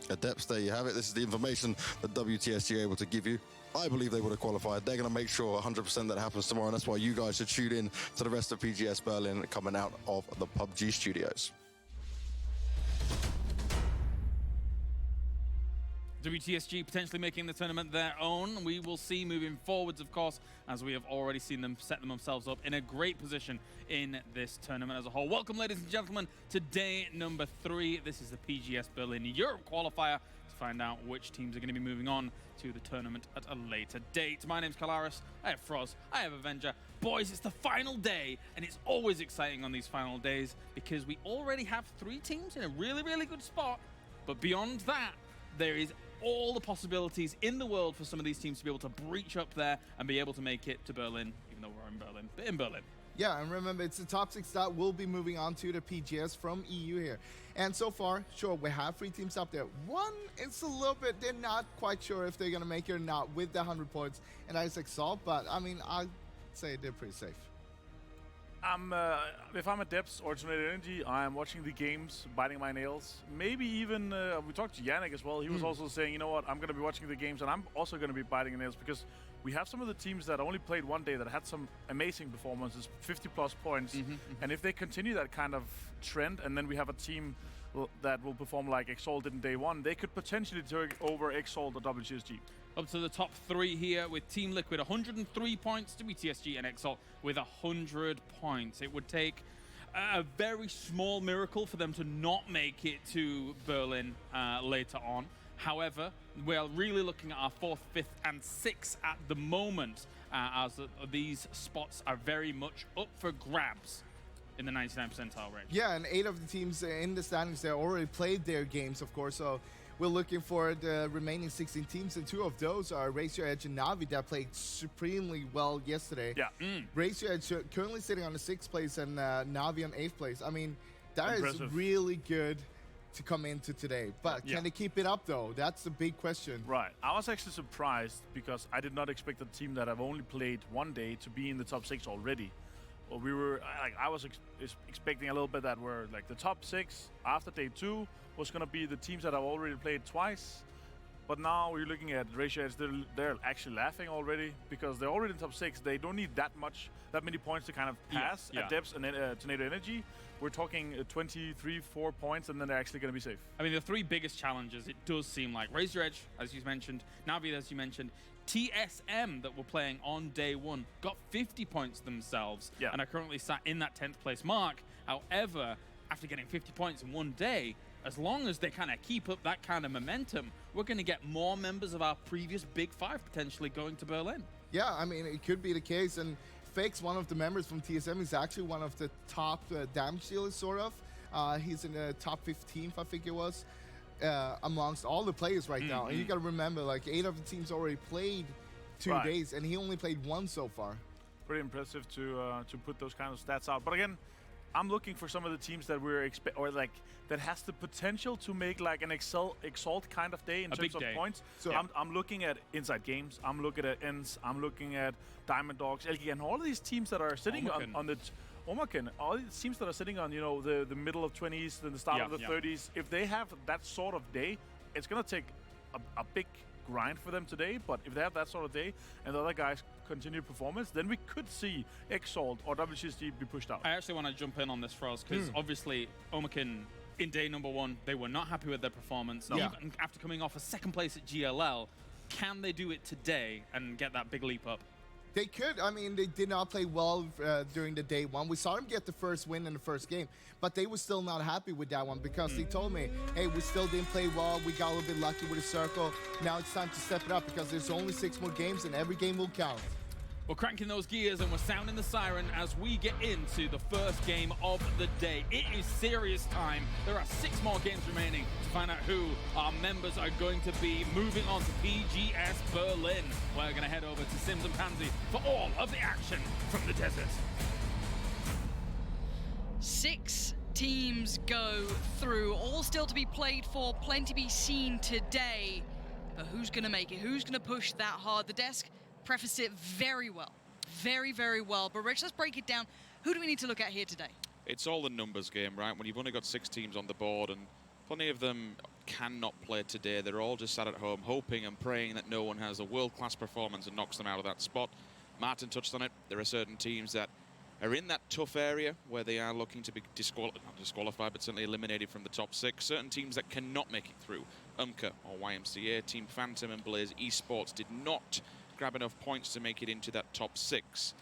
Adepts, there you have it. This is the information that WTSG are able to give you. I believe they would have qualified. They're going to make sure 100% that happens tomorrow, and that's why you guys should tune in to the rest of PGS Berlin coming out of the PUBG studios. WTSG potentially making the tournament their own. We will see moving forwards, of course, as we have already seen them set themselves up in a great position in this tournament as a whole. Welcome, ladies and gentlemen, to day number 3. This is the PGS Berlin Europe qualifier to find out which teams are going to be moving on to the tournament at a later date. My name's Kalaris, I have Froz, I have Avenger. Boys, it's the final day, and it's always exciting on these final days because we already have 3 teams in a really, really good spot. But beyond that, there is all the possibilities in the world for some of these teams to be able to breach up there and be able to make it to Berlin, even though we're in Berlin, but in Berlin. Yeah, and remember, it's the top 6 that will be moving on to the PGS from EU here. And so far, sure, we have 3 teams up there. One, it's a little bit, they're not quite sure if they're going to make it or not with the 100 points, and that is Exalt, but I mean, I'd say they're pretty safe. If I'm at Depths or Tornado Energy, I'm watching the games, biting my nails. Maybe even, we talked to Yannick as well. He was also saying, you know what, I'm going to be watching the games and I'm also going to be biting nails because we have some of the teams that only played one day that had some amazing performances, 50+ points. And if they continue that kind of trend and then we have a team that will perform like Exalt did in day 1, they could potentially take over Exalt or WTSG. Up to the top 3 here with Team Liquid, 103 points, WTSG and Exalt with 100 points. It would take a very small miracle for them to not make it to Berlin later on. However, we're really looking at our 4th, 5th, and 6th at the moment, as these spots are very much up for grabs in the 99th percentile range. Yeah, and 8 of the teams in the standings, they already played their games, of course, so we're looking for the remaining 16 teams, and 2 of those are Raise Your Edge and Na'Vi that played supremely well yesterday. Yeah. Raise Your Edge currently sitting on the 6th place and Na'Vi on 8th place. I mean, that Impressive. is really good to come into today. But can they keep it up, though? That's the big question. Right. I was actually surprised because I did not expect a team that have only played one day to be in the top 6 already. Well, we were like, I was expecting a little bit that we're like the top 6 after day 2 was going to be the teams that have already played twice. But now we're looking at Ratio Edge, they're actually laughing already because they're already in top 6. They don't need that many points to kind of pass at Depths and Tornado Energy. We're talking 23, 4 points, and then they're actually going to be safe. I mean, the 3 biggest challenges, it does seem like Raise Your Edge, as you mentioned, Na'Vi, as you mentioned, TSM that were playing on day 1 got 50 points themselves and are currently sat in that 10th place mark. However, after getting 50 points in one day, as long as they kind of keep up that kind of momentum, we're going to get more members of our previous Big 5 potentially going to Berlin. Yeah, I mean, it could be the case. And Fakes, one of the members from TSM, is actually one of the top damage dealers, sort of. He's in the top 15th, I think it was, amongst all the players right now. And you got to remember, like, 8 of the teams already played 2 days, and he only played 1 so far. Pretty impressive to put those kind of stats out. But again, I'm looking for some of the teams that we're that has the potential to make like an Exalt kind of day in terms of points. So I'm looking at Inside Games, I'm looking at ENS, I'm looking at Diamond Dogs, LG, and all of these teams that are sitting on the Omaken, all these teams that are sitting on, you know, the middle of 20s and the start of the 30s. If they have that sort of day, it's gonna take a big grind for them today, but if they have that sort of day and the other guys continue performance, then we could see Exalt or WTSG be pushed out. I actually want to jump in on this for us because obviously Omaken in day number 1, they were not happy with their performance. Even after coming off a 2nd place at GLL, can they do it today and get that big leap up? They could. I mean, they did not play well during the day 1. We saw them get the first win in the first game, but they were still not happy with that one because they told me, hey, we still didn't play well. We got a little bit lucky with the circle. Now it's time to step it up because there's only 6 more games and every game will count. We're cranking those gears and we're sounding the siren as we get into the first game of the day. It is serious time. There are 6 more games remaining to find out who our members are going to be moving on to PGS Berlin. We're going to head over to Sims and Pansy for all of the action from the desert. 6 teams go through, all still to be played for, plenty to be seen today. But who's going to make it? Who's going to push that hard? The desk prefaced it very well. Very, very well. But Rich, let's break it down. Who do we need to look at here today? It's all the numbers game, right? When you've only got 6 teams on the board and Plenty of them cannot play today. They're all just sat at home hoping and praying that no one has a world-class performance and knocks them out of that spot. Martin touched on it. There are certain teams that are in that tough area where they are looking to be not disqualified, but certainly eliminated from the top 6. Certain teams that cannot make it through. UMCA or YMCA, Team Phantom and Blaze Esports did not grab enough points to make it into that top 6.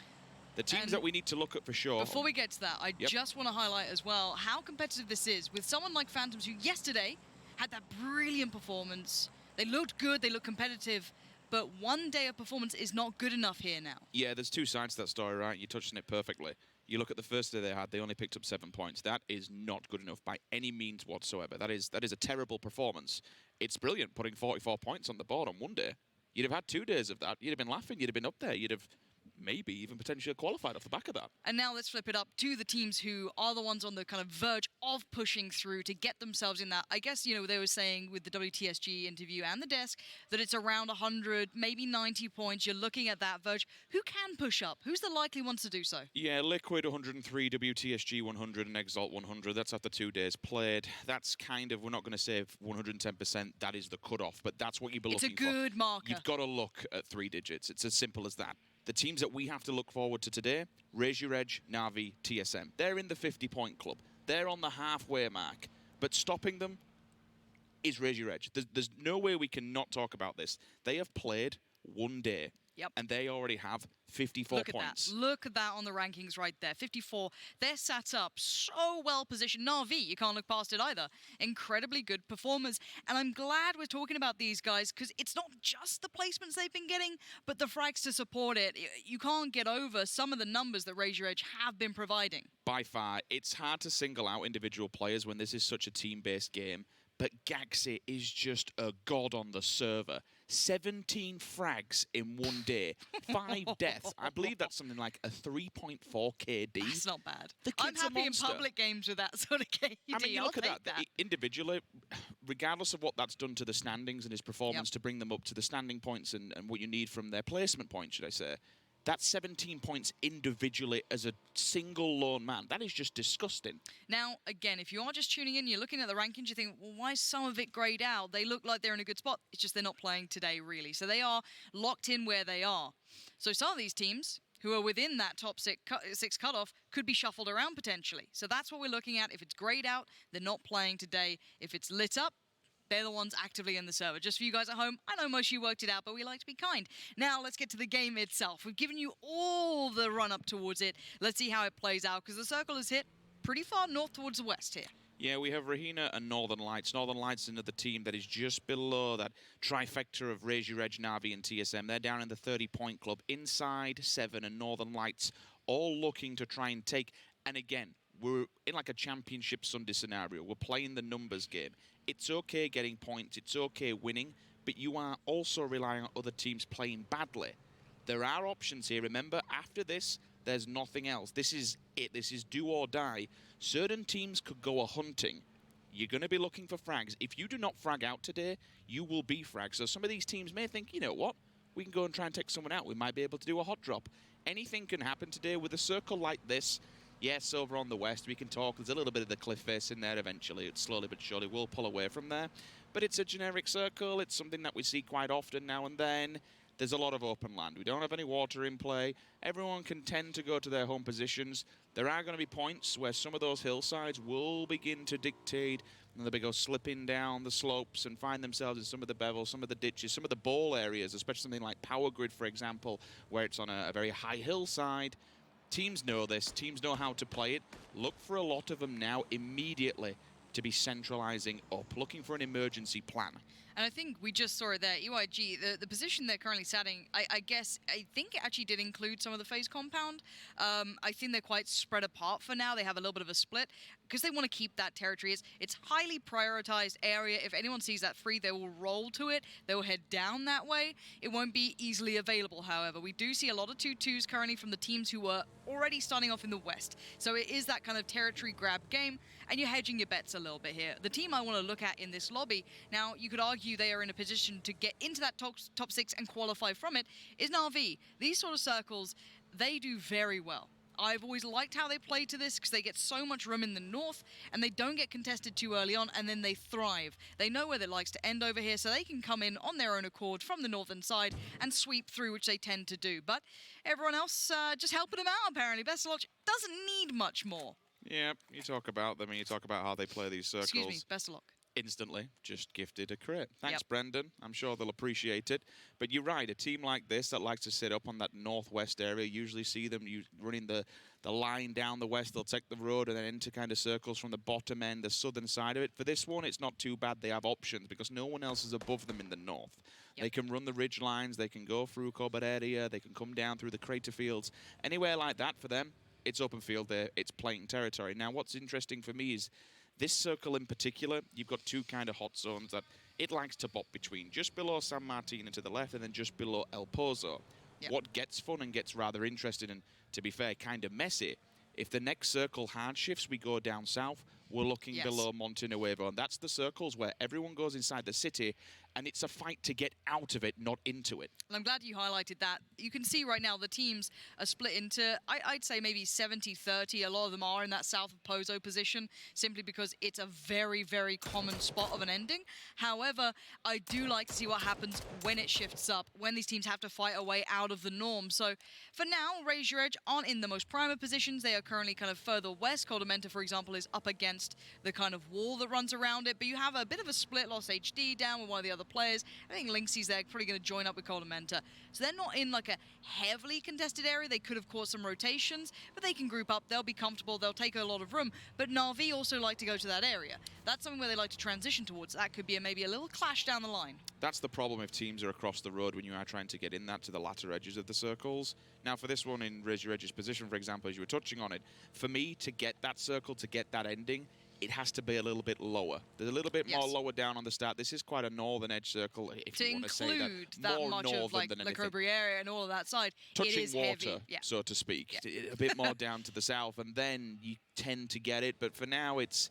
The teams that we need to look at for sure. Before we get to that, I just want to highlight as well how competitive this is with someone like Phantoms, who yesterday had that brilliant performance. They looked good, they looked competitive, but one day of performance is not good enough here now. Yeah, there's two sides to that story, right? You touched on it perfectly. You look at the first day they had, they only picked up 7 points. That is not good enough by any means whatsoever. That is a terrible performance. It's brilliant putting 44 points on the board on one day. You'd have had 2 days of that. You'd have been laughing. You'd have been up there. You'd have maybe even potentially qualified off the back of that. And now let's flip it up to the teams who are the ones on the kind of verge of pushing through to get themselves in that. I guess, you know, they were saying with the WTSG interview and the desk that it's around 100, maybe 90 points. You're looking at that verge. Who can push up? Who's the likely ones to do so? Yeah, Liquid 103, WTSG 100, and Exalt 100. That's after 2 days played. That's kind of, we're not going to say 110%, that is the cutoff, but that's what you'd be looking for. It's a good marker. You've got to look at 3 digits. It's as simple as that. The teams that we have to look forward to today, Raise Your Edge, Na'Vi, TSM. They're in the 50-point club. They're on the halfway mark. But stopping them is Raise Your Edge. There's no way we can not talk about this. They have played 1 day. Yep. And they already have 54 points. Look at that on the rankings right there. 54. They're sat up so well positioned. Na'Vi, you can't look past it either. Incredibly good performers. And I'm glad we're talking about these guys because it's not just the placements they've been getting, but the frags to support it. You can't get over some of the numbers that Raise Your Edge have been providing. By far, it's hard to single out individual players when this is such a team-based game. But Gaxi is just a god on the server. 17 frags in 1 day. 5 deaths. I believe that's something like a 3.4 KD. That's not bad. I'm happy in public games with that sort of KD. I mean, you look at that. that. Individually, regardless of what that's done to the standings and his performance to bring them up to the standing points and what you need from their placement points, should I say, that's 17 points individually as a single lone man. That is just disgusting. Now, again, if you are just tuning in, you're looking at the rankings, you think, well, why is some of it greyed out? They look like they're in a good spot. It's just they're not playing today, really. So they are locked in where they are. So some of these teams who are within that top 6 cutoff could be shuffled around potentially. So that's what we're looking at. If it's greyed out, they're not playing today. If it's lit up, they're the ones actively in the server. Just for you guys at home, I know most of you worked it out, but we like to be kind. Now, let's get to the game itself. We've given you all the run-up towards it. Let's see how it plays out, because the circle is hit pretty far north towards the west here. Yeah, we have Rahina and Northern Lights. Northern Lights is another team that is just below that trifecta of Raise Your Edge, Na'Vi, and TSM. They're down in the 30-point club. Inside 7 and Northern Lights all looking to try and take. And again, we're in like a championship Sunday scenario. We're playing the numbers game. It's okay getting points. It's okay winning. But you are also relying on other teams playing badly. There are options here. Remember, after this, there's nothing else. This is it. This is do or die. Certain teams could go a-hunting. You're going to be looking for frags. If you do not frag out today, you will be fragged. So some of these teams may think, you know what? We can go and try and take someone out. We might be able to do a hot drop. Anything can happen today with a circle like this. Yes, over on the west, we can talk. There's a little bit of the cliff face in there eventually. It slowly but surely will pull away from there. But it's a generic circle. It's something that we see quite often now and then. There's a lot of open land. We don't have any water in play. Everyone can tend to go to their home positions. There are going to be points where some of those hillsides will begin to dictate, and they'll go slipping down the slopes and find themselves in some of the bevels, some of the ditches, some of the bowl areas, especially something like Power Grid, for example, where it's on a very high hillside. Teams know this. Teams know how to play it. Look for a lot of them now immediately to be centralizing up, looking for an emergency plan. And I think we just saw it there. EYG, the position they're currently setting, I think it actually did include some of the phase compound. I think they're quite spread apart for now. They have a little bit of a split because they want to keep that territory. It's highly prioritized area. If anyone sees that free, they will roll to it. They will head down that way. It won't be easily available, however. We do see a lot of 2-2s currently from the teams who were already starting off in the west. So it is that kind of territory grab game, and you're hedging your bets a little bit here. The team I want to look at in this lobby, now you could argue they are in a position to get into that top 6 and qualify from it, is Na'Vi. These sort of circles, they do very well. I've always liked how they play to this because they get so much room in the north and they don't get contested too early on, and then they thrive. They know where it likes to end over here, so they can come in on their own accord from the northern side and sweep through, which they tend to do. But everyone else just helping them out, apparently. Bestalog doesn't need much more. Yeah, you talk about them and you talk about how they play these circles. Excuse me, Bestalog. Instantly just gifted a crit. Thanks, Yep. Brendan. I'm sure they'll appreciate it. But you're right, a team like this that likes to sit up on that northwest area, usually see them running the line down the west. They'll take the road and then into kind of circles from the bottom end, the southern side of it. For this one, it's not too bad. They have options because no one else is above them in the north. Yep. They can run the ridge lines. They can go through Corbett area. They can come down through the crater fields. Anywhere like that for them, it's open field there. It's playing territory. Now, what's interesting for me is this circle in particular, you've got two kind of hot zones that it likes to bop between. Just below San Martin to the left and then just below El Pozo. Yep. What gets fun and gets rather interesting and, to be fair, kind of messy, if the next circle hard shifts, we go down south, we're looking below Monte Nuevo. And that's the circles where everyone goes inside the city and it's a fight to get out of it, not into it. And I'm glad you highlighted that. You can see right now the teams are split into, I'd say maybe 70-30. A lot of them are in that south of Pozo position, simply because it's a very, very common spot of an ending. However, I do like to see what happens when it shifts up, when these teams have to fight a way out of the norm. So for now, Raise Your Edge aren't in the most prime of positions. They are currently kind of further west. Coldamenta, for example, is up against the kind of wall that runs around it. But you have a bit of a split. Lost HD down with one of the other players. I think Lynxie's there, probably going to join up with Coldamenta. So they're not in like a heavily contested area. They could have caused some rotations, but they can group up. They'll be comfortable. They'll take a lot of room. But Na'Vi also like to go to that area. That's something where they like to transition towards. That could be maybe a little clash down the line. That's the problem if teams are across the road when you are trying to get in that to the latter edges of the circles. Now, for this one in Raise Your Edge's position, for example, as you were touching on it, for me to get that circle, to get that ending, it has to be a little bit lower. There's a little bit more lower down on the start. This is quite a northern edge circle, if you want to say that. To include that more much of like the Cobra area and all of that side, touching it is water, heavy. so to speak. A bit more down to the south, and then you tend to get it. But for now, it's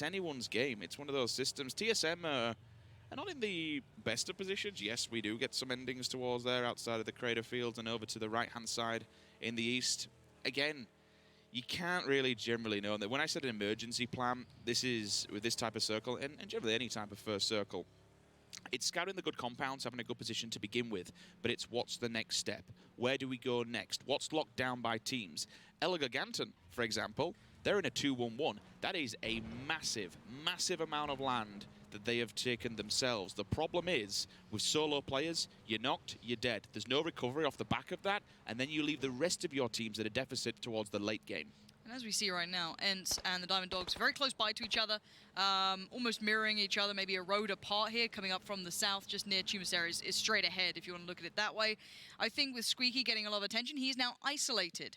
anyone's game. It's one of those systems. TSM are not in the best of positions. Yes, we do get some endings towards there outside of the crater fields and over to the right-hand side in the east. Again, you can't really generally know that. When I said an emergency plan, this is with this type of circle, and generally any type of first circle, it's scouting the good compounds, having a good position to begin with, but it's what's the next step? Where do we go next? What's locked down by teams? Elegant, for example, they're in a 2-1-1. That is a massive, massive amount of land that they have taken themselves. The problem is, with solo players, you're knocked, you're dead. There's no recovery off the back of that, and then you leave the rest of your teams at a deficit towards the late game. And as we see right now, Ents and the Diamond Dogs very close by to each other, almost mirroring each other, maybe a road apart here, coming up from the south, just near Tumusera is straight ahead, if you want to look at it that way. I think with Squeaky getting a lot of attention, he's now isolated.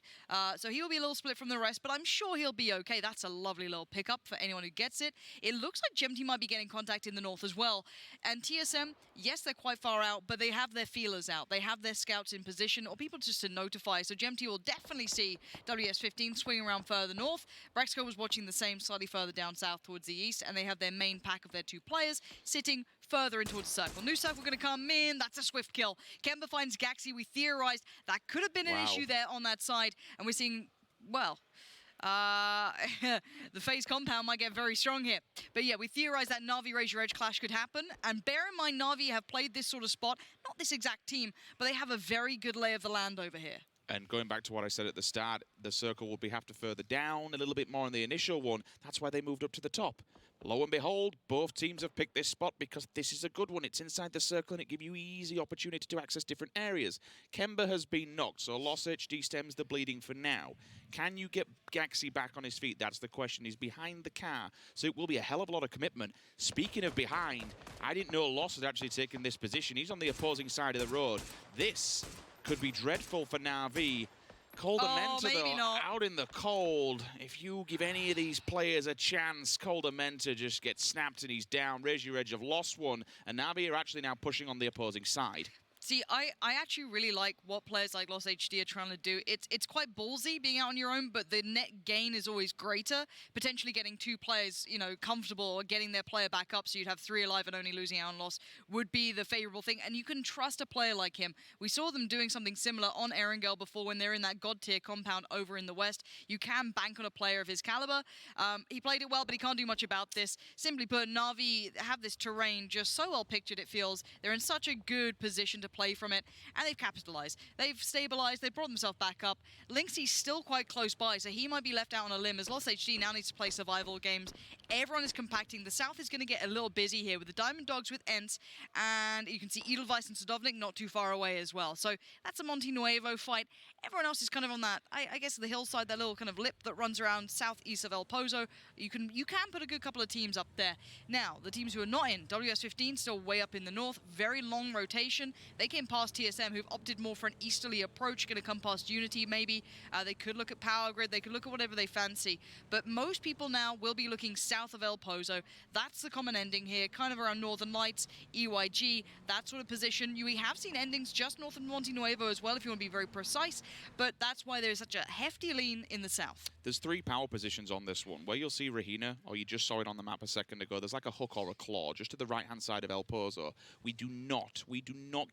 So he'll be a little split from the rest, but I'm sure he'll be okay. That's a lovely little pickup for anyone who gets it. It looks like Gem Team might be getting contact in the north as well. And TSM, yes, they're quite far out, but they have their feelers out. They have their scouts in position, or people just to notify. So Gem Team will definitely see WS15 swinging around further north. Braxco was watching the same, slightly further down south towards the east, and they have their main pack of their two players sitting further in towards the circle. New circle going to come in. That's a swift kill. Kemba finds Gaxi. We theorized that could have been an issue there on that side, and we're seeing, well, the phase compound might get very strong here. But yeah, we theorized that Na'Vi Raise Your Edge clash could happen. And bear in mind, Na'Vi have played this sort of spot, not this exact team, but they have a very good lay of the land over here. And going back to what I said at the start, the circle will have to further down a little bit more in the initial one. That's why they moved up to the top. Lo and behold, both teams have picked this spot because this is a good one. It's inside the circle and it gives you easy opportunity to access different areas. Kemba has been knocked, so loss HD stems the bleeding for now. Can you get Gaxi back on his feet? That's the question. He's behind the car, so it will be a hell of a lot of commitment. Speaking of behind, I didn't know Loss had actually taken this position. He's on the opposing side of the road. This could be dreadful for Na'Vi. Coldamenta, though, out in the cold. If you give any of these players a chance, Coldamenta just gets snapped and he's down. Raise Your Edge have lost one, and Na'Vi are actually now pushing on the opposing side. See, I actually really like what players like Lost HD are trying to do. It's quite ballsy being out on your own, but the net gain is always greater. Potentially getting 2 players, you know, comfortable or getting their player back up so you'd have 3 alive and only losing out on Lost would be the favorable thing. And you can trust a player like him. We saw them doing something similar on Erangel before when they're in that god tier compound over in the west. You can bank on a player of his caliber. He played it well, but he can't do much about this. Simply put, Na'Vi have this terrain just so well pictured, it feels. They're in such a good position to play from it, and they've capitalized. They've stabilized, they've brought themselves back up. Lynxie's still quite close by, so he might be left out on a limb as Lost HD now needs to play survival games. Everyone is compacting. The South is going to get a little busy here with the Diamond Dogs with Ents, and you can see Edelweiss and Sadovnik not too far away as well. So that's a Monte Nuevo fight. Everyone else is kind of on that, I guess, the hillside, that little kind of lip that runs around southeast of El Pozo. You can put a good couple of teams up there. Now, the teams who are not in, WS15 still way up in the north, very long rotation. They came past TSM, who've opted more for an easterly approach, going to come past Unity maybe. They could look at Power Grid, they could look at whatever they fancy. But most people now will be looking south of El Pozo. That's the common ending here, kind of around Northern Lights, EYG, that sort of position. We have seen endings just north of Monte Nuevo as well, if you want to be very precise. But that's why there's such a hefty lean in the south. There's 3 power positions on this one. Where you'll see Rahina, or you just saw it on the map a second ago, there's like a hook or a claw just to the right-hand side of El Pozo. We do not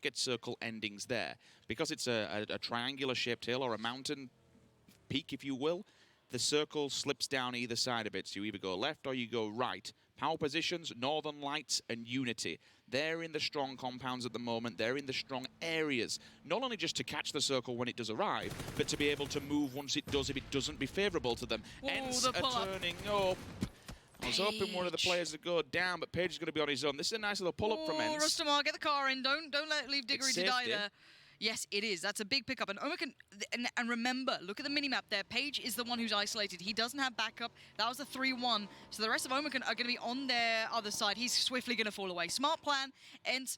get circle endings there. Because it's a triangular-shaped hill or a mountain peak, if you will, the circle slips down either side of it. So you either go left or you go right. Power positions, Northern Lights and Unity. They're in the strong compounds at the moment. They're in the strong areas. Not only just to catch the circle when it does arrive, but to be able to move once it does if it doesn't be favourable to them. Ents are turning up. I was hoping one of the players would go down, but Page is going to be on his own. This is a nice little pull-up from Ents. Rustamar, get the car in. Don't leave Diggory to die there. Yes, it is. That's a big pickup. And Omar can, and remember, look at the minimap there. Page is the one who's isolated. He doesn't have backup. That was a 3-1. So the rest of Omar are going to be on their other side. He's swiftly going to fall away. Smart plan. And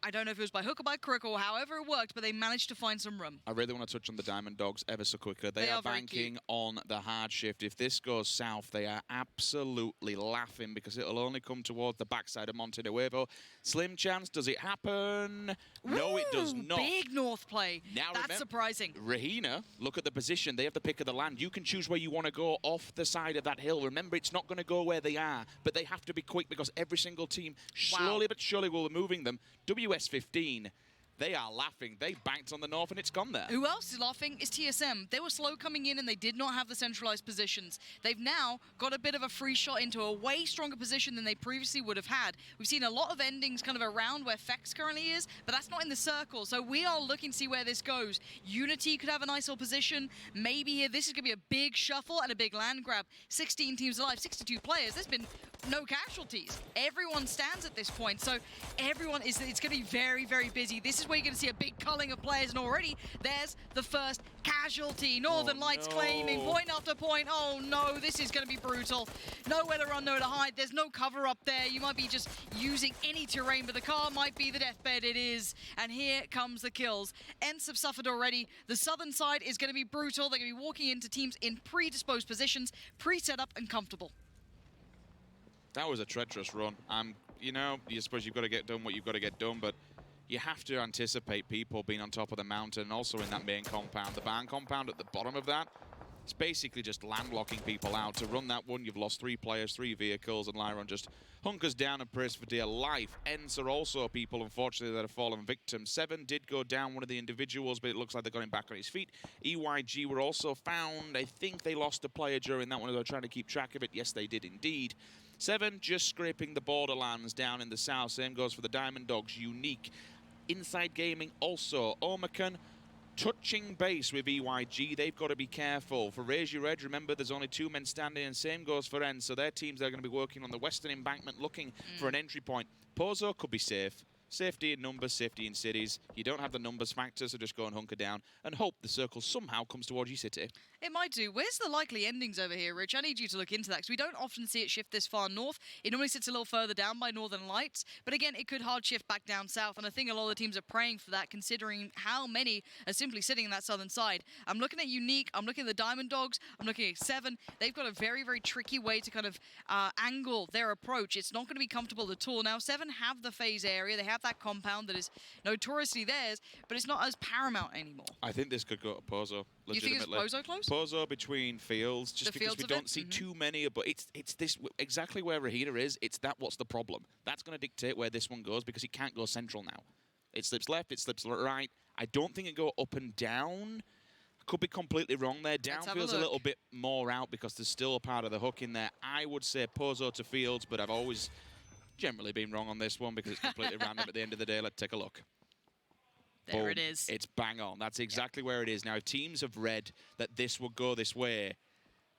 I don't know if it was by hook or by crook or however it worked, but they managed to find some room. I really want to touch on the Diamond Dogs ever so quicker. They are banking on the hard shift. If this goes south, they are absolutely laughing because it'll only come towards the backside of Monte Nuevo. Slim chance. Does it happen? Ooh, no, it does not. Big north play. Now that's surprising. Rahina, look at the position. They have the pick of the land. You can choose where you want to go off the side of that hill. Remember, it's not going to go where they are, but they have to be quick because every single team slowly but surely will be moving them. WS15, they are laughing. They banked on the north and it's gone there. Who else is laughing is TSM. They were slow coming in and they did not have the centralized positions. They've now got a bit of a free shot into a way stronger position than they previously would have had. We've seen a lot of endings kind of around where Fex currently is, but that's not in the circle. So we are looking to see where this goes. Unity could have a nice little position. Maybe here, this is going to be a big shuffle and a big land grab. 16 teams alive, 62 players. There's been no casualties. Everyone stands at this point. So everyone is, it's going to be very, very busy. This is where you're going to see a big culling of players, and already there's the first casualty. Northern Lights claiming point after point. Oh no, this is going to be brutal. Nowhere to run, nowhere to hide. There's no cover up there. You might be just using any terrain, but the car might be the deathbed. It is. And here comes the kills. Ents have suffered already. The southern side is going to be brutal. They're going to be walking into teams in predisposed positions, pre-set up and comfortable. That was a treacherous run. You know, you suppose you've got to get done what you've got to get done, but you have to anticipate people being on top of the mountain and also in that main compound. The barn compound at the bottom of that, it's basically just landlocking people out. To run that one, you've lost 3 players, 3 vehicles, and Lyron just hunkers down and prays for dear life. Ents are also people, unfortunately, that have fallen victim. 7 did go down, one of the individuals, but it looks like they got him back on his feet. EYG were also found. I think they lost a player during that one. They were trying to keep track of it. Yes, they did indeed. 7 just scraping the borderlands down in the south. Same goes for the Diamond Dogs. Unique. Inside Gaming also. Omicron touching base with EYG. They've got to be careful. For Razor Red, remember, there's only 2 men standing, and same goes for Ents. So their teams are going to be working on the western embankment, looking for an entry point. Pozo could be safe. Safety in numbers, safety in cities. You don't have the numbers factor, so just go and hunker down and hope the circle somehow comes towards your city. It might do. Where's the likely endings over here, Rich? I need you to look into that, because we don't often see it shift this far north. It normally sits a little further down by Northern Lights, but again, it could hard shift back down south, and I think a lot of the teams are praying for that, considering how many are simply sitting in that southern side. I'm looking at Unique, I'm looking at the Diamond Dogs, I'm looking at 7. They've got a very, very tricky way to kind of angle their approach. It's not going to be comfortable at all. Now, 7 have the phase area, they have have that compound that is notoriously theirs, but it's not as paramount anymore. I think this could go to Pozo, legitimately. You think it's Pozo close? Pozo between fields, just because we don't see too many, but it's this, exactly where Rahida is, it's what's the problem. That's going to dictate where this one goes, because it can't go central now. It slips left, it slips right. I don't think it go up and down. Could be completely wrong there. Down feels a little bit more out because there's still a part of the hook in there. I would say Pozo to fields, but I've always generally been wrong on this one because it's completely random at the end of the day. Let's take a look. There Boom. it is. It's bang on. That's exactly where it is. Now, if teams have read that this would go this way,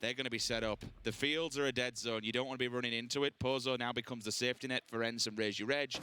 they're going to be set up. The fields are a dead zone. You don't want to be running into it. Pozo now becomes the safety net for Ents and Raise Your Edge.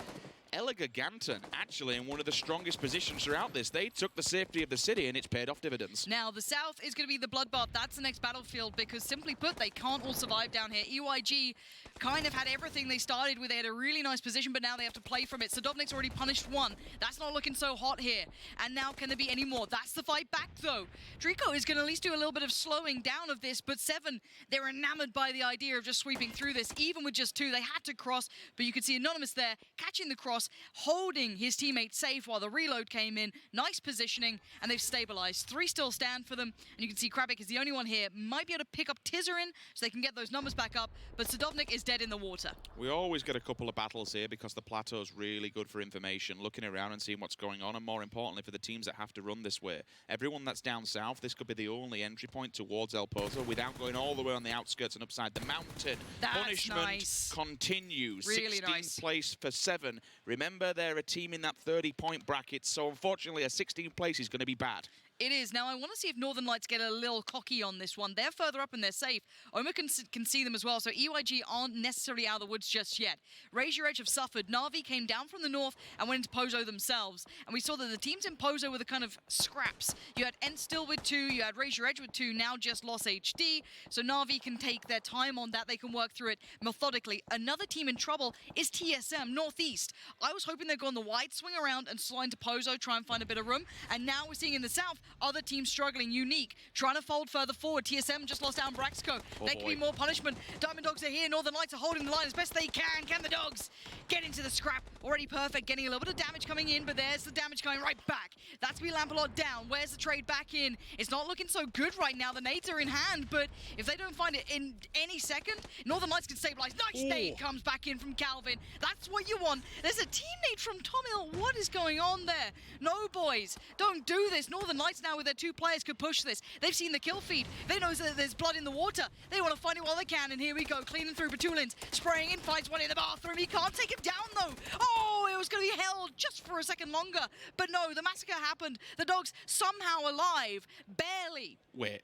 Elegant, actually, in one of the strongest positions throughout this. They took the safety of the city, and it's paid off dividends. Now, the south is going to be the bloodbath. That's the next battlefield, because simply put, they can't all survive down here. EYG kind of had everything they started with. They had a really nice position, but now they have to play from it. Sadovnik's already punished one. That's not looking so hot here. And now, can there be any more? That's the fight back, though. Trico is going to at least do a little bit of slowing down of this, but Seven, they're enamored by the idea of just sweeping through this. Even with just two, they had to cross, but you could see Anonymous there, catching the cross, holding his teammate safe while the reload came in. Nice positioning, and they've stabilized. 3 still stand for them, and you can see Krabik is the only one here. Might be able to pick up Tizerin so they can get those numbers back up, but Sadovnik is dead in the water. We always get a couple of battles here because the plateau is really good for information, looking around and seeing what's going on, and more importantly for the teams that have to run this way. Everyone that's down south, this could be the only entry point towards El Pozo without going all the way on the outskirts and upside the mountain. That's Punishment nice. continues. Really 16th nice. place for Seven. Remember, they're a team in that 30-point bracket, so unfortunately a 16th place is going to be bad. It is. Now, I want to see if Northern Lights get a little cocky on this one. They're further up and they're safe. Oma can see them as well, so EYG aren't necessarily out of the woods just yet. Raise Your Edge have suffered. Na'Vi came down from the north and went into Pozo themselves. And we saw that the teams in Pozo were the kind of scraps. You had Ent still with 2, you had Raise Your Edge with 2, now just Lost HD. So Na'Vi can take their time on that. They can work through it methodically. Another team in trouble is TSM, Northeast. I was hoping they'd go on the wide swing around and slide into Pozo, try and find a bit of room. And now we're seeing in the south, other teams struggling. Unique, trying to fold further forward. TSM just lost down Braxco. There can be more punishment. Diamond Dogs are here. Northern Lights are holding the line as best they can. Can the Dogs get into the scrap? Already perfect. Getting a little bit of damage coming in, but there's the damage coming right back. That's be Lampalot down. Where's the trade back in? It's not looking so good right now. The nades are in hand, but if they don't find it in any second, Northern Lights can stabilize. Nice nade comes back in from Calvin. That's what you want. There's a team nade from Tomil. What is going on there? No, boys. Don't do this. Northern Lights now with their 2 players could push this. They've seen the kill feed. They know that there's blood in the water. They want to find it while they can, and here we go. Cleaning through Batulins. Spraying in, finds one in the bathroom. He can't take him down, though. Oh, it was going to be held just for a second longer. But no, the massacre happened. The Dogs somehow alive. Barely. Wait.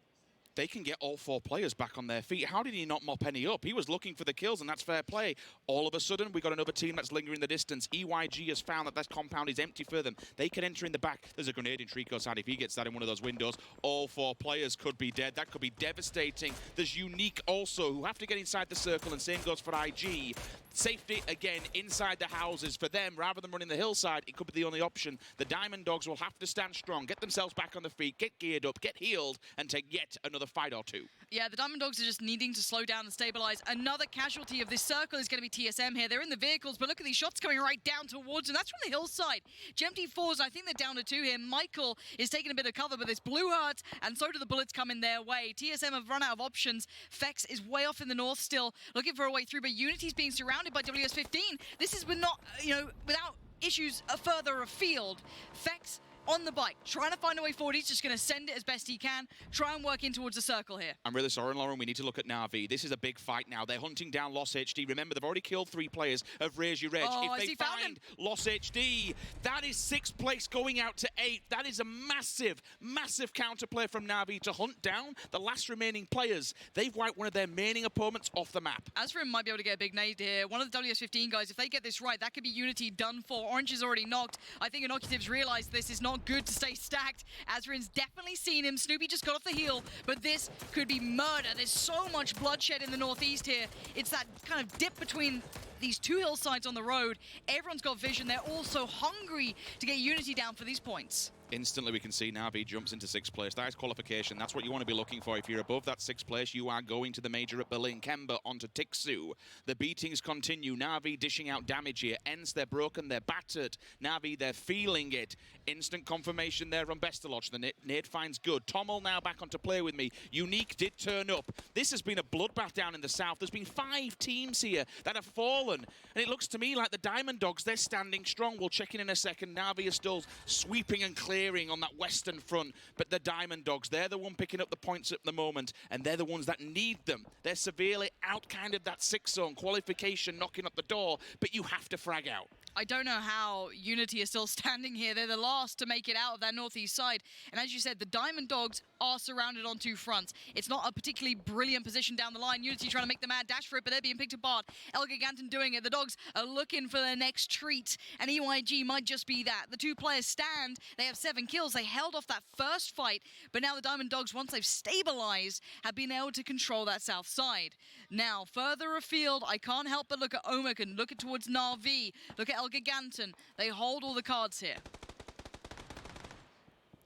They can get all 4 players back on their feet. How did he not mop any up? He was looking for the kills, and that's fair play. All of a sudden, we got another team that's lingering the distance. EYG has found that compound is empty for them. They can enter in the back. There's a grenade in Trico's side. If he gets that in one of those windows, all 4 players could be dead. That could be devastating. There's Unique also, who have to get inside the circle, and same goes for IG. Safety, again, inside the houses. For them, rather than running the hillside, it could be the only option. The Diamond Dogs will have to stand strong, get themselves back on the feet, get geared up, get healed, and take yet another fight or 2. Yeah, the Diamond Dogs are just needing to slow down and stabilize. Another casualty of this circle is going to be TSM here. They're in the vehicles, but look at these shots coming right down towards them. That's from the hillside. GMT4s, I think they're down to 2 here. Michael is taking a bit of cover, but there's blue hearts, and so do the bullets coming their way. TSM have run out of options. Fex is way off in the north still, looking for a way through, but Unity's being surrounded by WS15. This is without issues further afield. Fex on the bike, trying to find a way forward. He's just going to send it as best he can, try and work in towards the circle here. I'm really sorry, Lauren. We need to look at Na'Vi. This is a big fight now. They're hunting down Lost HD. Remember, they've already killed 3 players of Raise Your Edge. Oh, if they find Lost HD, that is 6th place going out to 8th. That is a massive, massive counterplay from Na'Vi to hunt down the last remaining players. They've wiped one of their remaining opponents off the map. Azrim might be able to get a big nade here. One of the WS15 guys, if they get this right, that could be Unity done for. Orange is already knocked. I think Inocutives realize this is not good to stay stacked. Azrin's definitely seen him. Snoopy just got off the heel, but this could be murder. There's so much bloodshed in the northeast here. It's that kind of dip between these 2 hillsides on the road. Everyone's got vision. They're all so hungry to get Unity down for these points. Instantly, we can see Na'Vi jumps into 6th place. That is qualification. That's what you want to be looking for. If you're above that 6th place, you are going to the major at Berlin. Kemba onto Tixu. The beatings continue. Na'Vi dishing out damage here. Ents, they're broken, they're battered. Na'Vi, they're feeling it. Instant confirmation there from Bestelotch. The nade finds good. Tommel now back on to play with me. Unique did turn up. This has been a bloodbath down in the south. There's been 5 teams here that have fallen. And it looks to me like the Diamond Dogs, they're standing strong. We'll check in a second. Na'Vi is still sweeping and clearing on that western front, but the Diamond Dogs, they're the one picking up the points at the moment, and they're the ones that need them. They're severely out kind of that 6 zone, qualification knocking at the door, but you have to frag out. I don't know how Unity is still standing here. They're the last to make it out of that northeast side. And as you said, the Diamond Dogs are surrounded on 2 fronts. It's not a particularly brilliant position down the line. Unity trying to make the mad dash for it, but they're being picked apart. El Giganton doing it. The Dogs are looking for their next treat, and EYG might just be that. The 2 players stand. They have 7 kills. They held off that first fight, but now the Diamond Dogs, once they've stabilized, have been able to control that south side. Now, further afield, I can't help but look at Omekan, look at towards Na'Vi, look at El Giganton. They hold all the cards here.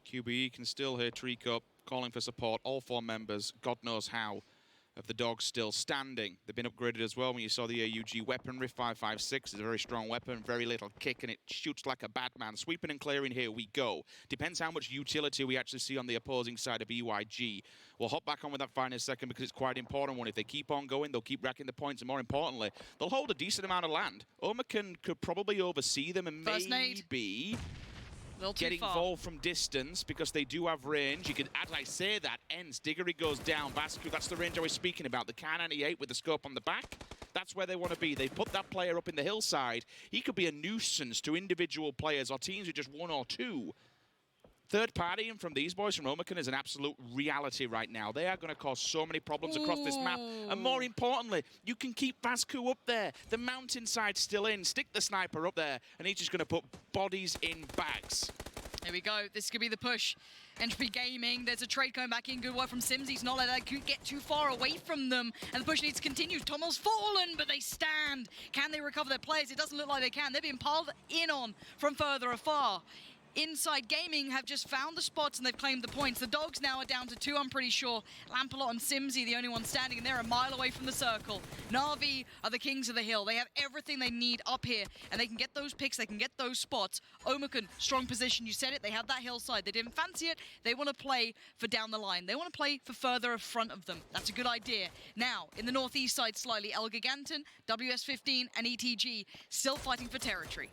QBE can still hear Treek up, calling for support. All 4 members, God knows how, of the Dogs still standing. They've been upgraded as well. When you saw the AUG weaponry, 5.56 is a very strong weapon, very little kick, and it shoots like a Batman. Sweeping and clearing, here we go. Depends how much utility we actually see on the opposing side of EYG. We'll hop back on with that fight in a second because it's quite an important one. If they keep on going, they'll keep racking the points, and more importantly, they'll hold a decent amount of land. Omekan could probably oversee them and maybe get involved from distance because they do have range. You can, as I say that, ends. Diggory goes down. Vascu, that's the range I was speaking about. The K98 with the scope on the back. That's where they want to be. They put that player up in the hillside. He could be a nuisance to individual players or teams with just 1 or 2. Third party and from these boys from Omekan is an absolute reality right now. They are going to cause so many problems across this map. And more importantly, you can keep Vascu up there. The mountainside still in. Stick the sniper up there. And he's just going to put bodies in bags. Here we go. This could be the push. Entropy Gaming, there's a trade going back in. Good work from Sims. He's not let that get too far away from them. And the push needs to continue. Tommel's fallen, but they stand. Can they recover their players? It doesn't look like they can. They're being piled in on from further afar. Inside Gaming have just found the spots and they've claimed the points. The Dogs now are down to 2, I'm pretty sure. Lampalot and Simsy, the only ones standing, and they're a mile away from the circle. Na'Vi are the kings of the hill. They have everything they need up here, and they can get those picks, they can get those spots. Omekan, strong position, you said it. They have that hillside. They didn't fancy it. They want to play for down the line. They want to play for further in front of them. That's a good idea. Now, in the northeast side slightly, El Giganton, WS15, and ETG still fighting for territory.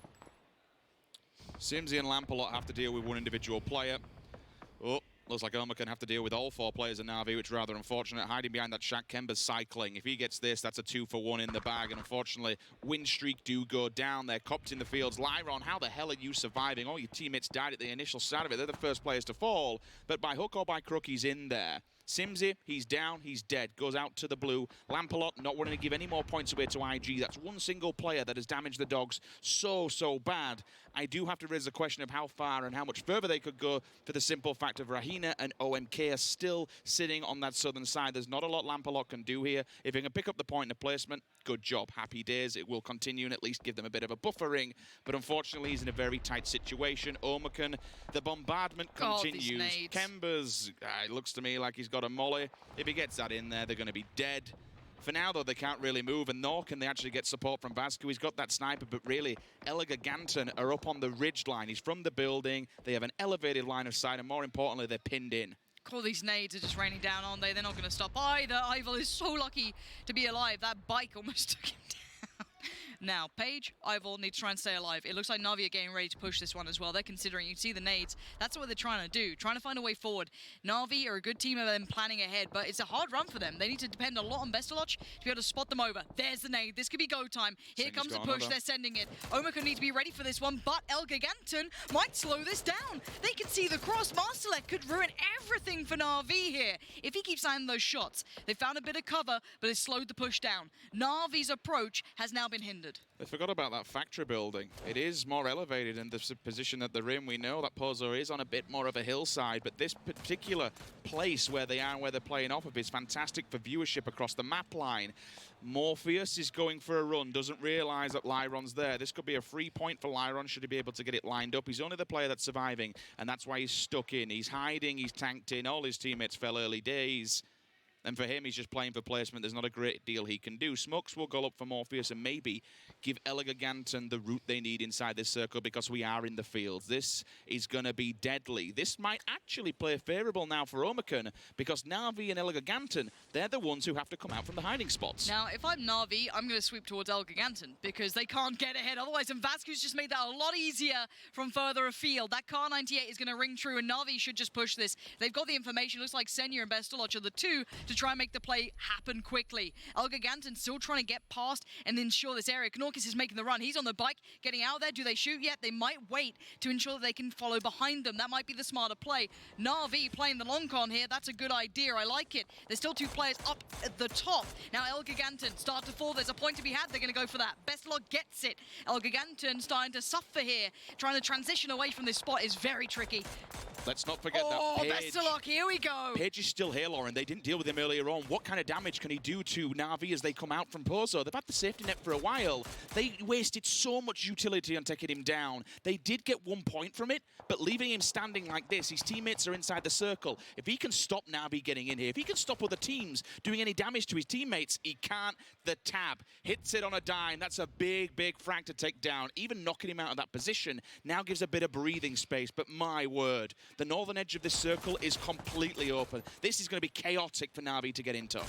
Simsy and Lampalot have to deal with 1 individual player. Oh, looks like Omekan have to deal with all 4 players in Na'Vi, which is rather unfortunate. Hiding behind that Shaq, Kemba's cycling. If he gets this, that's a 2 for 1 in the bag. And unfortunately, win streak do go down. They're copped in the fields. Lyron, how the hell are you surviving? All your teammates died at the initial start of it. They're the first players to fall. But by hook or by crook, he's in there. Simsy, he's down, he's dead. Goes out to the blue. Lampalot not wanting to give any more points away to IG. That's 1 single player that has damaged the Dogs so bad. I do have to raise the question of how far and how much further they could go for the simple fact of Rahina and OMK are still sitting on that southern side. There's not a lot Lampalot can do here. If he can pick up the point in the placement, good job. Happy days. It will continue and at least give them a bit of a buffering. But unfortunately, he's in a very tight situation. Omekan, the bombardment continues. Kemba's, it looks to me like he's got a molly. If he gets that in there, they're going to be dead. For now, though, they can't really move, and nor can they actually get support from Vascu. He's got that sniper, but really, El Giganton are up on the ridge line. He's from the building. They have an elevated line of sight, and more importantly, they're pinned in. All these nades are just raining down, aren't they? They're not going to stop either. Ival is so lucky to be alive. That bike almost took him down. Now, Paige, Ival need to try and stay alive. It looks like Na'Vi are getting ready to push this one as well. They're considering, you can see the nades. That's what they're trying to do, trying to find a way forward. Na'Vi are a good team of them planning ahead, but it's a hard run for them. They need to depend a lot on Bestelotch to be able to spot them over. There's the nade. This could be go time. Here comes the push. They're sending it. Omekan need to be ready for this one, but El Giganton might slow this down. They can see the cross. Masterlek could ruin everything for Na'Vi here if he keeps landing those shots. They found a bit of cover, but it slowed the push down. Na'Vi's approach has now been hindered. forward. They forgot about that factory building. It is more elevated in the position that they're in. We know that Pozo is on a bit more of a hillside, but this particular place where they are and where they're playing off of is fantastic for viewership across the map line. Morpheus is going for a run, doesn't realise that Lyron's there. This could be a free point for Lyron should he be able to get it lined up. He's only the player that's surviving, and that's why he's stuck in. He's hiding, he's tanked in. All his teammates fell early days. And for him, he's just playing for placement. There's not a great deal he can do. Smokes will go up for Morpheus and maybe give Elgiganten the route they need inside this circle because we are in the fields. This is going to be deadly. This might actually play favourable now for Omicron because Na'Vi and Elgiganten, they're the ones who have to come out from the hiding spots. Now, if I'm Na'Vi, I'm going to sweep towards Elgiganten because they can't get ahead otherwise. And Vasquez just made that a lot easier from further afield. That Car 98 is going to ring true and Na'Vi should just push this. They've got the information. Looks like Senya and Bestaloch are the two to try and make the play happen quickly. Elgiganten still trying to get past and ensure this area. Knorkis is making the run. He's on the bike, getting out there. Do they shoot yet? They might wait to ensure that they can follow behind them. That might be the smarter play. Na'Vi playing the long con here. That's a good idea. I like it. There's still two players up at the top. Now Elgiganten start to fall. There's a point to be had. They're going to go for that. Bestaloch gets it. Elgiganten starting to suffer here. Trying to transition away from this spot is very tricky. Let's not forget that Page. Bestaloch, here we go. Page is still here, Lauren. They didn't deal with him earlier on. What kind of damage can he do to Na'Vi as they come out from Pozo? They've had the safety net for a while. They wasted so much utility on taking him down. They did get 1 point from it, but leaving him standing like this, his teammates are inside the circle. If he can stop Na'Vi getting in here, if he can stop other teams doing any damage to his teammates, he can't. The tab hits it on a dime. That's a big, big frag to take down. Even knocking him out of that position now gives a bit of breathing space, but my word, the northern edge of this circle is completely open. This is going to be chaotic for Na'Vi to get into.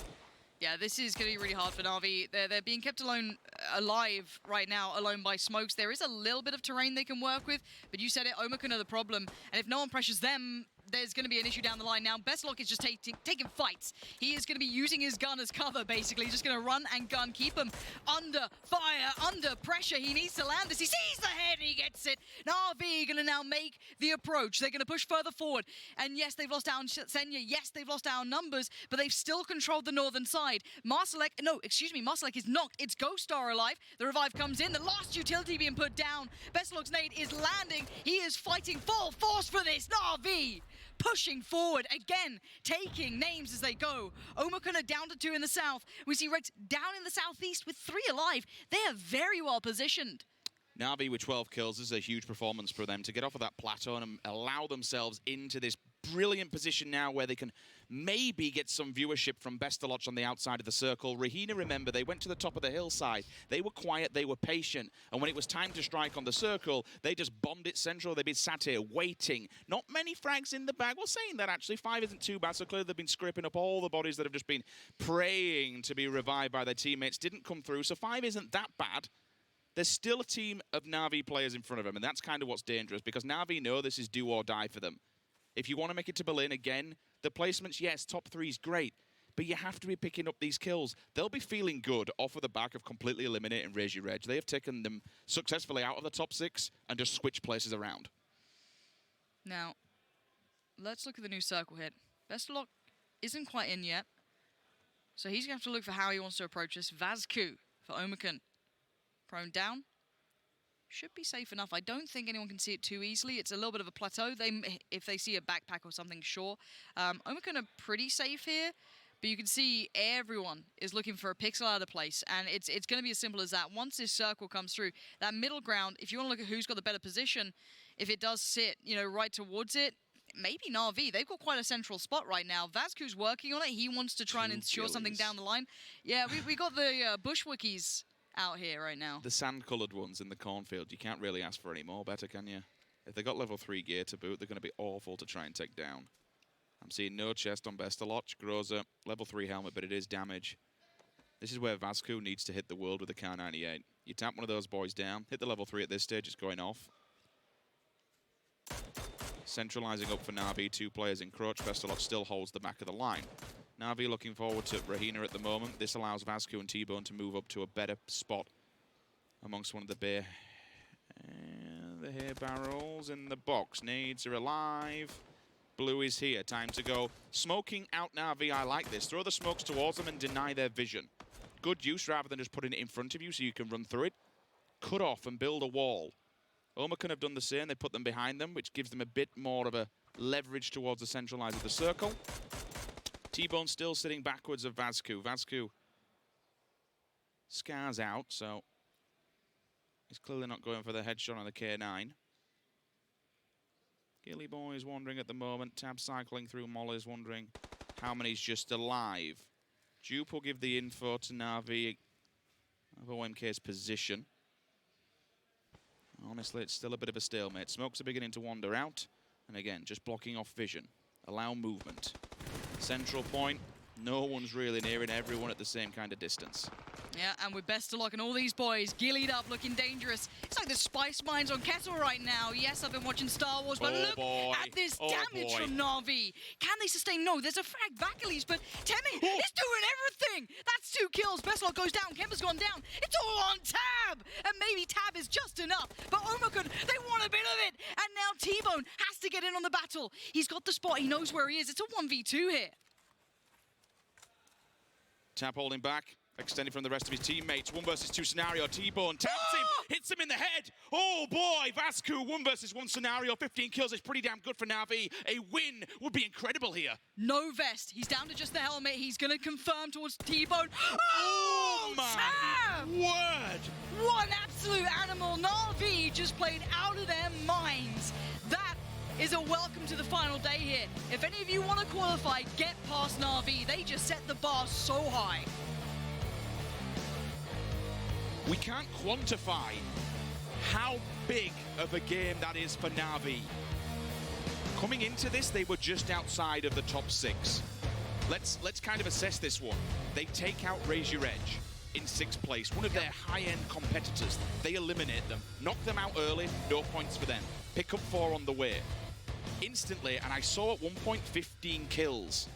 Yeah, this is going to be really hard for Na'Vi. They're being kept alive right now, alone by Smokes. There is a little bit of terrain they can work with, but you said it, Omicron are the problem. And if no one pressures them, there's going to be an issue down the line. Now, Bestaloch is just taking fights. He is going to be using his gun as cover, basically. Just going to run and gun, keep him under fire, under pressure. He needs to land this. He sees the head and he gets it. Na'Vi going to now make the approach. They're going to push further forward. And yes, they've lost down Senya. Yes, they've lost down numbers, but they've still controlled the northern side. Marsalek is knocked. It's Ghost Star alive. The revive comes in. The last utility being put down. Bestaloch's nade is landing. He is fighting full force for this. Na'Vi pushing forward again, taking names as they go. Omicron are down to 2 in the south. We see Rex down in the southeast with 3 alive. They are very well positioned. Na'Vi with 12 kills is a huge performance for them to get off of that plateau and allow themselves into this brilliant position now where they can maybe get some viewership from Bestaloch on the outside of the circle. Rahina, remember, they went to the top of the hillside. They were quiet, they were patient. And when it was time to strike on the circle, they just bombed it central. They've been sat here waiting. Not many frags in the bag. Well, saying that, actually, 5 isn't too bad. So clearly they've been scraping up all the bodies that have just been praying to be revived by their teammates. Didn't come through, so 5 isn't that bad. There's still a team of Na'Vi players in front of them, and that's kind of what's dangerous, because Na'Vi know this is do or die for them. If you want to make it to Berlin, again, the placements, yes, top 3 is great, but you have to be picking up these kills. They'll be feeling good off of the back of completely eliminating Regi Reg. They have taken them successfully out of the top 6 and just switched places around. Now, let's look at the new circle hit. Bestaloch isn't quite in yet, so he's going to have to look for how he wants to approach this. Vasku for Omicron. Prone down. Should be safe enough. I don't think anyone can see it too easily. It's a little bit of a plateau. If they see a backpack or something, sure. Omicron are pretty safe here, but you can see everyone is looking for a pixel out of place, and it's going to be as simple as that. Once this circle comes through, that middle ground, if you want to look at who's got the better position, if it does sit, right towards it, maybe Na'Vi. They've got quite a central spot right now. Vasku's working on it. He wants to try and ensure something down the line. Yeah, we got the Bushwickies out here right now. The sand-coloured ones in the cornfield, you can't really ask for any more better, can you? If they got level 3 gear to boot, they're going to be awful to try and take down. I'm seeing no chest on Bestaloch. Groza, level 3 helmet, but it is damage. This is where Vasku needs to hit the world with the Car 98. You tap one of those boys down, hit the level 3 at this stage, it's going off. Centralising up for Na'Vi, 2 players encroach. Bestaloch still holds the back of the line. Na'Vi looking forward to Rahina at the moment. This allows Vasku and T-Bone to move up to a better spot amongst one of the bear. The hair barrels in the box. Nades are alive. Blue is here. Time to go. Smoking out Na'Vi. I like this. Throw the smokes towards them and deny their vision. Good use rather than just putting it in front of you so you can run through it. cut off and build a wall. Omercan have done the same. They put them behind them, which gives them a bit more of a leverage towards the central lines of the circle. T-Bone still sitting backwards of Vazku. Vazku scars out, so he's clearly not going for the headshot on the K9. Gilly Boy is wandering at the moment. Tab cycling through Molly's, wondering how many's just alive. Jupe will give the info to Na'Vi of OMK's position. Honestly, it's still a bit of a stalemate. Smokes are beginning to wander out. And again, just blocking off vision. Allow movement. Central point, no one's really nearing everyone at the same kind of distance. Yeah, and with best of luck and all these boys gillied up, looking dangerous. It's like the spice mines on Kettle right now. Yes, I've been watching Star Wars, but look at this damage from Na'Vi. Can they sustain? No, there's a frag back at least, but Temi is doing everything. That's 2 kills. Best of luck goes down. Kemba's gone down. It's all on Tab, and maybe Tab is just enough. But Omercan, they want a bit of it, and now T-Bone has to get in on the battle. He's got the spot. He knows where he is. It's a 1v2 here. Tab holding back. Extended from the rest of his teammates. 1 versus 2 scenario. T-Bone taps him, hits him in the head. Oh boy, Vazku, 1 versus 1 scenario. 15 kills is pretty damn good for Na'Vi. A win would be incredible here. No vest. He's down to just the helmet. He's going to confirm towards T-Bone. Oh my Tab! word! One absolute animal. Na'Vi just played out of their minds. That is a welcome to the final day here. If any of you want to qualify, get past Na'Vi. They just set the bar so high. We can't quantify how big of a game that is for Na'Vi. Coming into this, they were just outside of the top 6. Let's kind of assess this one. They take out Raise Your Edge in 6th place, one of their high-end competitors. They eliminate them, knock them out early, no points for them. Pick up 4 on the way. Instantly, and I saw at one point 15 kills.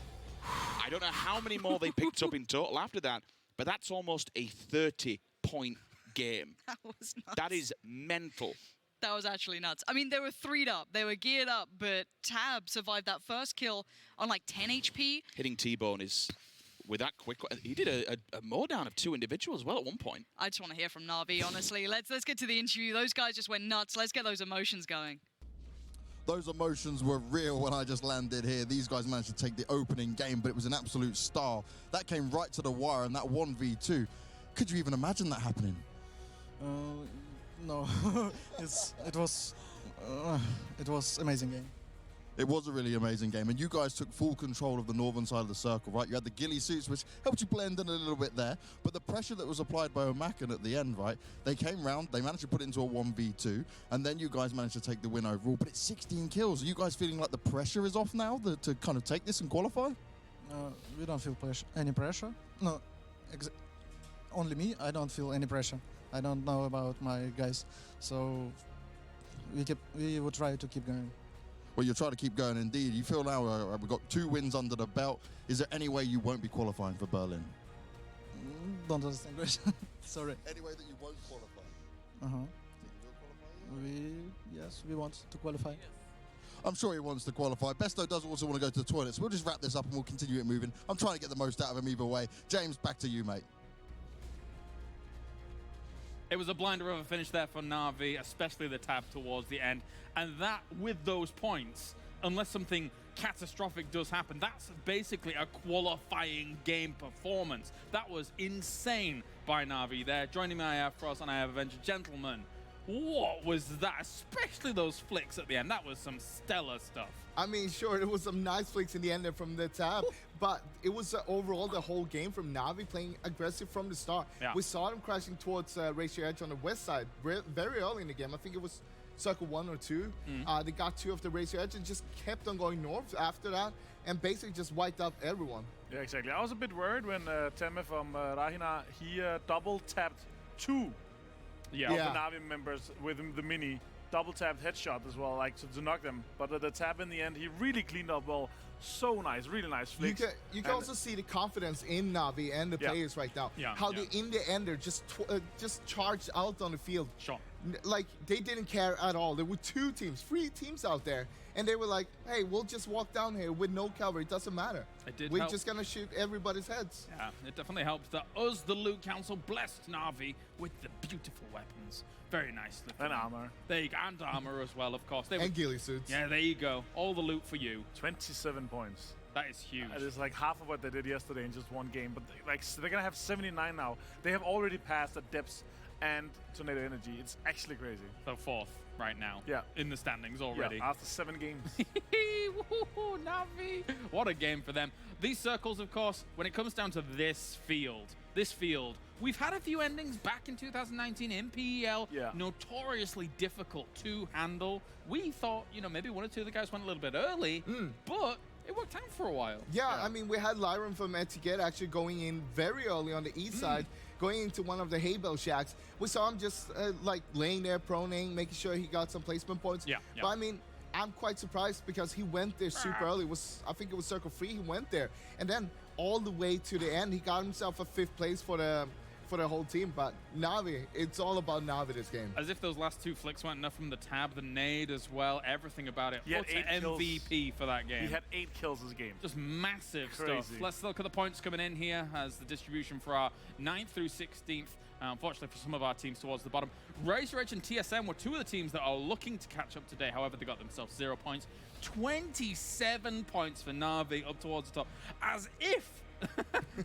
I don't know how many more they picked up in total after that, but that's almost a 30-point game. That was nuts. That is mental. That was actually nuts. I mean, they were 3'd up, they were geared up, but Tab survived that first kill on like 10 HP. Hitting T-Bone is, with that quick, he did a mowdown of 2 individuals as well at one point. I just want to hear from Na'Vi, honestly. Let's get to the interview. Those guys just went nuts. Let's get those emotions going. Those emotions were real when I just landed here. These guys managed to take the opening game, but it was an absolute star. That came right to the wire, and that 1v2. Could you even imagine that happening? No, it was amazing game. It was a really amazing game, and you guys took full control of the northern side of the circle, right? You had the ghillie suits, which helped you blend in a little bit there, but the pressure that was applied by Omercan at the end, right? They came round, they managed to put it into a 1v2, and then you guys managed to take the win overall, but it's 16 kills. Are you guys feeling like the pressure is off now to kind of take this and qualify? We don't feel any pressure. No, only me. I don't feel any pressure. I don't know about my guys, so we will try to keep going. Well, you'll try to keep going indeed. You feel now we've got 2 wins under the belt. Is there any way you won't be qualifying for Berlin? Don't understand question. Sorry. Any way that you won't qualify? Uh-huh. Will Yes, we want to qualify. I'm sure he wants to qualify. Besto does also want to go to the toilet, so we'll just wrap this up and we'll continue it moving. I'm trying to get the most out of him either way. James, back to you, mate. It was a blinder of a finish there for Na'Vi, especially the tab towards the end. And that, with those points, unless something catastrophic does happen, that's basically a qualifying game performance. That was insane by Na'Vi there. Joining me, I have Frost and I have Avenger. Gentlemen, what was that? Especially those flicks at the end. That was some stellar stuff. I mean, sure, it was some nice flicks in the end from the tab, but it was overall the whole game from Na'Vi playing aggressive from the start. Yeah. We saw them crashing towards Raise Your Edge on the west side very early in the game. I think it was circle 1 or 2. They got 2 of the Raise Your Edge and just kept on going north after that and basically just wiped out everyone. Yeah, exactly. I was a bit worried when Temme from Rahina, he double tapped 2 of the Na'Vi members with the mini. Double tapped headshot as well, like to knock them. But the tap in the end, he really cleaned up well. So nice, really nice flicks. You can also see the confidence in Na'Vi and the players right now. Yeah. How they, in the end, they're just charged out on the field. Sure. like, they didn't care at all. There were 2 teams, 3 teams out there, and they were like, hey, we'll just walk down here with no cover. It doesn't matter. We're just going to shoot everybody's heads. Yeah, it definitely helps that us, the Loot Council, blessed Na'Vi with the beautiful weapons. Very nicely. And armor. There you go, and armor as well, of course. And ghillie suits. Yeah, there you go. All the loot for you. 27 points. That is huge. It is like half of what they did yesterday in just one game. But they're going to have 79 now. They have already passed the Depths and Tornado Energy. It's actually crazy. So 4th right now. Yeah. In the standings already. Yeah, after 7 games. Na'Vi. What a game for them. These circles, of course, when it comes down to this field, we've had a few endings back in 2019 in PEL, notoriously difficult to handle. We thought, you know, maybe 1 or 2 of the guys went a little bit early, but it worked out for a while. Yeah, I mean, we had Lyron from Etiquette actually going in very early on the east side, going into one of the hay bale shacks. We saw him just like laying there, proning, making sure he got some placement points. But I mean, I'm quite surprised because he went there super early. I think it was circle 3. He went there, and then all the way to the end, he got himself a 5th place for the whole team. But Na'Vi, it's all about Na'Vi this game. As if those last 2 flicks weren't enough from the tab, the nade as well, everything about it. He had 8 MVP for that game. He had 8 kills this game. Just massive Crazy stuff. Let's look at the points coming in here as the distribution for our 9th through 16th. Unfortunately for some of our teams towards the bottom. Razor Edge and TSM were 2 of the teams that are looking to catch up today. However, they got themselves 0 points. 27 points for Na'Vi up towards the top. As if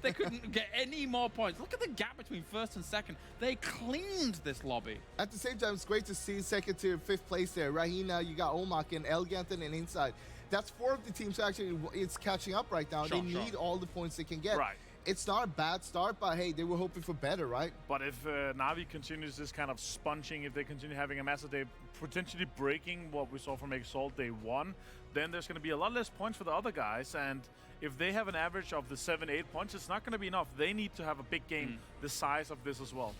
they couldn't get any more points. Look at the gap between 1st and 2nd. They cleaned this lobby. At the same time, it's great to see 2nd to 5th place there. Rahina, you got Omak and Elganton and Inside. That's 4 of the teams actually it's catching up right now. They need all the points they can get. Right. It's not a bad start, but hey, they were hoping for better, right? But if Na'Vi continues this kind of sponging, if they continue having a massive day, potentially breaking what we saw from Exalt day 1, then there's going to be a lot less points for the other guys. And if they have an average of the 7-8 points, it's not going to be enough. They need to have a big game the size of this as well.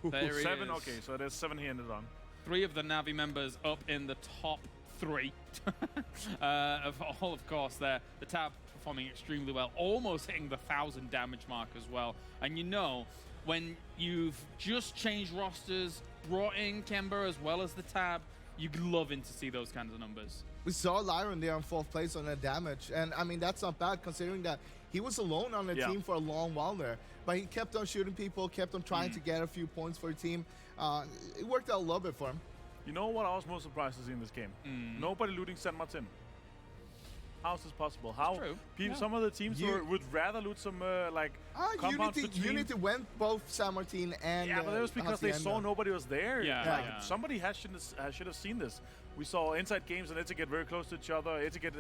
There 7, is. Okay, so there's 7 here in the run. 3 of the Na'Vi members up in the top 3 of all, of course. There, the tab performing extremely well, almost hitting the 1,000 damage mark as well. And you know, when you've just changed rosters, brought in Kemba as well as the tab, you're loving to see those kinds of numbers. We saw Lyron there on 4th place on that damage, and I mean, that's not bad considering that he was alone on the team for a long while there. But he kept on shooting people, kept on trying to get a few points for the team. It worked out a little bit for him. You know what I was most surprised to see in this game? Nobody looting San Martin. How is this possible? How people, some of the teams would rather loot some compounds between. Unity went both San Martin and but that was because they saw nobody was there. Somebody should have seen this. We saw Inside Games and Etiquette very close to each other. Etiquette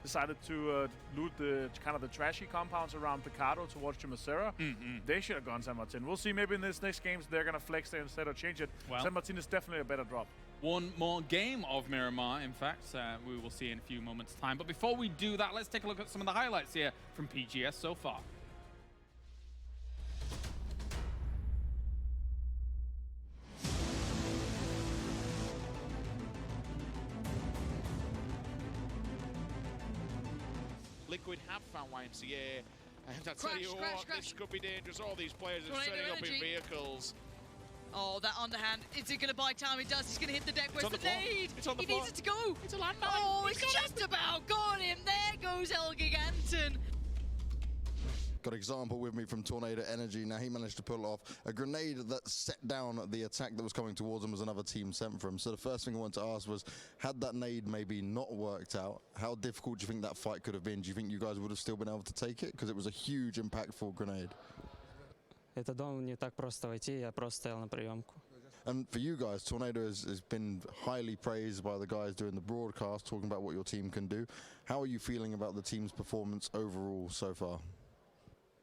decided to loot the kind of the trashy compounds around Picado towards Chimacera. They should have gone San Martin. We'll see. Maybe in this next games they're gonna flex there instead or change it. Well, San Martin is definitely a better drop. 1 more game of Miramar, in fact, we will see in a few moments' time. But before we do that, let's take a look at some of the highlights here from PGS so far. Liquid have found YMCA, and I tell you what, this could be dangerous. All these players are setting up in vehicles. Oh, that underhand. Is it going to buy time? It does. He's going to hit the deck. Where's the nade? It's on the floor. He needs it to go. It's a landmine. Oh, it's just about got him. There goes El Giganton. Got an example with me from Tornado Energy. Now he managed to pull off a grenade that set down the attack that was coming towards him as another team sent for him. So the first thing I wanted to ask was, had that nade maybe not worked out, how difficult do you think that fight could have been? Do you think you guys would have still been able to take it? Because it was a huge, impactful grenade. Это дом не так просто войти, я просто стоял на приемку. And for you guys, Tornado has been highly praised by the guys doing the broadcast, talking about what your team can do. How are you feeling about the team's performance overall so far?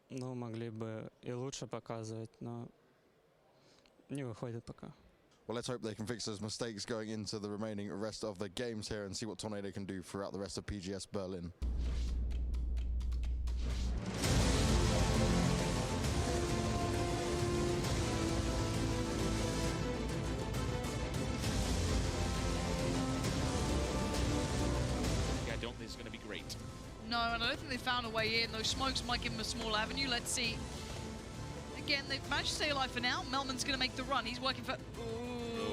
Ну, могли бы и лучше показывать, но не выходит пока. Well, let's hope they can fix those mistakes going into the remaining rest of the games here and see what Tornado can do throughout the rest of PGS Berlin. I don't think it's going to be great. No, and I don't think they found a way in. Those smokes might give them a small avenue. Let's see. Again, they've managed to stay alive for now. Melman's going to make the run. He's working for... Ooh,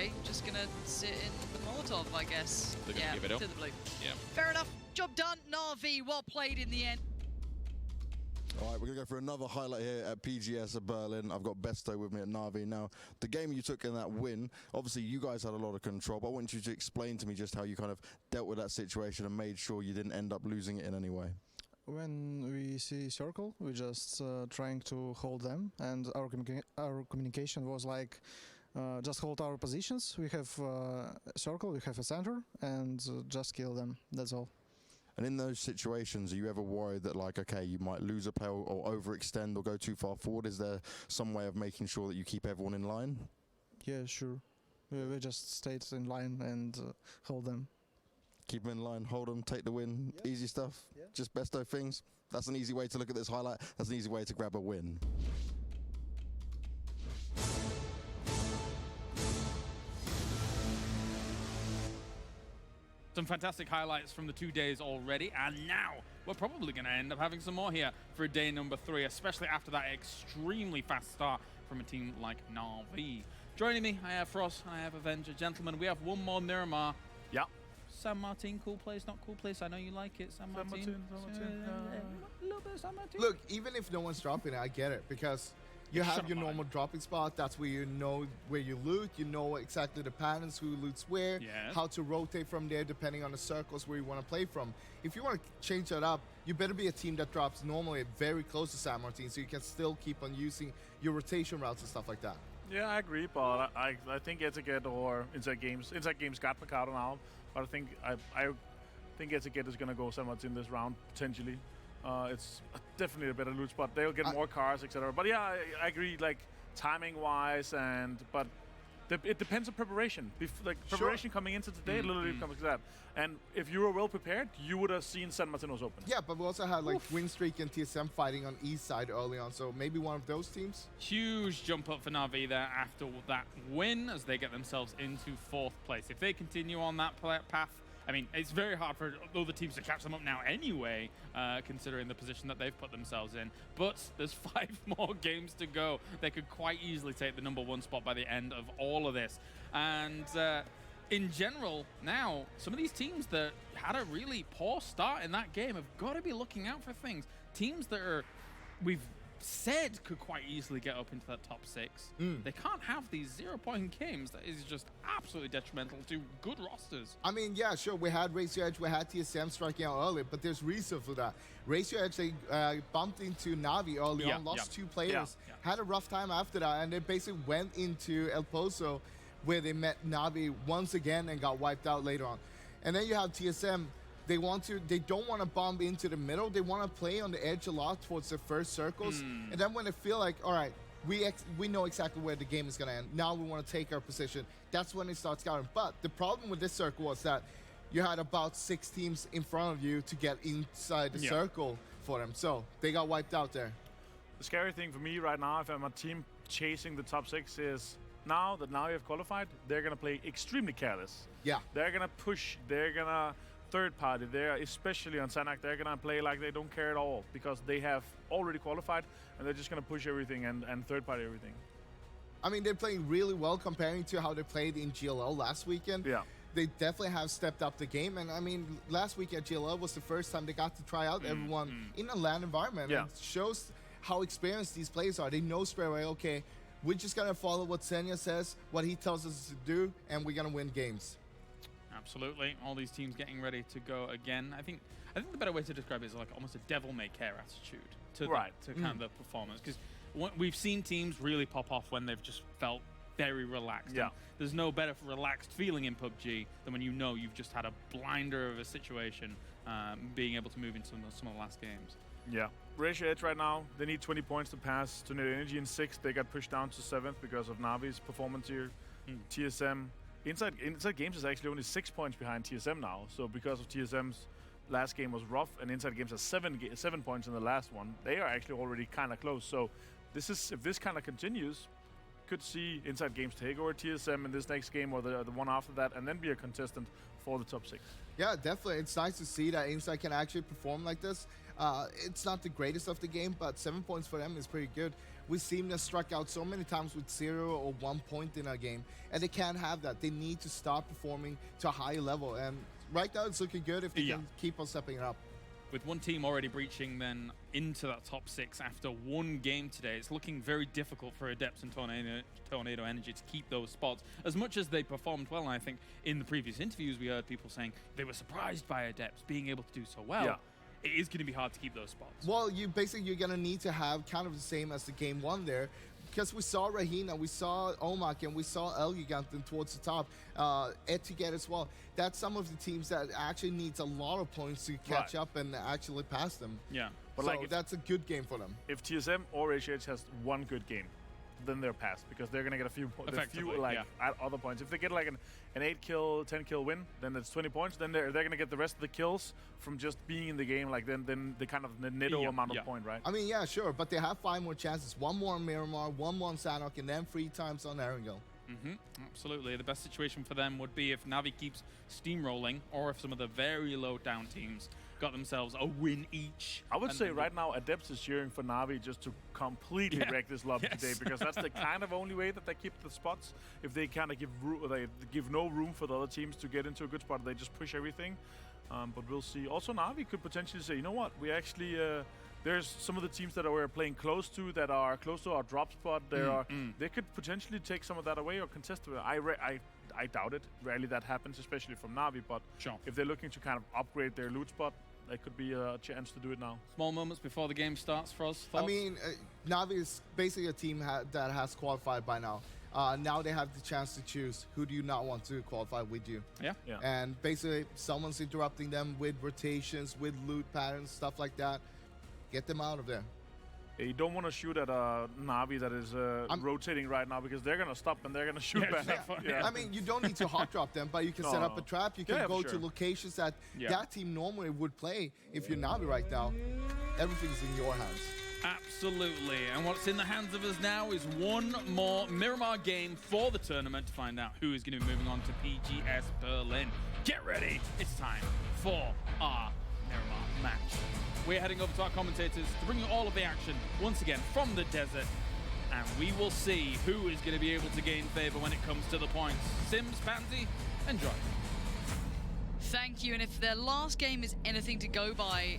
okay, just gonna sit in the Molotov, I guess. They're gonna give it up. To the blue. Yeah. Fair enough. Job done. Na'Vi, well played in the end. All right, we're going to go for another highlight here at PGS of Berlin. I've got Besto with me at Na'Vi. Now, the game you took in that win, obviously you guys had a lot of control, but I want you to explain to me just how you kind of dealt with that situation and made sure you didn't end up losing it in any way. When we see circle, we just trying to hold them, and our communication was like just hold our positions. We have a circle, we have a center, and just kill them. That's all. And in those situations, are you ever worried that, like, okay, you might lose a player or overextend or go too far forward? Is there some way of making sure that you keep everyone in line? Yeah, sure. We just stayed in line and hold them. Keep them in line, hold them, take the win. Yep. Easy stuff. Yep. Just Besto things. That's an easy way to look at this highlight. That's an easy way to grab a win. Some fantastic highlights from the 2 days already, and now we're probably going to end up having some more here for day number 3, especially after that extremely fast start from a team like Na'Vi. Joining me, I have Frost and I have Avenger. Gentlemen, we have one more Miramar. Yeah. San Martin, cool place, not cool place. I know you like it, San Martin. A little bit of San Martin. Look, even if no one's dropping it, I get it, because you have your normal dropping spot. That's where you know where you loot. You know exactly the patterns, who loots where, how to rotate from there depending on the circles where you want to play from. If you want to change that up, you better be a team that drops normally very close to San Martin, so you can still keep on using your rotation routes and stuff like that. Yeah, I agree, but I think Etiquette or Inside Games got Mercado now, but I think Etiquette is going to go San Martin this round potentially. It's definitely a better loot spot. They'll get more cars, etc. But yeah, I agree, like timing-wise, but it depends on preparation. Preparation coming into today, literally comes to that. And if you were well prepared, you would have seen San Martino's open. Yeah, but we also had like Winstreak and TSM fighting on east side early on, so maybe one of those teams. Huge jump up for Na'Vi there after that win as they get themselves into 4th place. If they continue on that path, I mean, it's very hard for other teams to catch them up now anyway, considering the position that they've put themselves in. But there's 5 more games to go. They could quite easily take the #1 spot by the end of all of this. And in general, now, some of these teams that had a really poor start in that game have got to be looking out for things. Teams that we've said could quite easily get up into that top 6. They can't have these 0-point games. That is just absolutely detrimental to good rosters. I mean, yeah, sure, we had Raise Your Edge, we had TSM striking out early, but there's reason for that. Raise Your Edge, they bumped into Na'Vi early on, lost 2 players, had a rough time after that, and they basically went into El Pozo, where they met Na'Vi once again and got wiped out later on. And then you have TSM. They don't want to bomb into the middle. They want to play on the edge a lot towards the first circles. And then when they feel like, all right, we know exactly where the game is going to end. Now we want to take our position. That's when they start scouting. But the problem with this circle was that you had about 6 teams in front of you to get inside the circle for them. So they got wiped out there. The scary thing for me right now, if I'm a team chasing the top 6, is now that you have qualified, they're going to play extremely careless. Yeah. They're going to push. They're going to third party there, especially on Sanak. They're going to play like they don't care at all because they have already qualified and they're just going to push everything and third party everything. I mean, they're playing really well comparing to how they played in GLL last weekend. Yeah. They definitely have stepped up the game. And I mean, last week at GLL was the first time they got to try out everyone in a LAN environment. Yeah. It shows how experienced these players are. They know straight away, okay, we're just going to follow what Senya says, what he tells us to do, and we're going to win games. Absolutely. All these teams getting ready to go again. I think the better way to describe it is like almost a devil-may-care attitude to kind of the performance. Because we've seen teams really pop off when they've just felt very relaxed. Yeah. And there's no better relaxed feeling in PUBG than when you know you've just had a blinder of a situation, being able to move into some of the last games. Yeah. Raise Your Edge right now, they need 20 points to pass Tornado Energy in 6th. They got pushed down to 7th because of Navi's performance here. TSM. Inside Games is actually only 6 points behind TSM now. So because of TSM's last game was rough, and Inside Games has 7 points in the last one, they are actually already kind of close. So if this kind of continues, could see Inside Games take over TSM in this next game or the one after that, and then be a contestant for the top 6. Yeah, definitely. It's nice to see that Inside can actually perform like this. It's not the greatest of the game, but 7 points for them is pretty good. We've seen them struck out so many times with 0 or 1 point in a game, and they can't have that. They need to start performing to a higher level, and right now it's looking good if they can keep on stepping it up. With one team already breaching then into that top 6 after one game today, it's looking very difficult for Adepts and Tornado Energy to keep those spots. As much as they performed well, and I think in the previous interviews we heard people saying they were surprised by Adepts being able to do so well. Yeah. It is going to be hard to keep those spots. Well, you're going to need to have kind of the same as the game 1 there, because we saw Rahina, we saw Omak, and we saw Elgiganten towards the top, Etiquette as well. That's some of the teams that actually needs a lot of points to catch up and actually pass them. Yeah. But so like that's a good game for them. If TSM or HH has one good game, then they're passed, because they're going to get a few other points. If they get like an 8-kill, 10-kill win, then it's 20 points. Then they're going to get the rest of the kills from just being in the game. Like then the kind of the netto amount of point, right? I mean, yeah, sure, but they have 5 more chances. 1 more on Miramar, 1 more on Sanok, and then 3 times on Erangel. Absolutely. The best situation for them would be if Navi keeps steamrolling, or if some of the very low down teams got themselves a win each. I would say right now Adepts is cheering for Navi just to completely wreck this lobby today, because that's the kind of only way that they keep the spots. If they kind of give no room for the other teams to get into a good spot, they just push everything. But we'll see. Also, Navi could potentially say, you know what, we actually there's some of the teams that we're playing close to that are close to our drop spot. They could potentially take some of that away or contest it. I doubt it. Rarely that happens, especially from Navi. But if they're looking to kind of upgrade their loot spot, that could be a chance to do it now. Small moments before the game starts for us. Thoughts? I mean, Navi is basically a team that has qualified by now. Now they have the chance to choose who do you not want to qualify with you. Yeah. And basically, someone's interrupting them with rotations, with loot patterns, stuff like that. Get them out of there. You don't want to shoot at a Navi that is rotating right now, because they're going to stop and they're going to shoot back. I mean, you don't need to hot drop them, but you can set up a trap. You can go to locations that that team normally would play. If you're Navi right now, everything's in your hands. Absolutely. And what's in the hands of us now is one more Miramar game for the tournament to find out who is going to be moving on to PGS Berlin. Get ready. It's time for our Miramar match. We're heading over to our commentators to bring you all of the action once again from the desert, and we will see who is going to be able to gain favor when it comes to the points. Sims, Pansy, enjoy. Thank you, and if their last game is anything to go by,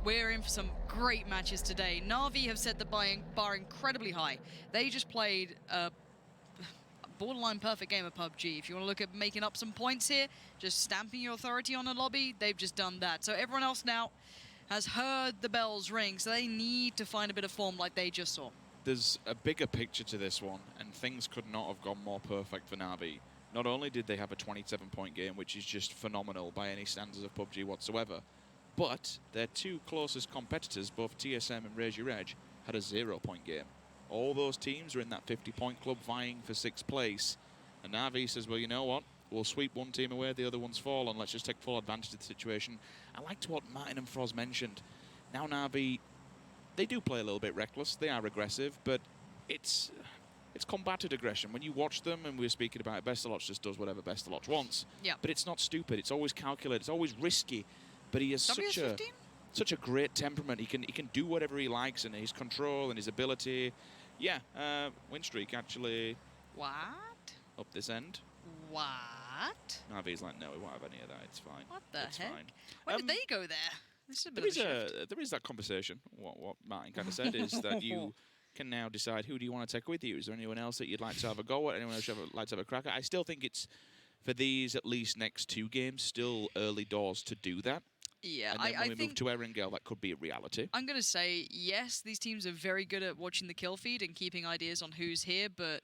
we're in for some great matches today. Na'Vi have set the bar incredibly high. They just played a borderline perfect game of PUBG. If you want to look at making up some points here, just stamping your authority on a lobby, they've just done that. So everyone else now has heard the bells ring, so they need to find a bit of form like they just saw. There's a bigger picture to this one, and things could not have gone more perfect for Na'Vi. Not only did they have a 27-point game, which is just phenomenal by any standards of PUBG whatsoever, but their 2 closest competitors, both TSM and Reg, had a 0-point game. All those teams are in that 50-point club vying for 6th place. And Na'Vi says, well, you know what? We'll sweep one team away, the other one's fallen. Let's just take full advantage of the situation. I liked what Martin and Froz mentioned. Now Na'Vi, they do play a little bit reckless. They are aggressive, but it's combated aggression. When you watch them, and we were speaking about it, Bestelotch just does whatever Bestelotch wants. Yeah. But it's not stupid. It's always calculated. It's always risky. But he has such a great temperament. He can do whatever he likes, and his control and his ability. Yeah, win streak actually. What? Up this end. What? Navi's like, no, we won't have any of that. It's fine. What the heck? Fine. When did they go there? This is a bit of a shift. There is that conversation. What Martin kind of said is that you can now decide who do you want to take with you. Is there anyone else that you'd like to have a go at? Anyone else you'd like to have a crack at? I still think it's, for these at least next 2 games, still early doors to do that. Yeah, and then when we move to Erangel, that could be a reality. I'm going to say, yes, these teams are very good at watching the kill feed and keeping ideas on who's here, but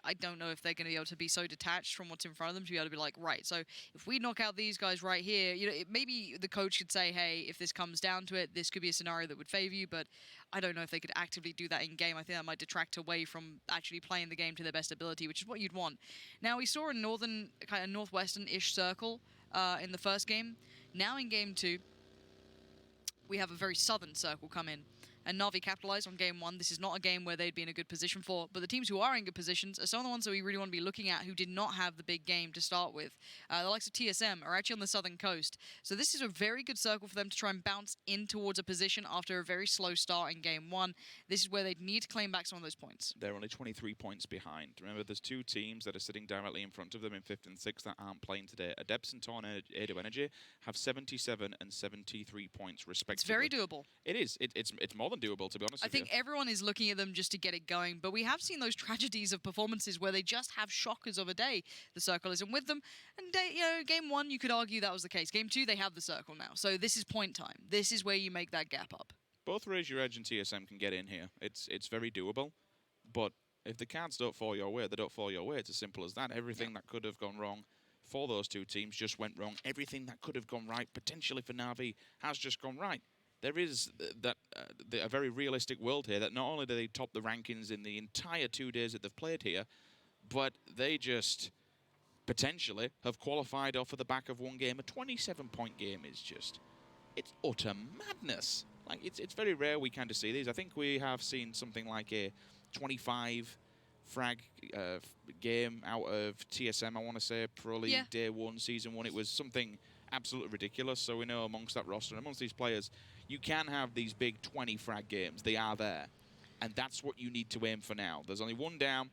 I don't know if they're going to be able to be so detached from what's in front of them to be able to be like, right, so if we knock out these guys right here, you know, maybe the coach could say, hey, if this comes down to it, this could be a scenario that would favor you, but I don't know if they could actively do that in-game. I think that might detract away from actually playing the game to their best ability, which is what you'd want. Now, we saw a kind of northwestern-ish circle in the first game. Now in game 2, we have a very southern circle come in. And Na'Vi capitalized on game one. This is not a game where they'd be in a good position for, but the teams who are in good positions are some of the ones that we really want to be looking at who did not have the big game to start with. The likes of TSM are actually on the southern coast. So this is a very good circle for them to try and bounce in towards a position after a very slow start in game one. This is where they'd need to claim back some of those points. They're only 23 points behind. Remember, there's two teams that are sitting directly in front of them in 5th and 6th that aren't playing today. Adepts and Torn Ado Energy have 77 and 73 points respectively. It's very doable. It is. It's more than doable, to be honest with you. I think everyone is looking at them just to get it going, but we have seen those tragedies of performances where they just have shockers of a day. The circle isn't with them, and game one, you could argue that was the case. Game two, they have the circle now, so this is point time. This is where you make that gap up. Both Raise Your Edge and TSM can get in here. It's very doable, but if the cards don't fall your way, they don't fall your way. It's as simple as that. Everything that could have gone wrong for those two teams just went wrong. Everything that could have gone right, potentially for Na'Vi, has just gone right. There is a very realistic world here that not only do they top the rankings in the entire 2 days that they've played here, but they just potentially have qualified off of the back of one game. A 27-point game is just, it's utter madness. Like, it's very rare we kind of see these. I think we have seen something like a 25 frag game out of TSM, I want to say, Pro League Day 1, Season 1. It was something absolutely ridiculous. So we know amongst that roster, amongst these players, you can have these big 20 frag games. They are there. And that's what you need to aim for now. There's only 1 down,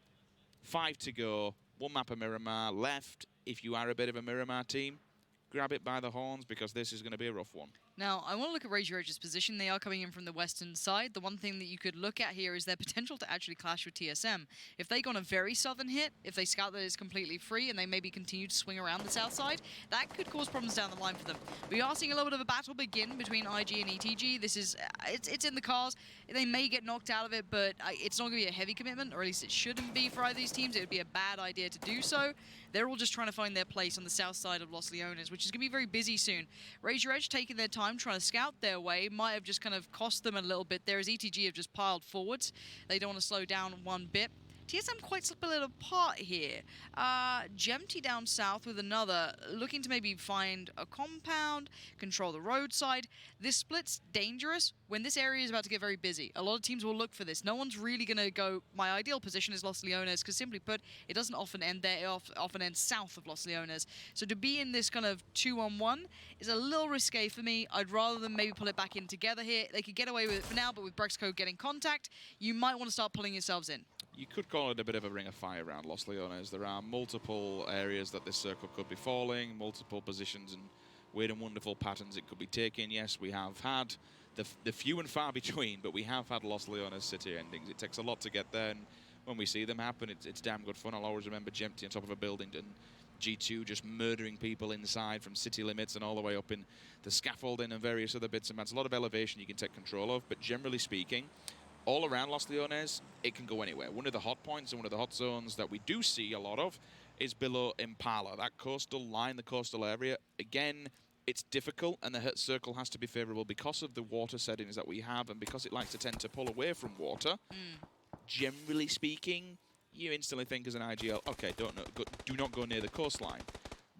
5 to go, 1 map of Miramar left. If you are a bit of a Miramar team, grab it by the horns, because this is going to be a rough one. Now, I want to look at Raise Your Edge's position. They are coming in from the western side. The one thing that you could look at here is their potential to actually clash with TSM. If they go on a very southern hit, if they scout that it's completely free and they maybe continue to swing around the south side, that could cause problems down the line for them. We are seeing a little bit of a battle begin between IG and ETG. This is, it's in the cars. They may get knocked out of it, but it's not going to be a heavy commitment, or at least it shouldn't be for either of these teams. It would be a bad idea to do so. They're all just trying to find their place on the south side of Los Leones, which is going to be very busy soon. Raise Your Edge taking their time trying to scout their way might have just kind of cost them a little bit there, as ETG have just piled forwards. They don't want to slow down one bit. TSM quite split apart here. Gemty down south with another, looking to maybe find a compound, control the roadside. This split's dangerous when this area is about to get very busy. A lot of teams will look for this. No one's really going to go, my ideal position is Los Leones, because simply put, it doesn't often end there. It often ends south of Los Leones. So to be in this kind of 2-on-1 is a little risque for me. I'd rather than maybe pull it back in together here. They could get away with it for now, but with Brexco getting contact, you might want to start pulling yourselves in. You could call it a bit of a ring of fire around Los Leones. There are multiple areas that this circle could be falling, multiple positions and weird and wonderful patterns it could be taking. Yes, we have had the few and far between, but we have had Los Leones city endings. It takes a lot to get there, and when we see them happen, it's damn good fun. I'll always remember Gemty on top of a building and G2 just murdering people inside from city limits and all the way up in the scaffolding and various other bits and bats. A lot of elevation you can take control of, but generally speaking, all around Los Leones, it can go anywhere. One of the hot points and one of the hot zones that we do see a lot of is below Impala, that coastal line, the coastal area. Again, it's difficult, and the hit circle has to be favorable because of the water settings that we have, and because it likes to tend to pull away from water. Generally speaking, you instantly think as an IGL, okay, do not go near the coastline.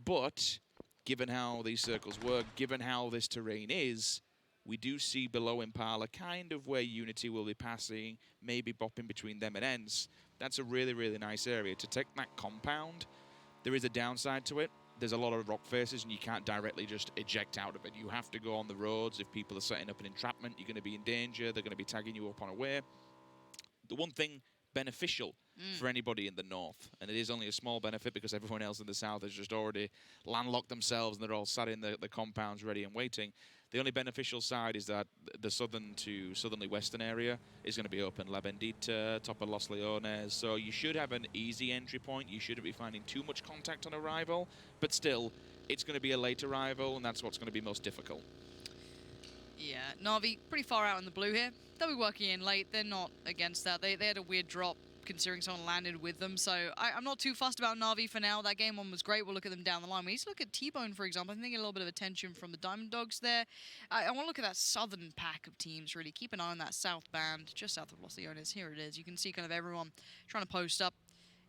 But given how these circles work, given how this terrain is, we do see below Impala kind of where Unity will be passing, maybe bopping between them and ends. That's a really, really nice area. To take that compound, there is a downside to it. There's a lot of rock faces, and you can't directly just eject out of it. You have to go on the roads. If people are setting up an entrapment, you're going to be in danger. They're going to be tagging you up on a way. The one thing beneficial for anybody in the north, and it is only a small benefit because everyone else in the south has just already landlocked themselves and they're all sat in the compounds ready and waiting. The only beneficial side is that the southern to southerly western area is going to be open. La Bendita, top of Los Leones, so you should have an easy entry point. You shouldn't be finding too much contact on arrival, but still, it's going to be a late arrival, and that's what's going to be most difficult. Yeah, Na'Vi pretty far out in the blue here. They'll be working in late. They're not against that. They had a weird drop considering someone landed with them. So I'm not too fussed about Na'Vi for now. That game one was great. We'll look at them down the line. We need to look at T-Bone, for example. I think a little bit of attention from the Diamond Dogs there. I want to look at that southern pack of teams, really. Keep an eye on that south band, just south of Los Leones. Here it is. You can see kind of everyone trying to post up.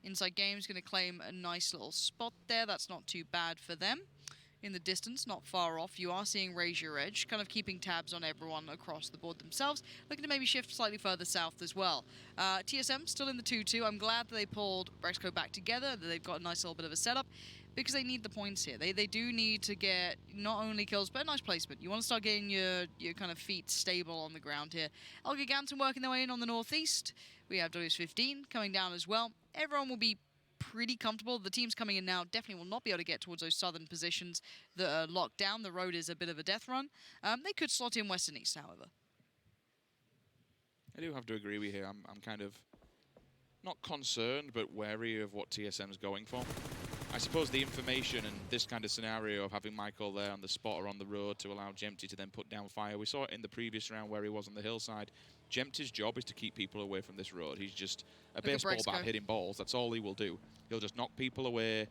Inside Game's going to claim a nice little spot there. That's not too bad for them. in the distance, not far off. You are seeing Raise Your Edge, kind of keeping tabs on everyone across the board themselves, looking to maybe shift slightly further south as well. TSM still in the 2-2. I'm glad that they pulled Brexco back together, that they've got a nice little bit of a setup, because they need the points here. They do need to get not only kills, but a nice placement. You want to start getting your kind of feet stable on the ground here. Giganton working their way in on the northeast. We have WS15 coming down as well. Everyone will be pretty comfortable. The teams coming in now definitely will not be able to get towards those southern positions that are locked down. The road is a bit of a death run. They could slot in west and east, however. I do have to agree with you. I'm kind of not concerned, but wary of what TSM's going for. I suppose the information and this kind of scenario of having Michael there on the spot or on the road to allow Jempty to then put down fire. We saw it in the previous round where he was on the hillside. Jempty's job is to keep people away from this road. He's just a baseball bat hitting balls. That's all he will do. He'll just knock people away,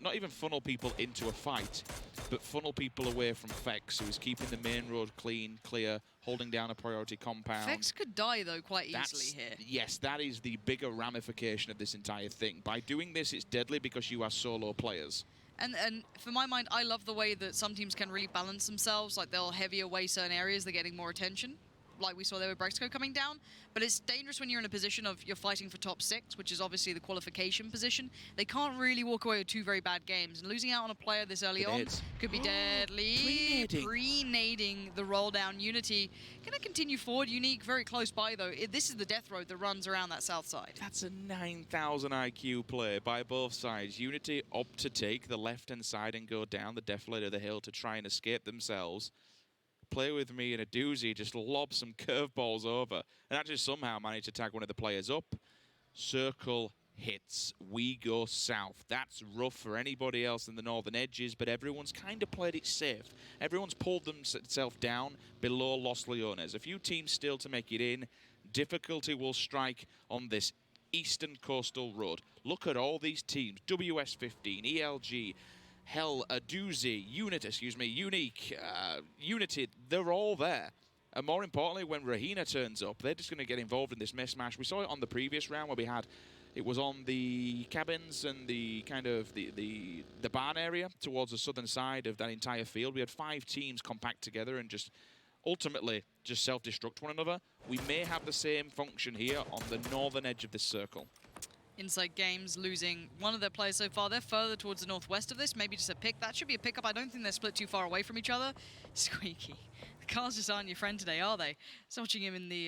not even funnel people into a fight, but funnel people away from Fex, who is keeping the main road clean, clear, holding down a priority compound. Fex could die, though, quite easily here. Yes, that is the bigger ramification of this entire thing. By doing this, it's deadly because you are solo players. And for my mind, I love the way that some teams can really balance themselves. Like, they'll heavy away certain areas, they're getting more attention. Like we saw there with Brexco coming down, but it's dangerous when you're in a position of you're fighting for top 6, which is obviously the qualification position. They can't really walk away with 2 very bad games, and losing out on a player this early on could be deadly. Pre-nading the roll down. Unity gonna continue forward. Unique very close by though. This is the death road that runs around that south side. That's a 9,000 IQ play by both sides. Unity opt to take the left-hand side and go down the defilade of the hill to try and escape themselves. Play with me in a doozy, just lob some curveballs over, and actually somehow manage to tag one of the players up. Circle hits. We go south. That's rough for anybody else in the northern edges, but everyone's kind of played it safe. Everyone's pulled themselves down below Los Leones. A few teams still to make it in. Difficulty will strike on this eastern coastal road. Look at all these teams. WS15, ELG, Hell, a doozy, Unique, Unity, they're all there. And more importantly, when Rahina turns up, they're just going to get involved in this mismatch. We saw it on the previous round where it was on the cabins and the kind of the barn area towards the southern side of that entire field. We had 5 teams compact together and just ultimately just self-destruct one another. We may have the same function here on the northern edge of this circle. Inside Games losing one of their players so far. They're further towards the northwest of this. Maybe just a pick. That should be a pickup. I don't think they're split too far away from each other. Squeaky. The cars just aren't your friend today, are they? I was watching him in the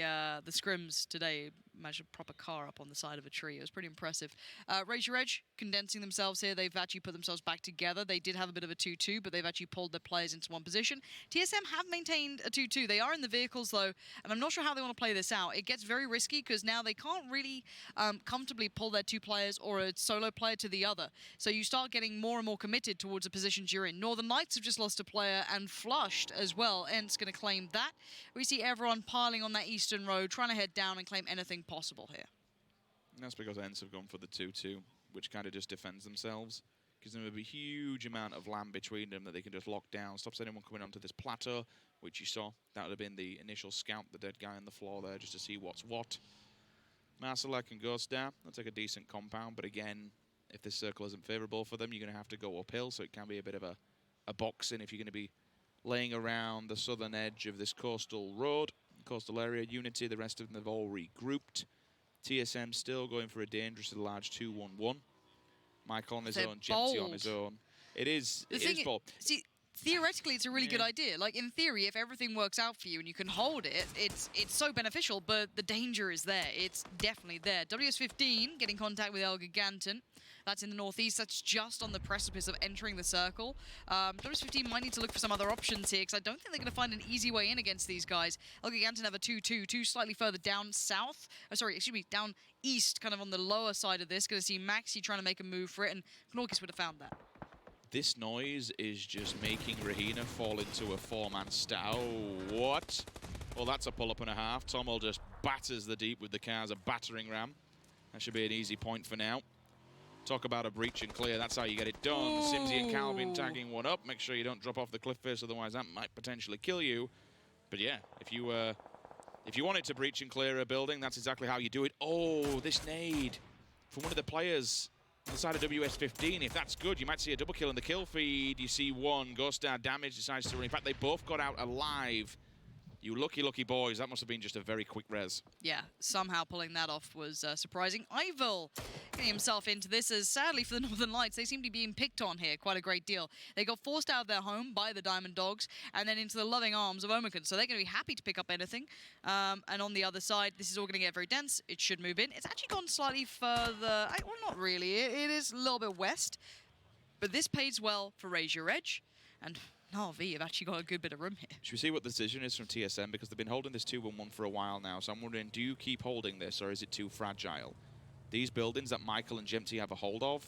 scrims today. Imagine a proper car up on the side of a tree. It was pretty impressive. Raise Your Edge condensing themselves here. They've actually put themselves back together. They did have a bit of a 2-2, but they've actually pulled their players into one position. TSM have maintained a 2-2. They are in the vehicles, though, and I'm not sure how they want to play this out. It gets very risky because now they can't really comfortably pull their 2 players or a solo player to the other. So you start getting more and more committed towards the positions you're in. Northern Lights have just lost a player and flushed as well. Ent's going to claim that. We see everyone piling on that eastern road, trying to head down and claim anything possible here. And that's because Ents have gone for the 2-2, which kind of just defends themselves. Gives them a huge amount of land between them that they can just lock down. Stops anyone coming onto this plateau, which you saw. That would have been the initial scout, the dead guy on the floor there, just to see what's what. Marcella can Ghost down. They'll take a decent compound, but again, if this circle isn't favourable for them, you're going to have to go uphill, so it can be a bit of a boxing if you're going to be laying around the southern edge of this coastal road, coastal area. Unity, the rest of them have all regrouped. TSM still going for a dangerously large 2-1-1. Michael on his own, Jempty on his own. It is bold. See, theoretically, it's a really good idea. Like, in theory, if everything works out for you and you can hold it, it's so beneficial, but the danger is there. It's definitely there. WS15 getting contact with Giganton. That's in the northeast. That's just on the precipice of entering the circle. WS15 might need to look for some other options here because I don't think they're going to find an easy way in against these guys. Giganton have a 2-2, slightly further down south. Down east, kind of on the lower side of this. Going to see Maxi trying to make a move for it, and Knorkis would have found that. This noise is just making Rahina fall into a 4-man stat. Oh, what? Well, that's a pull-up and a half. Tommel just batters the deep with the cars, a battering ram. That should be an easy point for now. Talk about a breach and clear. That's how you get it done. Ooh. Simsy and Calvin tagging one up. Make sure you don't drop off the cliff face, otherwise that might potentially kill you. But yeah, if you wanted to breach and clear a building, that's exactly how you do it. Oh, this nade from one of the players. On the side of WS15, if that's good, you might see a double kill in the kill feed. You see one Ghost Star damage, decides to run. In fact, they both got out alive. You lucky, lucky boys. That must have been just a very quick res. Yeah, somehow pulling that off was surprising. Ivil getting himself into this, as sadly for the Northern Lights, they seem to be being picked on here quite a great deal. They got forced out of their home by the Diamond Dogs and then into the loving arms of Omicron, so they're going to be happy to pick up anything. And on the other side, this is all going to get very dense. It should move in. It's actually gone slightly further. Well, not really. It is a little bit west, but this pays well for Raise Your Edge. And Na'Vi have actually got a good bit of room here. Should we see what the decision is from TSM? Because they've been holding this 2-1-1 for a while now, so I'm wondering, do you keep holding this, or is it too fragile? These buildings that Michael and Jempty have a hold of,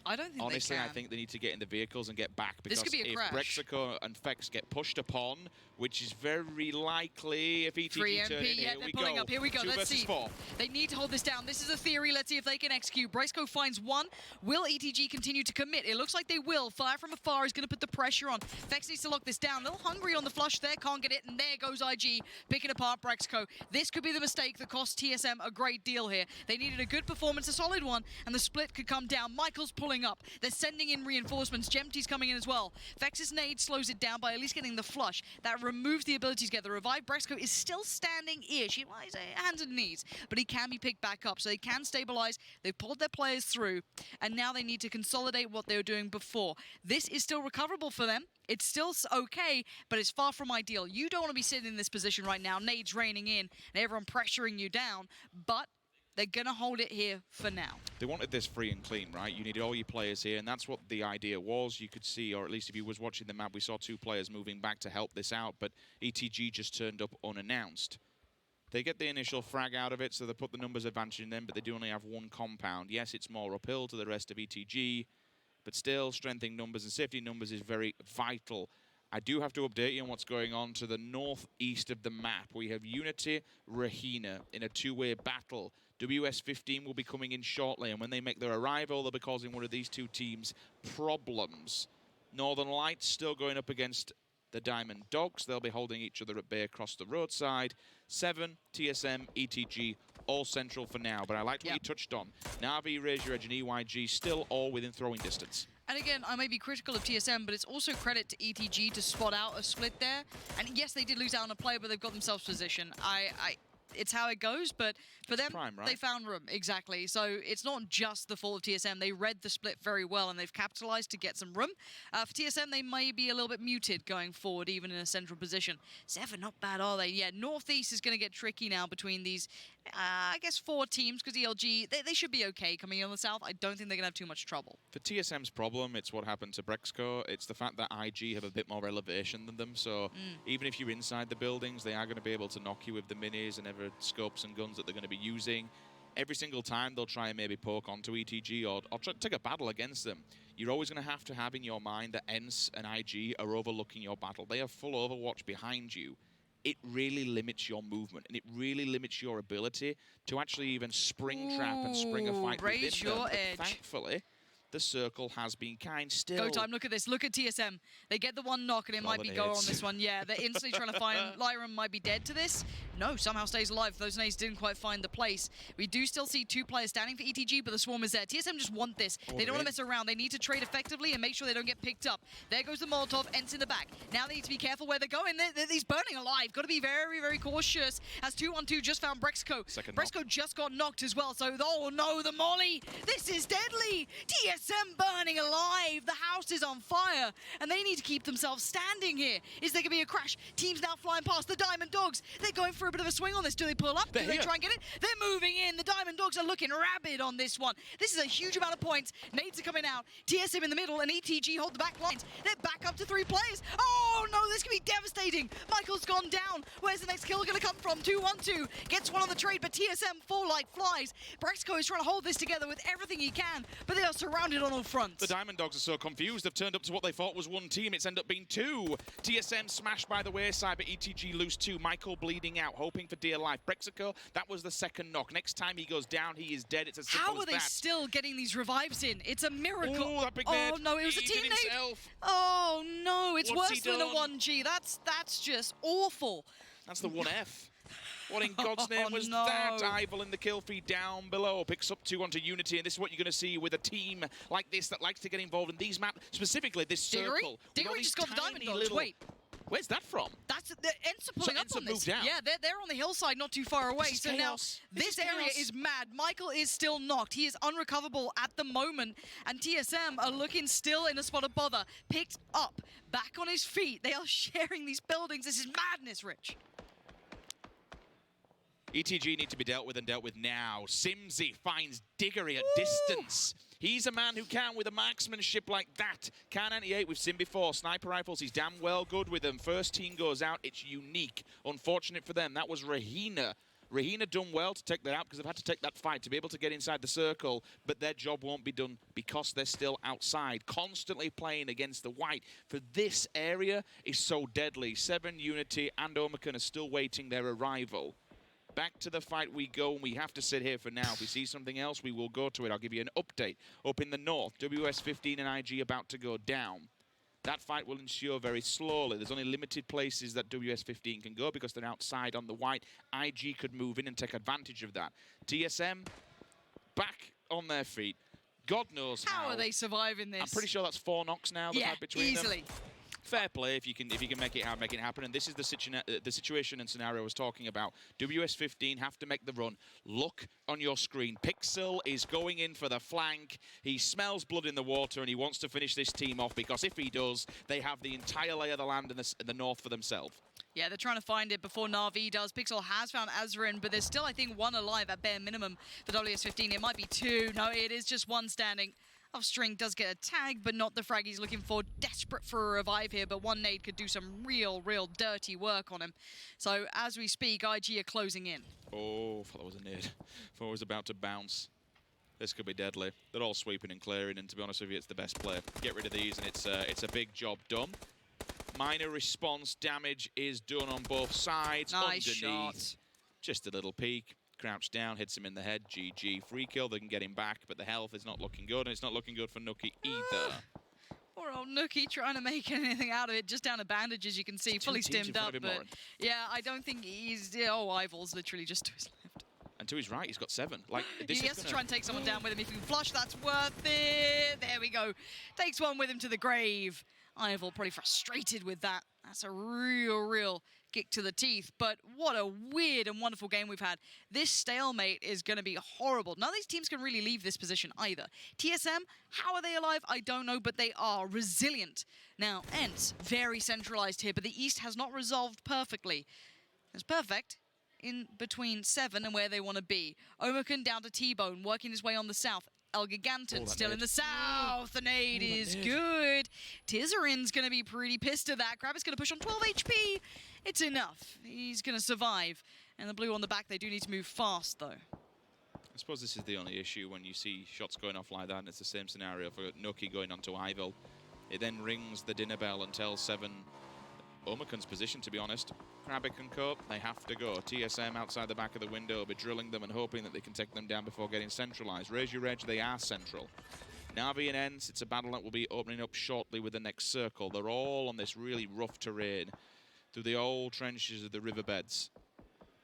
I don't think honestly, they can. I think they need to get in the vehicles and get back, because This could be a if crash. Brexico and Fex get pushed upon, which is very likely if ETG Free turn MP, in, yeah, they're pulling up. Here we go. 2 Let's versus see. 4. They need to hold this down. This is a theory. Let's see if they can execute. Brexico finds one. Will ETG continue to commit? It looks like they will. Fire from afar is going to put the pressure on. Fex needs to lock this down. A little hungry on the flush there. Can't get it. And there goes IG picking apart Brexico. This could be the mistake that cost TSM a great deal here. They needed a good performance, a solid one, and the split could come down. Michael's pulling up. They're sending in reinforcements. Jempty's coming in as well. Fex's nade slows it down by at least getting the flush. That removes the ability to get the revive. Brexico is still standing-ish. Well, he's hands and knees, but he can be picked back up, so they can stabilize. They've pulled their players through, and now they need to consolidate what they were doing before. This is still recoverable for them. It's still okay, but it's far from ideal. You don't want to be sitting in this position right now, nades raining in, and everyone pressuring you down, but they're going to hold it here for now. They wanted this free and clean, right? You needed all your players here, and that's what the idea was. You could see, or at least if you was watching the map, we saw 2 players moving back to help this out, but ETG just turned up unannounced. They get the initial frag out of it, so they put the numbers advantage in them, but they do only have 1 compound. Yes, it's more uphill to the rest of ETG, but still, strengthening numbers and safety numbers is very vital. I do have to update you on what's going on to the northeast of the map. We have Unity Rahina in a 2-way battle. WS15 will be coming in shortly, and when they make their arrival, they'll be causing one of these 2 teams problems. Northern Lights still going up against the Diamond Dogs. They'll be holding each other at bay across the roadside. 7, TSM, ETG, all central for now. But I liked what you touched on. Na'Vi, Raise Your Edge, and EYG still all within throwing distance. And again, I may be critical of TSM, but it's also credit to ETG to spot out a split there. And yes, they did lose out on a player, but they've got themselves position. It's how it goes, but for them, prime, right? They found room, exactly. So it's not just the fault of TSM. They read the split very well, and they've capitalized to get some room. For TSM, they may be a little bit muted going forward, even in a central position. 7, not bad, are they? Yeah, Northeast is going to get tricky now between these, I guess, 4 teams, because ELG, they should be okay coming in on the South. I don't think they're going to have too much trouble. For TSM's problem, it's what happened to Brexico. It's the fact that IG have a bit more elevation than them, so even if you're inside the buildings, they are going to be able to knock you with the minis and every scopes and guns that they're going to be using. Every single time they'll try and maybe poke onto ETG or try to take a battle against them. You're always going to have in your mind that ENCE and IG are overlooking your battle. They have full Overwatch behind you. It really limits your movement, and it really limits your ability to actually even spring trap and spring a fight within Raise your them. edge. But thankfully, the circle has been kind still. Go time, look at this. Look at TSM. They get the 1 knock, and it might be go on this one. Yeah, they're instantly trying to find Lyram might be dead to this. No, somehow stays alive. Those nades didn't quite find the place. We do still see 2 players standing for ETG, but the swarm is there. TSM just want this. They don't want to mess around. They need to trade effectively and make sure they don't get picked up. There goes the Molotov. ENCE in the back. Now they need to be careful where they're going. He's burning alive. Got to be very, very cautious. As 2-1-2 just found Brexico. Brexico just got knocked as well. So, oh no, the molly. This is deadly. TSM burning alive. The house is on fire, and they need to keep themselves standing here. Is there going to be a crash? Teams now flying past the Diamond Dogs. They're going for a bit of a swing on this. Do they pull up? Do they try and get it? They're moving in. The Diamond Dogs are looking rabid on this one. This is a huge amount of points. Nades are coming out. TSM in the middle, and ETG hold the back lines. They're back up to 3 players. Oh no, this could be devastating. Michael's gone down. Where's the next kill going to come from? 2-1-2 gets one on the trade, but TSM fall like flies. Brexico is trying to hold this together with everything he can, but they are surrounded on all fronts. The Diamond Dogs are so confused. They've turned up to what they thought was 1 team. It's ended up being 2. TSM smashed by the wayside, but ETG lose 2. Michael bleeding out, hoping for dear life. Brexico, that was the 2nd knock. Next time he goes down, he is dead. It's as simple as that. How are they still getting these revives in? It's a miracle. Oh, that big nade. Oh no, it was a team nade. Himself. Oh no, it's What's worse he than a done? 1G. That's just awful. That's the 1F. What in God's name was that? Ivel in the kill feed down below. Picks up 2 onto Unity, and this is what you're going to see with a team like this that likes to get involved in these maps, specifically this circle. Diggory just got the diamond dodge. Wait. Where's that from? That's the Ents are pulling up on this. Down. Yeah, they're on the hillside, not too far away. So chaos. Now this area is mad. Michael is still knocked. He is unrecoverable at the moment, and TSM are looking still in a spot of bother. Picked up, back on his feet. They are sharing these buildings. This is madness, Rich. ETG need to be dealt with and dealt with now. Simsy finds Diggory at distance. He's a man who can, with a marksmanship like that. Can 98 we've seen before. Sniper rifles, he's damn well good with them. First team goes out, it's unique. Unfortunate for them, that was Rahina. Rahina done well to take that out because they've had to take that fight to be able to get inside the circle, but their job won't be done because they're still outside. Constantly playing against the white for this area is so deadly. 7 Unity and Omicron are still waiting their arrival. Back to the fight we go, and we have to sit here for now. If we see something else, we will go to it. I'll give you an update. Up in the north, WS15 and IG about to go down. That fight will ensure very slowly. There's only limited places that WS15 can go because they're outside on the white. IG could move in and take advantage of that. TSM, back on their feet. God knows how. How are they surviving this? I'm pretty sure that's 4 knocks now. Yeah, between easily. Them. Fair play if you can make it happen. And this is the situation and scenario I was talking about. WS15 have to make the run. Look on your screen. Pixel is going in for the flank. He smells blood in the water and he wants to finish this team off because if he does, they have the entire lay of the land in the north for themselves. Yeah, they're trying to find it before Na'Vi does. Pixel has found Azrin, but there's still, I think, 1 alive at bare minimum for WS15. It might be 2. No, it is just 1 standing. Offstring does get a tag, but not the frag he's looking for. Desperate for a revive here, but 1 nade could do some real dirty work on him. So as we speak, IG are closing in. Oh, I thought that was a nade. I thought it was about to bounce. This could be deadly. They're all sweeping and clearing, and to be honest with you, it's the best play. Get rid of these, and it's a big job done. Minor response damage is done on both sides. Nice underneath. Shot. Just a little peek. Crouch down, hits him in the head. GG. Free kill, they can get him back, but the health is not looking good, and it's not looking good for Nookie either. Poor old Nookie trying to make anything out of it. Just down to bandages, you can see. Fully stimmed up, but yeah, I don't think he's... Oh, Ivel's literally just to his left. And to his right, he's got 7. Like, he has to try and take someone down with him. If he can flush, that's worth it. There we go. Takes one with him to the grave. Ivel probably frustrated with that. That's a real kick to the teeth. But what a weird and wonderful game we've had. This stalemate is going to be horrible. None of these teams can really leave this position either. TSM, how are they alive? I don't know, but they are resilient. Now, Ents, very centralized here, but the East has not resolved perfectly. It's perfect in between 7 and where they want to be. Omicron down to T-Bone, working his way on the south. El Giganton still in the south. The nade is good. Tizarin's going to be pretty pissed at that. Crabbe's going to push on 12 HP. It's enough. He's going to survive. And the blue on the back, they do need to move fast, though. I suppose this is the only issue when you see shots going off like that, and it's the same scenario for Nookie going onto Ivel. It then rings the dinner bell and tells 7 Omicron's position, to be honest. Krabic and Cope, they have to go. TSM outside the back of the window will be drilling them and hoping that they can take them down before getting centralized. Raise your edge, they are central. Na'Vi and Ents, it's a battle that will be opening up shortly with the next circle. They're all on this really rough terrain through the old trenches of the riverbeds.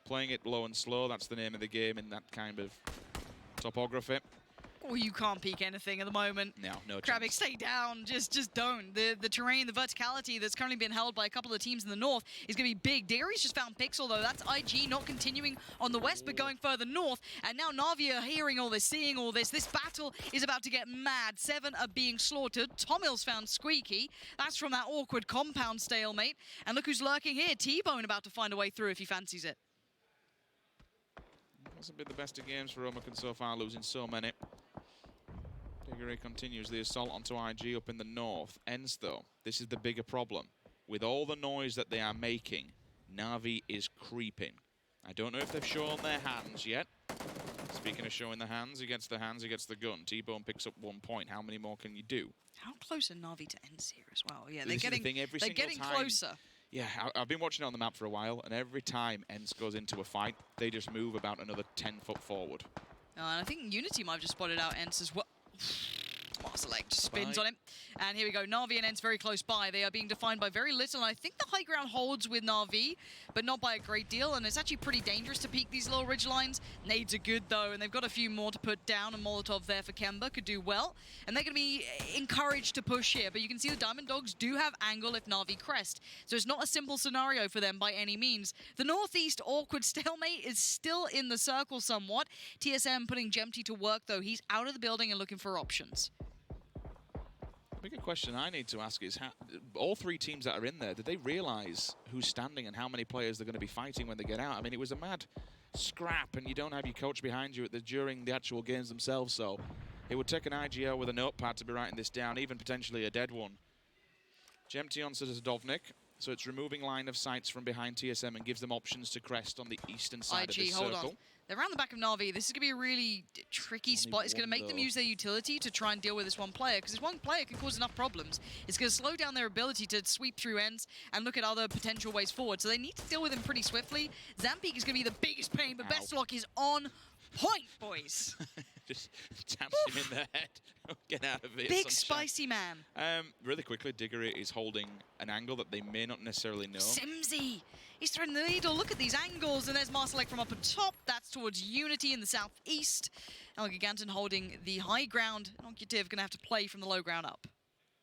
Playing it low and slow, that's the name of the game in that kind of topography. Oh, you can't peek anything at the moment. No Krabic, chance. stay down. Just don't. The terrain, the verticality that's currently being held by a couple of teams in the north is going to be big. Diggory's just found Pixel, though. That's IG not continuing on the west, but going further north. And now Na'Vi are hearing all this, seeing all this. This battle is about to get mad. 7 are being slaughtered. Tomil's found Squeaky. That's from that awkward compound stalemate. And look who's lurking here. T-Bone about to find a way through if he fancies it. Hasn't been the best of games for Omicron so far, losing so many. Diggory continues the assault onto IG up in the north. Ends, though, this is the bigger problem. With all the noise that they are making, Na'Vi is creeping. I don't know if they've shown their hands yet. Speaking of showing the hands, he gets the gun. T-Bone picks up 1 point. How many more can you do? How close are Na'Vi to Ents here as well? Yeah, they're getting closer. Yeah, I've been watching it on the map for a while, and every time Ents goes into a fight, they just move about another 10 foot forward. And I think Unity might have just spotted out Ents as well. My Marselect spins on him. And here we go. Na'Vi and Ents very close by. They are being defined by very little. And I think the high ground holds with Na'Vi, but not by a great deal. And it's actually pretty dangerous to peek these low ridge lines. Nades are good, though. And they've got a few more to put down. And Molotov there for Kemba could do well. And they're going to be encouraged to push here. But you can see the Diamond Dogs do have angle if Na'Vi crest. So it's not a simple scenario for them by any means. The Northeast awkward stalemate is still in the circle somewhat. TSM putting Jempty to work, though. He's out of the building and looking for options. The bigger question I need to ask is, all three teams that are in there, did they realize who's standing and how many players they're going to be fighting when they get out? I mean, it was a mad scrap, and you don't have your coach behind you during the actual games themselves, so it would take an IGL with a notepad to be writing this down, even potentially a dead one. Jempty onto Zadovnik, so it's removing line of sights from behind TSM and gives them options to crest on the eastern side of this circle. On. They're around the back of Na'Vi. This is going to be a really tricky spot. It's going to make them use their utility to try and deal with this one player, because this one player can cause enough problems. It's going to slow down their ability to sweep through ends and look at other potential ways forward. So they need to deal with him pretty swiftly. Zampeak is going to be the biggest pain, but Bestlock is on point, boys. Just taps him in the head. Get out of here, Big sunshine. spicy man. Really quickly, Diggory is holding an angle that they may not necessarily know. Simsy! He's threading the needle. Look at these angles. And there's Marselect from up on top. That's towards Unity in the southeast. Giganton holding the high ground. Ocutive going to have to play from the low ground up.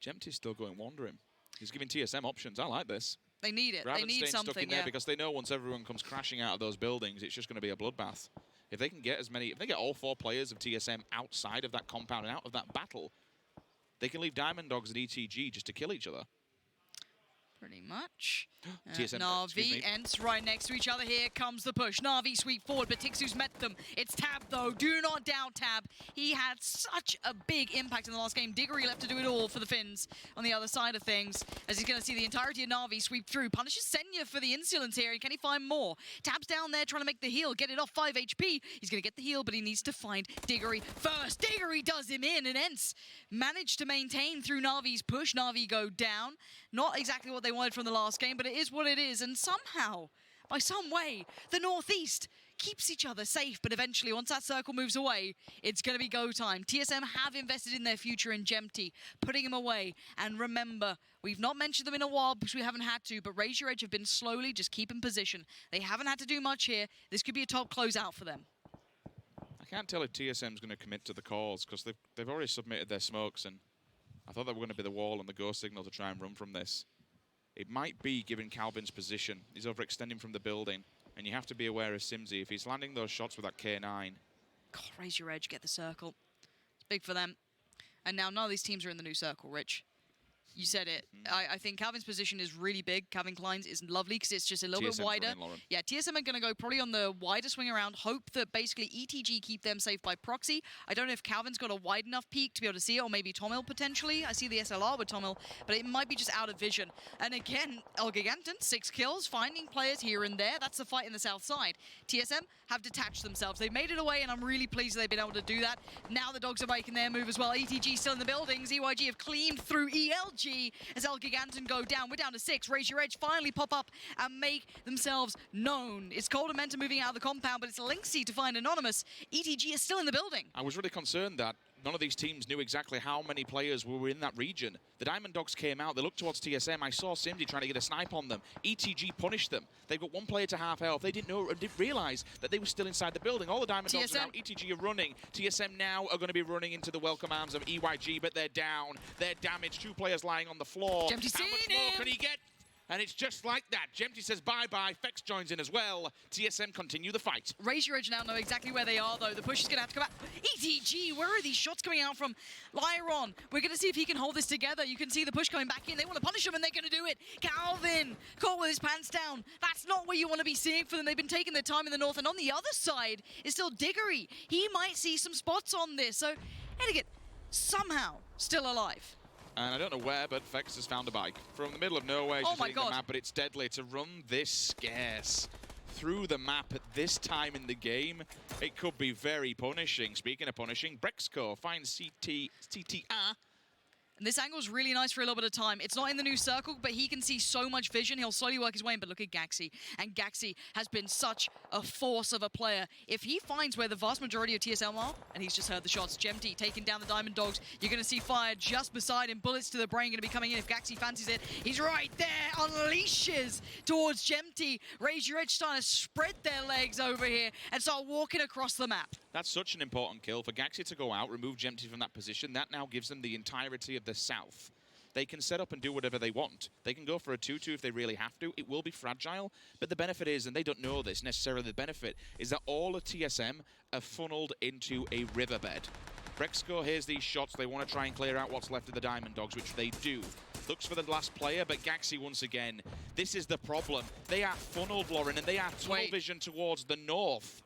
Jempty's still going wandering. He's giving TSM options. I like this. They need it. Rather they need than staying something, stuck in there, because they know once everyone comes crashing out of those buildings, it's just going to be a bloodbath. If they can get if they get all four players of TSM outside of that compound and out of that battle, they can leave Diamond Dogs and ETG just to kill each other. Pretty much. TSM, Na'Vi, Ents right next to each other. Here comes the push. Na'Vi sweep forward, but Tixu's met them. It's Tab, though. Do not doubt Tab. He had such a big impact in the last game. Diggory left to do it all for the Finns on the other side of things, as he's going to see the entirety of Na'Vi sweep through. Punishes Senya for the insolence here, and can he find more? Tab's down there trying to make the heal, get it off 5 HP. He's going to get the heal, but he needs to find Diggory first. Diggory does him in, and Ents managed to maintain through Na'Vi's push. Na'Vi go down. Not exactly what they wanted from the last game, but it is what it is. And somehow, by some way, the Northeast keeps each other safe. But eventually, once that circle moves away, it's going to be go time. TSM have invested in their future in Jempty, putting him away. And remember, we've not mentioned them in a while because we haven't had to, but Raise Your Edge have been slowly just keep in position. They haven't had to do much here. This could be a top closeout for them. I can't tell if TSM's going to commit to the cause, because they've already submitted their smokes, and I thought they were going to be the wall and the go signal to try and run from this. It might be, given Calvin's position. He's overextending from the building, and you have to be aware of Simsy. If he's landing those shots with that K9. God, Raise Your Edge, get the circle. It's big for them. And now none of these teams are in the new circle, Rich. You said it. I think Calvin's position is really big. Calvin Klein's is lovely because it's just a little bit wider. Yeah, TSM are going to go probably on the wider swing around. Hope that basically ETG keep them safe by proxy. I don't know if Calvin's got a wide enough peak to be able to see it, or maybe Tomil potentially. I see the SLR with Tomil, but it might be just out of vision. And again, Giganton, 6 kills, finding players here and there. That's the fight in the south side. TSM have detached themselves. They've made it away, and I'm really pleased they've been able to do that. Now the Dogs are making their move as well. ETG still in the buildings. EYG have cleaned through ELG as Giganton go down. We're down to 6. Raise Your Edge finally pop up and make themselves known. It's Cold and Menta moving out of the compound, but it's Lynxy to find Anonymous. ETG is still in the building. I was really concerned that none of these teams knew exactly how many players were in that region. The Diamond Dogs came out. They looked towards TSM. I saw Simdi trying to get a snipe on them. ETG punished them. They've got one player to half health. They didn't know or didn't realize that they were still inside the building. All the Diamond Dogs are out. ETG are running. TSM now are going to be running into the welcome arms of EYG, but they're down. They're damaged. 2 players lying on the floor. How much more can he get? And it's just like that. Jempty says bye-bye. Fex joins in as well. TSM continue the fight. Raise Your Edge now know exactly where they are, though. The push is going to have to come out. ETG, where are these shots coming out from? Lyron, we're going to see if he can hold this together. You can see the push coming back in. They want to punish him, and they're going to do it. Calvin, caught with his pants down. That's not what you want to be seeing for them. They've been taking their time in the north, and on the other side is still Diggory. He might see some spots on this. So, Etiquette, somehow still alive. And I don't know where, but Fex has found a bike. From the middle of nowhere, she's hitting the map, but it's deadly to run this scarce through the map at this time in the game. It could be very punishing. Speaking of punishing, Brexco finds CTR. And this angle's really nice for a little bit of time. It's not in the new circle, but he can see so much vision. He'll slowly work his way in, but look at Gaxi. And Gaxi has been such a force of a player. If he finds where the vast majority of TSM are, and he's just heard the shots, Gemty taking down the Diamond Dogs, you're going to see fire just beside him. Bullets to the brain going to be coming in if Gaxi fancies it. He's right there, unleashes towards Gemty. Raise Your Edge starting to spread their legs over here and start walking across the map. That's such an important kill. For Gaxi to go out, remove Gemty from that position, that now gives them the entirety of the South. They can set up and do whatever they want. They can go for a 2-2 if they really have to. It will be fragile, but the benefit is, and they don't know this necessarily, the benefit is that all of TSM are funneled into a riverbed. Brexco hears these shots. They want to try and clear out what's left of the Diamond Dogs, which they do. Looks for the last player, but Gaxi once again. This is the problem. They are funneled, Lauren, and they are tunnel vision towards the north.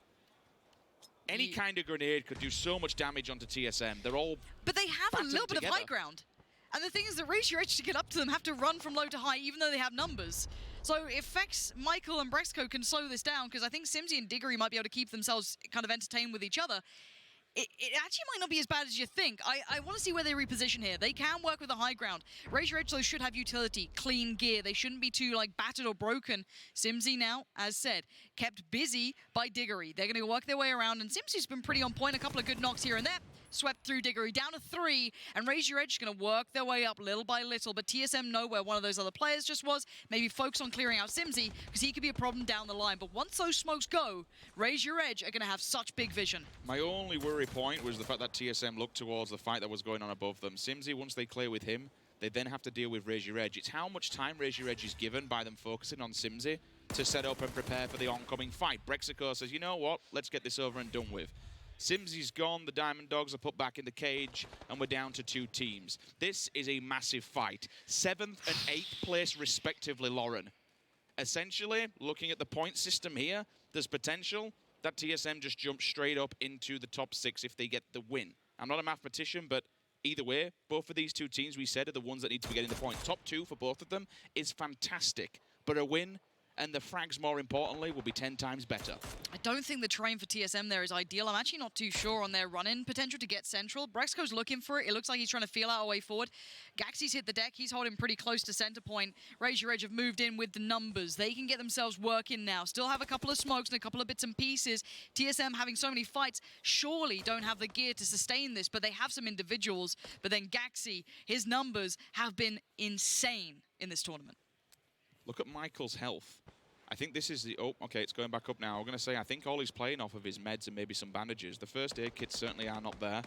Any kind of grenade could do so much damage onto TSM. They're all But they have a little bit of high ground. And the thing is that Raise Your Edge to get up to them have to run from low to high, even though they have numbers. So if Fex, Michael, and Brexco can slow this down, because I think Simsy and Diggory might be able to keep themselves kind of entertained with each other, it actually might not be as bad as you think. I want to see where they reposition here. They can work with the high ground. Raise Your Edge, though, should have utility, clean gear. They shouldn't be too, like, battered or broken. Simsy now, as said, kept busy by Diggory. They're going to work their way around, and Simsy's been pretty on point. A couple of good knocks here and there. Swept through Diggory, down to 3, and Raise Your Edge is going to work their way up little by little, but TSM know where one of those other players just was. Maybe focus on clearing out Simsy, because he could be a problem down the line. But once those smokes go, Raise Your Edge are going to have such big vision. My only worry point was the fact that TSM looked towards the fight that was going on above them. Simsy, once they clear with him, they then have to deal with Raise Your Edge. It's how much time Raise Your Edge is given by them focusing on Simsy to set up and prepare for the oncoming fight. Brexico says, you know what, let's get this over and done with. Simsy's gone, the Diamond Dogs are put back in the cage, and we're down to 2 teams. This is a massive fight. 7th and 8th place respectively, Lauren. Essentially, looking at the point system here, there's potential that TSM just jumps straight up into the top 6 if they get the win. I'm not a mathematician, but either way, both of these 2 teams we said are the ones that need to be getting the point. Top 2 for both of them is fantastic, but a win and the frags, more importantly, will be 10 times better. I don't think the terrain for TSM there is ideal. I'm actually not too sure on their run-in potential to get central. Brexco's looking for it. It looks like he's trying to feel out a way forward. Gaxi's hit the deck. He's holding pretty close to center point. Raise Your Edge have moved in with the numbers. They can get themselves working now. Still have a couple of smokes and a couple of bits and pieces. TSM having so many fights surely don't have the gear to sustain this, but they have some individuals. But then Gaxi, his numbers have been insane in this tournament. Look at Michael's health. I think this is the... Oh, okay, it's going back up now. I'm going to say I think all he's playing off of his meds and maybe some bandages. The first aid kits certainly are not there.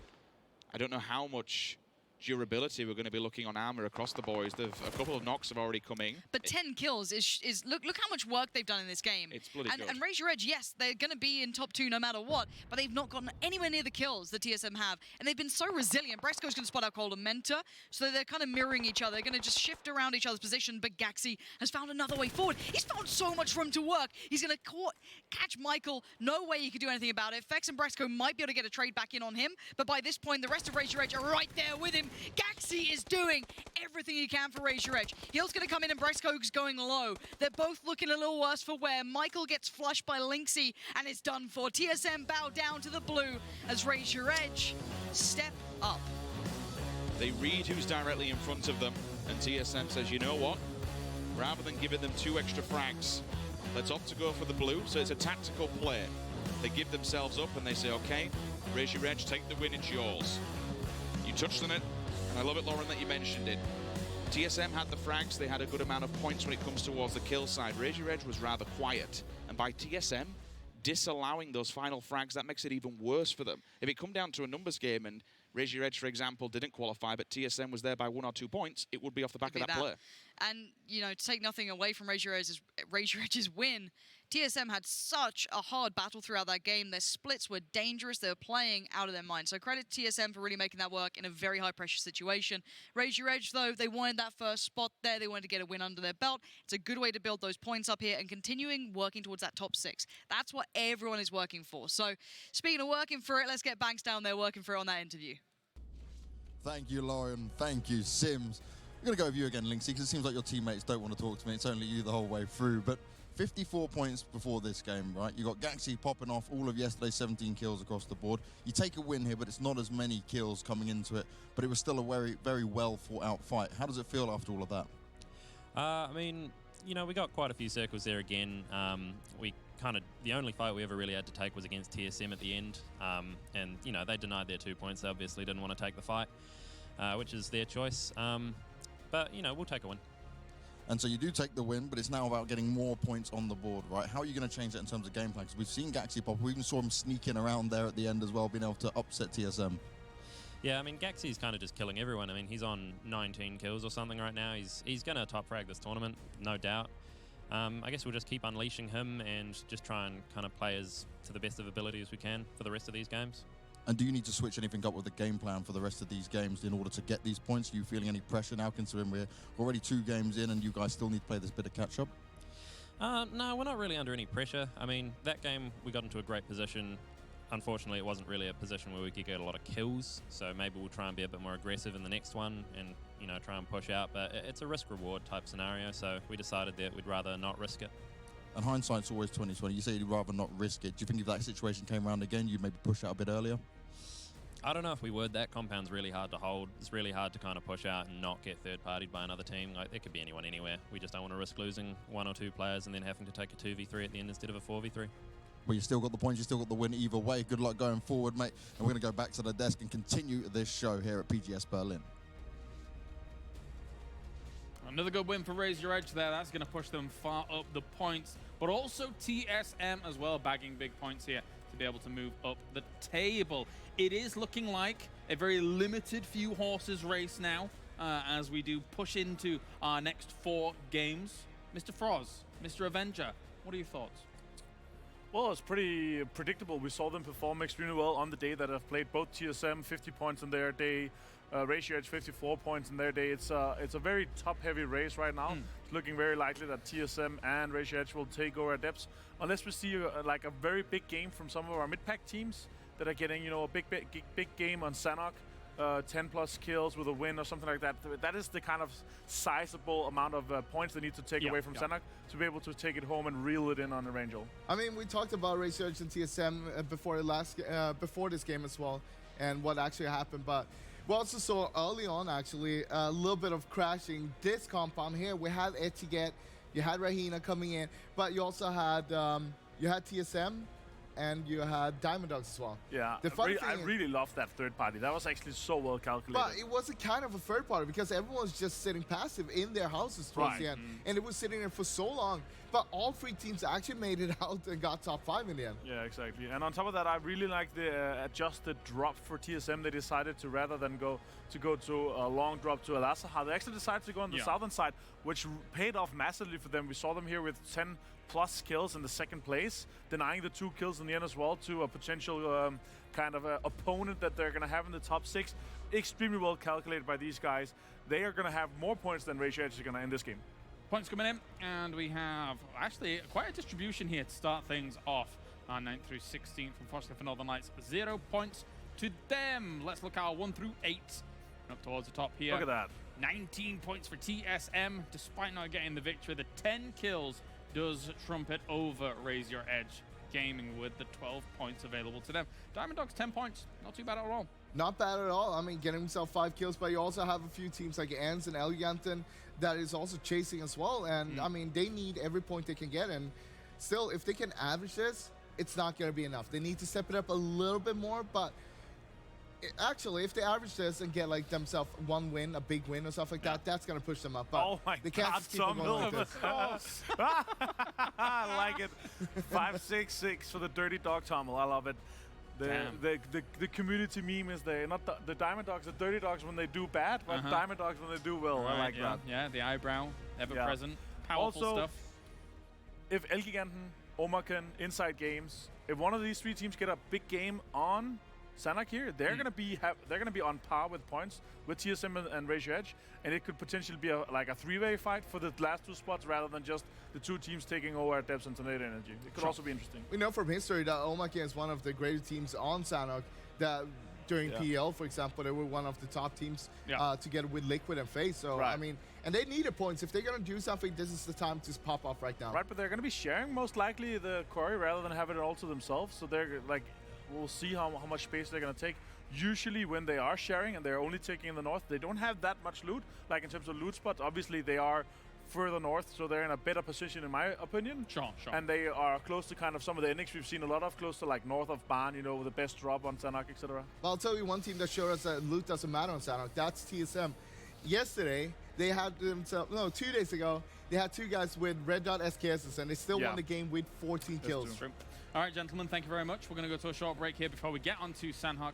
I don't know how much durability we're going to be looking on armor across the boys. A couple of knocks have already come in. But 10 kills is look how much work they've done in this game. It's bloody good. And Raise Your Edge, yes, they're going to be in top 2 no matter what, but they've not gotten anywhere near the kills that TSM have. And they've been so resilient. Brexco's going to spot out Cold and Mentor, so they're kind of mirroring each other. They're going to just shift around each other's position, but Gaxi has found another way forward. He's found so much room to work. He's going to catch Michael. No way he could do anything about it. Fex and Brexco might be able to get a trade back in on him, but by this point, the rest of Raise Your Edge are right there with him. Gaxi is doing everything he can for Raise Your Edge. Heel's going to come in and Brexco's going low. They're both looking a little worse for wear. Michael gets flushed by Lynxy and it's done for. TSM bow down to the blue as Raise Your Edge step up. They read who's directly in front of them, and TSM says, you know what? Rather than giving them 2 extra frags, let's opt to go for the blue. So it's a tactical play. They give themselves up and they say, okay, Raise Your Edge, take the win, it's yours. You touched on it. I love it, Lauren, that you mentioned it. TSM had the frags. They had a good amount of points when it comes towards the kill side. Raise Your Edge was rather quiet. And by TSM disallowing those final frags, that makes it even worse for them. If it come down to a numbers game and Raise Your Edge, for example, didn't qualify, but TSM was there by 1 or 2 points, it would be off the back of that play. And, you know, to take nothing away from Raise Your Edge's win, TSM had such a hard battle throughout that game. Their splits were dangerous. They were playing out of their mind. So credit to TSM for really making that work in a very high-pressure situation. Raise Your Edge, though, they wanted that first spot there. They wanted to get a win under their belt. It's a good way to build those points up here and continuing working towards that top 6. That's what everyone is working for. So speaking of working for it, let's get Banks down there working for it on that interview. Thank you, Lauren. Thank you, Sims. I'm going to go with you again, Lynxy, because it seems like your teammates don't want to talk to me. It's only you the whole way through. But 54 points before this game, right? You got Gaxi popping off all of yesterday's 17 kills across the board. You take a win here, but it's not as many kills coming into it, but it was still a very, very well thought out fight. How does it feel after all of that? I mean, you know, we got quite a few circles there again. We the only fight we ever really had to take was against TSM at the end. And, you know, they denied their 2 points. They obviously didn't want to take the fight, which is their choice. But, you know, we'll take a win. And so you do take the win, but it's now about getting more points on the board, right? How are you going to change that in terms of game plan? Because we've seen Gaxi pop. We even saw him sneaking around there at the end as well, being able to upset TSM. Yeah, I mean, Gaxi's kind of just killing everyone. I mean, he's on 19 kills or something right now. He's going to top frag this tournament, no doubt. I guess we'll just keep unleashing him and just try and kind of play as to the best of ability as we can for the rest of these games. And do you need to switch anything up with the game plan for the rest of these games in order to get these points? Are you feeling any pressure now, considering we're already 2 games in and you guys still need to play this bit of catch-up? No, we're not really under any pressure. I mean, that game we got into a great position. Unfortunately, it wasn't really a position where we could get a lot of kills, so maybe we'll try and be a bit more aggressive in the next one and, you know, try and push out. But it's a risk-reward type scenario, so we decided that we'd rather not risk it. And hindsight's always 20/20. You say you'd rather not risk it. Do you think if that situation came around again, you'd maybe push out a bit earlier? I don't know if we would. That compound's really hard to hold. It's really hard to kind of push out and not get third-partied by another team. Like, it could be anyone anywhere. We just don't want to risk losing 1 or 2 players and then having to take a 2v3 at the end instead of a 4v3. Well, you still got the points, you still got the win either way. Good luck going forward, mate. And we're going to go back to the desk and continue this show here at PGS Berlin. Another good win for Raise Your Edge there. That's going to push them far up the points. But also TSM as well, bagging big points here to be able to move up the table. It is looking like a very limited few horses race now as we do push into our next 4 games. Mr. Froz, Mr. Avenger, what are your thoughts? Well, it's pretty predictable. We saw them perform extremely well on the day that I've played. Both TSM 50 points on their day, Raise Your Edge 54 points in their day. It's a very top-heavy race right now. It's looking very likely that TSM and Raise Your Edge will take over Adepts, unless we see like a very big game from some of our mid-pack teams that are getting, you know, a big game on Sanok. 10+ kills with a win or something like that. That is the kind of sizable amount of points they need to take away from Sanok to be able to take it home and reel it in on the Angel. I mean, we talked about Raise Your Edge and TSM before this game as well, and what actually happened. But we also saw early on actually a little bit of crashing. This compound here, we had Etiquette, you had Rahina coming in, but you also had TSM. And you had Diamondogs as well. Yeah, I really loved that third party. That was actually so well calculated. But it was a kind of a third party because everyone was just sitting passive in their houses towards the end. And it was sitting there for so long. But all 3 teams actually made it out and got top 5 in the end. Yeah, exactly. And on top of that, I really like the adjusted drop for TSM. They decided to, rather than go to a long drop to Alasaha, they actually decided to go on the southern side, which paid off massively for them. We saw them here with 10+ kills in the second place, denying the 2 kills in the end as well to a potential kind of opponent that they're going to have in the top 6. Extremely well calculated by these guys. They are going to have more points than Raise Your Edge is going to end this game. Points coming in, and we have actually quite a distribution here to start things off. 9th through 16th, unfortunately for Northern Lights, 0 points to them. Let's look our 1 through 8. Up towards the top here. Look at that. 19 points for TSM, despite not getting the victory. The 10 kills does trumpet over Raise Your Edge Gaming with the 12 points available to them. Diamondogs 10 points, not too bad at all. Not bad at all. I mean, getting himself 5 kills, but you also have a few teams like Ans and Eleganten that is also chasing as well. And I mean, they need every point they can get. And still, if they can average this, it's not going to be enough. They need to step it up a little bit more. But actually, if they average this and get like themselves 1 win, a big win or stuff like that, that's going to push them up. But oh my they can't God, just keep on going like this. I like it. 5-6-6 for the Dirty Dog Tommel. I love it. The community meme is there. Not the Diamondogs, the Dirty Dogs when they do bad, but Diamondogs when they do well. I like that. Yeah, the eyebrow, ever present, powerful also, stuff. If Elgiganten, Omaken, Inside Games, if one of these 3 teams get a big game on Sanak here, they're gonna be on par with points with TSM and Raise Your Edge, and it could potentially be like a 3-way fight for the last 2 spots rather than just the 2 teams taking over at Depths and Tornado Energy. It could also be interesting. We know from history that Omaken is one of the greater teams on Sanok that during PL, for example, they were one of the top teams together with Liquid and FaZe. So, Right. I mean, and they needed points. If they're going to do something, this is the time to pop off right now. Right, but they're going to be sharing most likely the quarry rather than having it all to themselves. So they're like, we'll see how much space they're going to take. Usually when they are sharing and they're only taking in the north, they don't have that much loot, like in terms of loot spots. Obviously, they are further north, so they're in a better position in my opinion. Sure. And they are close to kind of some of the endings we've seen a lot of, close to like north of Ban, you know, with the best drop on Sanhok, etc. Well, I'll tell you one team that showed us that loot doesn't matter on Sanhok. That's TSM. Yesterday, they had themselves, no, 2 days ago, they had two guys with red dot SKSs, and they still won the game with 14 kills. True. All right, gentlemen, thank you very much. We're going to go to a short break here before we get onto Sanhok.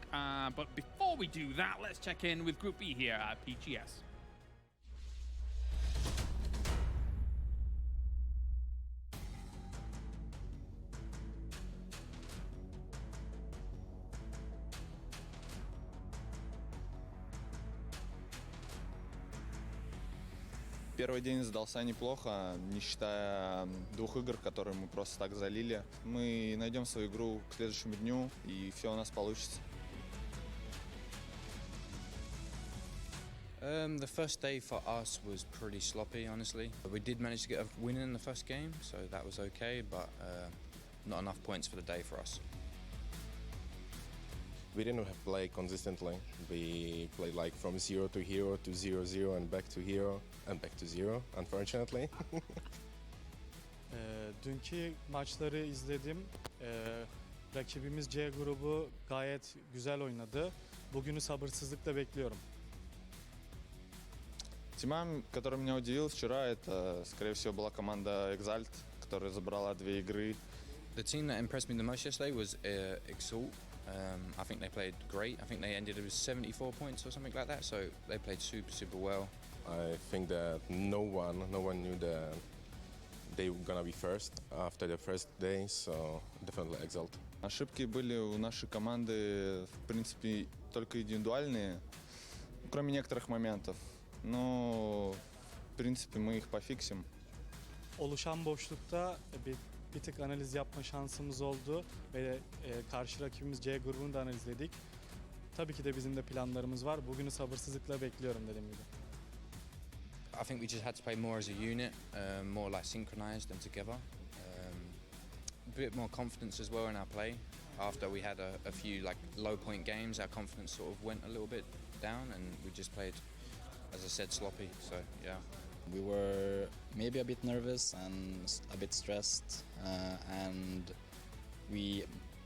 But before we do that, let's check in with Group B here at PGS. Первый день сдался неплохо, не считая 2 игр, которые мы просто так залили. Мы найдем свою игру к следующему дню, и все у нас получится. The first day for us was pretty sloppy, honestly. We did manage to get a win in the first game, so that was okay, but not enough points for the day for us. We didn't play consistently. We played like from 0 to hero to 0-0 and back to hero and back to 0, unfortunately. Dünkü maçları izledim. Rakibimiz C grubu gayet güzel oynadı. Bugünü sabırsızlıkla bekliyorum. Тимам, который меня удивил вчера, это, скорее всего, была команда Exalt, которая забрала 2 игры. The team that impressed me the most yesterday was Exalt. I think they played great. I think they ended with 74 points or something like that, so they played super well. I think that no one knew that they were gonna be first after the first day, so definitely Exalt. Ошибки были у нашей команды, в принципе, только индивидуальные, кроме некоторых моментов. Но, в принципе, мы их пофиксим. Oluşan boşlukta bir tık analiz yapma şansımız oldu ve karşı rakibimiz C grubunu da analizledik. Tabii ki de bizim de planlarımız var. Bugünü sabırsızlıkla bekliyorum dediğim gibi. I think we just had to play more as a unit, more like synchronized and together. A bit more confidence as well in our play. After we had a few like low point games, our confidence sort of went a little bit down, and we just played, as I said, sloppy. So yeah. We were maybe a bit nervous and a bit stressed, and we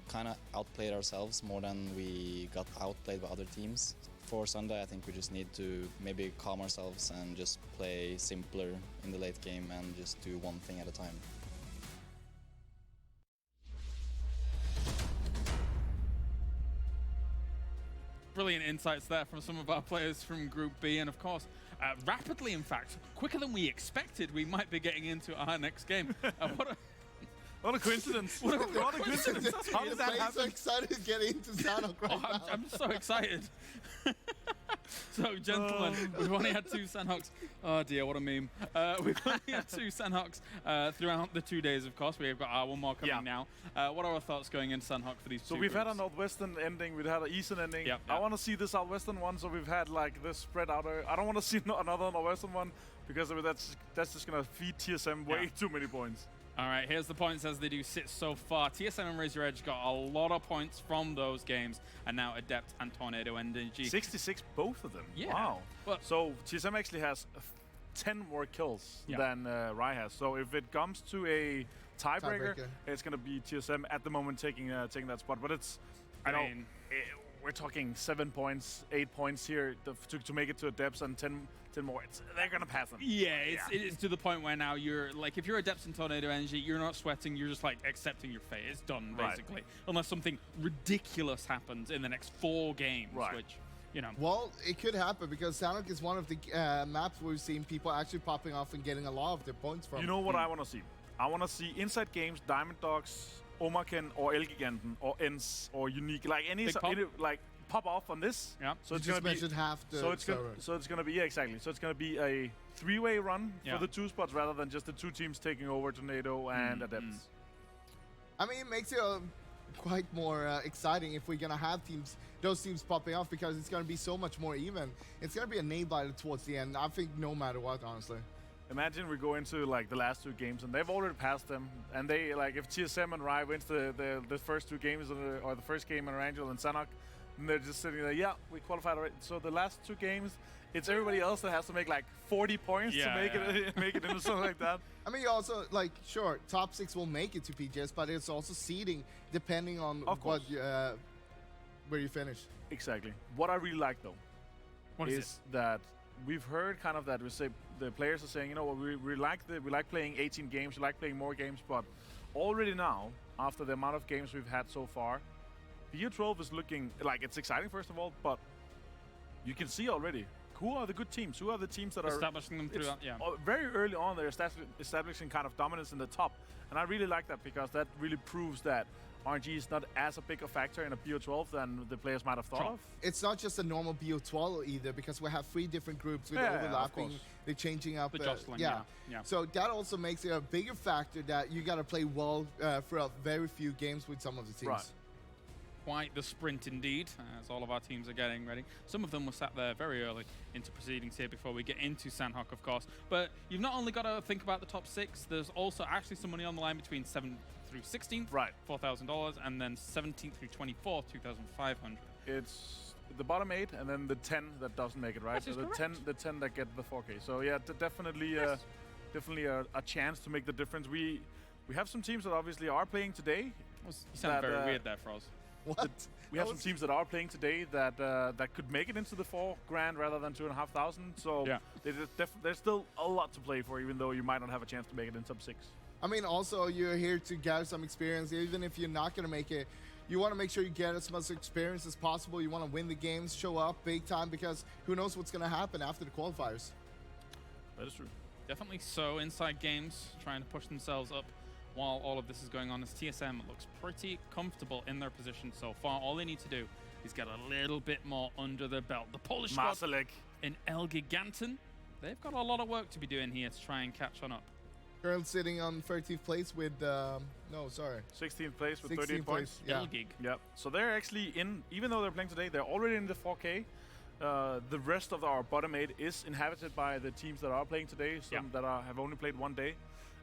kind of outplayed ourselves more than we got outplayed by other teams. For Sunday, I think we just need to maybe calm ourselves and just play simpler in the late game and just do one thing at a time. Brilliant insights there from some of our players from Group B, and of course, rapidly, in fact, quicker than we expected, we might be getting into our next game. What a coincidence. What a coincidence. How did that happen? So excited to get into Sanhok right now. I'm so excited. So, gentlemen, we've only had 2 Sanhoks. Oh dear, what a meme. We've only had 2 Sanhoks throughout the 2 days, of course. We've got one more coming now. What are our thoughts going in Sanhok for these 2 So we've had a groups? Northwestern ending, we've had an Eastern ending. Yep. I want to see the Southwestern one, so we've had like this spread out. I don't want to see another Northwestern one, because that's just going to feed TSM way too many points. All right, here's the points as they do sit so far. TSM and Razor Edge got a lot of points from those games, and now Adept and Tornado Energy. 66, both of them. Yeah. Wow. Well, so TSM actually has 10 more kills than Rai has. So if it comes to a tiebreaker, it's going to be TSM at the moment taking that spot. But it's, I mean, we're talking 7 points, 8 points here to make it to Adepts, and 10 more. They're going to pass them. Yeah, it's to the point where now you're like, if you're Adepts in Tornado Energy, you're not sweating, you're just like accepting your fate. It's done, basically. Unless something ridiculous happens in the next 4 games, which, you know. Well, it could happen, because Sanhok is one of the maps where we've seen people actually popping off and getting a lot of their points from. You know what I want to see? I want to see Inside Games, Diamond Dogs, Omaken, or Elgiganten, or ENS, or Unique, like any like pop off on this. Yeah. So it's going to be half the so it's going to be exactly. So it's going to be a 3-way run for the 2 spots rather than just the 2 teams taking over Tornado and Adepts. I mean, it makes it quite more exciting if we're gonna have those teams popping off, because it's gonna be so much more even. It's gonna be a nail-biter towards the end, I think, no matter what, honestly. Imagine we go into like the last 2 games and they've already passed them, and they like if TSM and Rai wins the first 2 games or the first game in Arangel and Sanhok, and they're just sitting there, yeah, we qualified already. So the last 2 games, it's everybody else that has to make like 40 points to make it into something like that. I mean, you also, like, sure, top 6 will make it to PGS, but it's also seeding depending on what where you finish. Exactly. What I really like though is that we've heard kind of that we say the players are saying, you know what, we like playing 18 games, we like playing more games, but already now, after the amount of games we've had so far, BO12 is looking like it's exciting first of all, but you can see already who are the good teams, who are the teams that are establishing them throughout. Yeah. Very early on, they're establishing kind of dominance in the top, and I really like that because that really proves that RNG is not as a big a factor in a BO12 than the players might have thought of. It's not just a normal BO12 either, because we have 3 different groups with overlapping, they're changing up. The jostling, So that also makes it a bigger factor that you got to play well for a very few games with some of the teams. Right. Quite the sprint indeed, as all of our teams are getting ready. Some of them were sat there very early into proceedings here before we get into Sanhok, of course. But you've not only got to think about the top 6, there's also actually some money on the line between 7th through 16th, right, $4,000, and then 17th through 24th, $2,500. It's the bottom 8 and then the 10 that doesn't make it, right? So the 10 that get the 4K. So yeah, definitely definitely a chance to make the difference. We have some teams that obviously are playing today. You sound very weird there, Froz. What? We have some teams that are playing today that that could make it into the $4,000 rather than $2,500. So Yeah. there's still a lot to play for, even though you might not have a chance to make it in top 6. I mean, also, you're here to gather some experience. Even if you're not going to make it, you want to make sure you get as much experience as possible. You want to win the games, show up big time, because who knows what's going to happen after the qualifiers. That is true. Definitely so. Inside Games trying to push themselves up while all of this is going on, as TSM looks pretty comfortable in their position so far. All they need to do is get a little bit more under their belt. The Polish squad in El Giganten, they've got a lot of work to be doing here to try and catch on up. Currently sitting on 13th place with, 16th place with 38 16th points. place, yeah. Gig. Yep. So they're actually in, even though they're playing today, they're already in the 4K. The rest of our bottom 8 is inhabited by the teams that are playing today, some that have only played 1 day.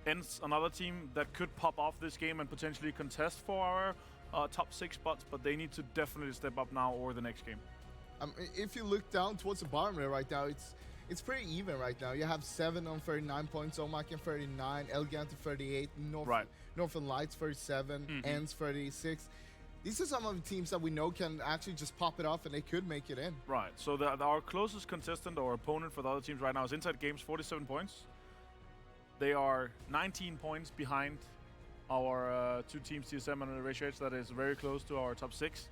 Hence, another team that could pop off this game and potentially contest for our top 6 spots, but they need to definitely step up now or the next game. If you look down towards the bottom there right now, it's pretty even right now. You have 7 on 39 points, Omak in 39, Elgant 38, Northern Lights 37, Ends 36. These are some of the teams that we know can actually just pop it off and they could make it in. Right, so our closest contestant or opponent for the other teams right now is Inside Games, 47 points. They are 19 points behind our 2 teams, TSM and Ratio Edge, that is very close to our top 6.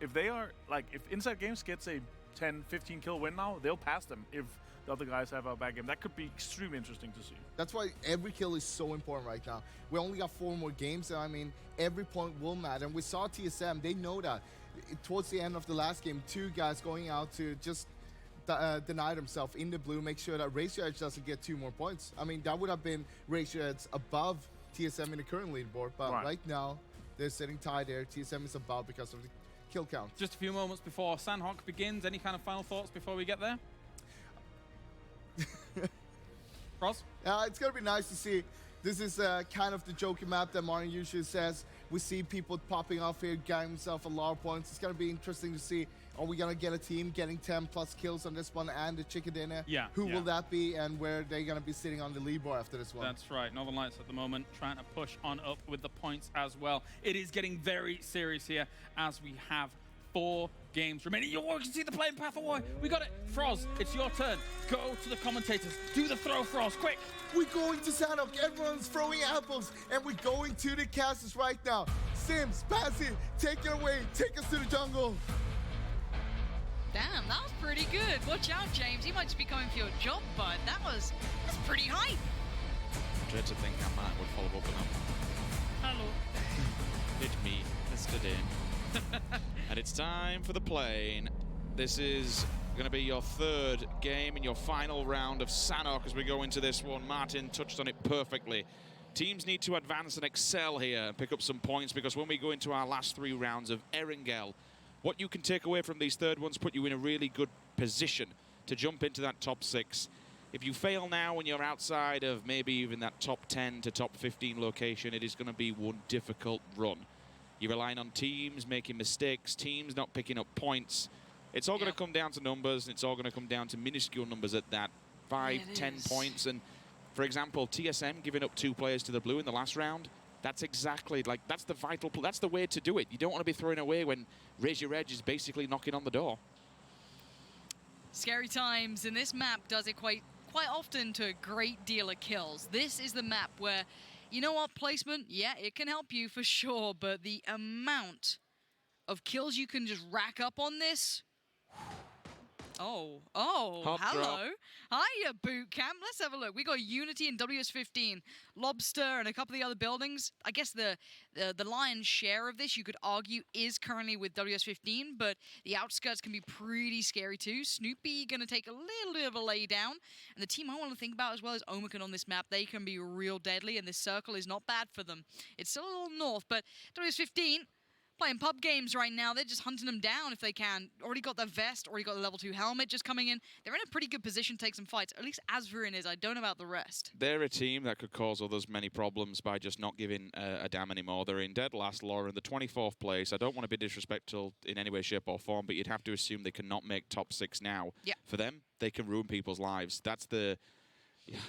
If they are, like, if Inside Games gets a 10, 15 kill win now, they'll pass them if the other guys have a bad game. That could be extremely interesting to see. That's why every kill is so important right now. We only got 4 more games, so I mean, every point will matter. And we saw TSM, they know that. Towards the end of the last game, 2 guys going out to just deny themselves in the blue, make sure that Ratio Edge doesn't get 2 more points. I mean, that would have been Ratio Edge above TSM in the current leaderboard, but right now, they're sitting tied there. TSM is above because of the kill count. Just a few moments before Sanhok begins. Any kind of final thoughts before we get there? Ross? It's going to be nice to see. This is kind of the joker map that Martin usually says. We see people popping off here, getting himself a lot of points. It's going to be interesting to see. Are we going to get a team getting 10 plus kills on this one and the chicken dinner? Yeah. Who will that be, and where they're going to be sitting on the leaderboard after this one? That's right. Northern Lights at the moment trying to push on up with the points as well. It is getting very serious here as we have 4 games remaining. You can see the playing path away. We got it. Froz, it's your turn. Go to the commentators. Do the throw, Froz, quick. We're going to Sanhok. Everyone's throwing apples, and we're going to the casters right now. Sims, pass it. Take it away. Take us to the jungle. Damn, that was pretty good. Watch out, James. He might just be coming for your job, bud. That's pretty hype. I dread to think how Matt would follow up on that. Hello. It's me, Mr. Din. And it's time for the plane. This is going to be your 3rd game in your final round of Sanhok as we go into this one. Martin touched on it perfectly. Teams need to advance and excel here and pick up some points, because when we go into our last 3 rounds of Erangel, what you can take away from these third ones put you in a really good position to jump into that top 6. If you fail now and you're outside of maybe even that top 10 to top 15 location, it is going to be one difficult run. You're relying on teams making mistakes, teams not picking up points. It's all going to come down to numbers, and it's all going to come down to minuscule numbers at that. 5, 10 points. And for example, TSM giving up 2 players to the blue in the last round, that's exactly, like, that's the vital, that's the way to do it. You don't want to be throwing away when Raise Your Edge is basically knocking on the door. Scary times, and this map does it quite often to a great deal of kills. This is the map where, you know what, placement, yeah, it can help you for sure, but the amount of kills you can just rack up on this. Oh, Hot hello. drop. Hiya, boot camp. Let's have a look. We got Unity and WS15, Lobster, and a couple of the other buildings. I guess the lion's share of this, you could argue, is currently with WS15, but the outskirts can be pretty scary too. Snoopy going to take a little bit of a lay down. And the team I want to think about as well is Omicron on this map. They can be real deadly, and this circle is not bad for them. It's still a little north, but WS15... playing pub games right now. They're just hunting them down if they can. Already got the vest, already got the level 2 helmet just coming in. They're in a pretty good position to take some fights. At least Asverin is. I don't know about the rest. They're a team that could cause others many problems by just not giving a damn anymore. They're in dead last, Laura, in the 24th place. I don't want to be disrespectful in any way, shape, or form, but you'd have to assume they cannot make top 6 now. Yeah. For them, they can ruin people's lives. That's the...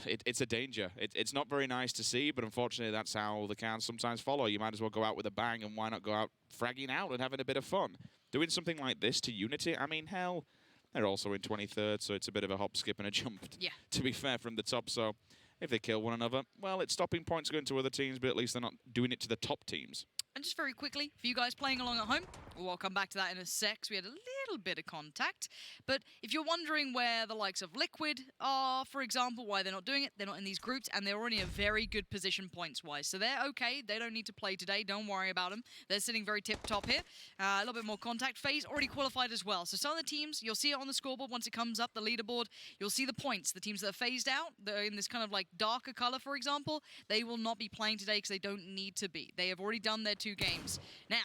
It's a danger. It's not very nice to see, but unfortunately that's how the cards sometimes follow. You might as well go out with a bang, and why not go out fragging out and having a bit of fun? Doing something like this to Unity, I mean, hell, they're also in 23rd, so it's a bit of a hop, skip, and a jump, to be fair, from the top. So if they kill one another, well, it's stopping points going to other teams, but at least they're not doing it to the top teams. And just very quickly, for you guys playing along at home, we'll come back to that in a sec, 'cause we had a little bit of contact. But if you're wondering where the likes of Liquid are, for example, why they're not doing it, they're not in these groups, and they're already in a very good position points-wise. So they're okay. They don't need to play today. Don't worry about them. They're sitting very tip-top here. A little bit more contact. FaZe already qualified as well. So some of the teams, you'll see it on the scoreboard once it comes up, the leaderboard. You'll see the points. The teams that are phased out, they're in this kind of like darker color, for example, they will not be playing today because they don't need to be. They have already done their 2 games. Now,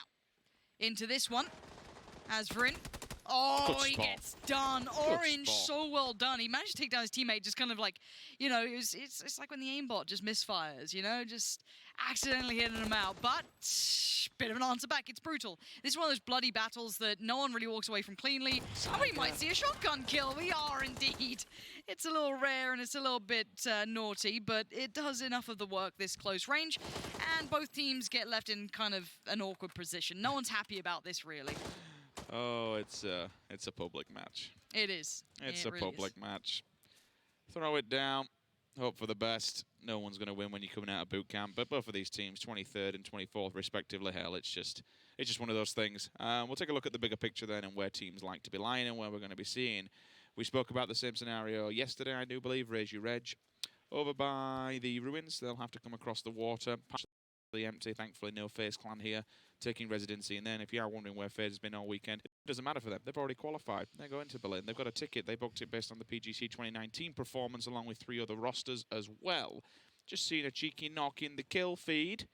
into this one, Asverin. Oh, he gets done. Orange, so well done. He managed to take down his teammate, just kind of like, you know, it's like when the aimbot just misfires, you know, just accidentally hitting him out. But, bit of an answer back. It's brutal. This is one of those bloody battles that no one really walks away from cleanly. And we might see a shotgun kill. We are indeed. It's a little rare and it's a little bit naughty, but it does enough of the work this close range. And both teams get left in kind of an awkward position. No one's happy about this, really. Oh, it's a public match. It is. It's a a public match. Throw it down. Hope for the best. No one's going to win when you're coming out of boot camp. But both of these teams, 23rd and 24th, respectively, hell, it's just one of those things. We'll take a look at the bigger picture then and where teams like to be lying and where we're going to be seeing. We spoke about the same scenario yesterday, I do believe. Raise Your Edge. Over by the ruins, they'll have to come across the water. Partially empty, thankfully, no FaZe clan here taking residency. And then if you are wondering where FaZe has been all weekend, it doesn't matter for them. They've already qualified. They're going to Berlin. They've got a ticket. They booked it based on the PGC 2019 performance along with 3 other rosters as well. Just seeing a cheeky knock in the kill feed.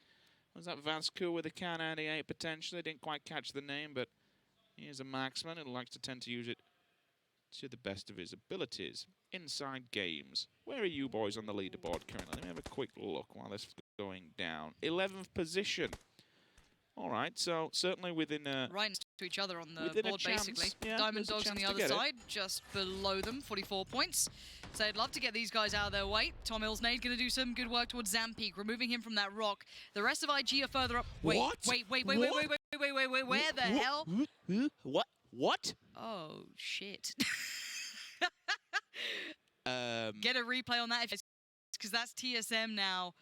Was that Vasco with a Can 98 potentially? Didn't quite catch the name, but here's a marksman who likes to tend to use it to the best of his abilities. Inside games. Where are you boys on the leaderboard currently? Let me have a quick look while this is going down. 11th position. All right, so certainly within right next to each other on the board, basically. Yeah, Diamond Dogs on the other side, just below them, 44 points. So I'd love to get these guys out of their way. Tom Ilsnade going to do some good work towards Zampeak, removing him from that rock. The rest of IG are further up. Wait, what? Wait, where the hell? What? Oh, shit. Get a replay on that, because that's TSM now.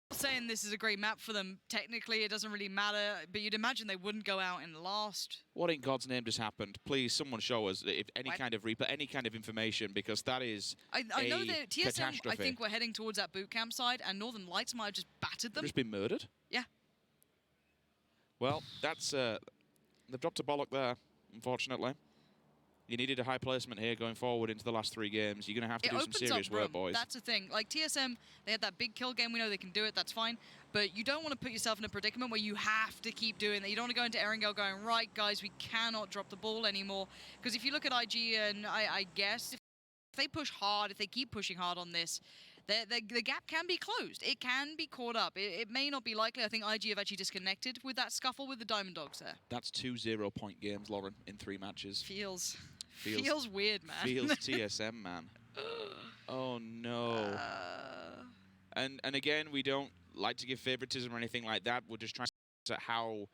Saying this is a great map for them. Technically, it doesn't really matter, but you'd imagine they wouldn't go out in last. What in God's name just happened? Please, someone show us if any kind of replay, any kind of information, because that is I know that TSM, catastrophe. I think we're heading towards that boot camp side, and Northern Lights might have just battered them. They've just been murdered? Yeah. Well, that's... they've dropped a bollock there, unfortunately. You needed a high placement here going forward into the last 3 games. You're going to have to do some serious work, boys. That's the thing. Like TSM, they had that big kill game. We know they can do it. That's fine. But you don't want to put yourself in a predicament where you have to keep doing that. You don't want to go into Erangel going, right, guys, we cannot drop the ball anymore. Because if you look at IG, and I guess if they push hard, if they keep pushing hard on this, the gap can be closed. It can be caught up. It may not be likely. I think IG have actually disconnected with that scuffle with the Diamond Dogs there. That's 2 0-point games, Lauren, in 3 matches. Feels weird, man. Feels TSM, man. Oh, no. And again, we don't like to give favoritism or anything like that. We're just trying to see how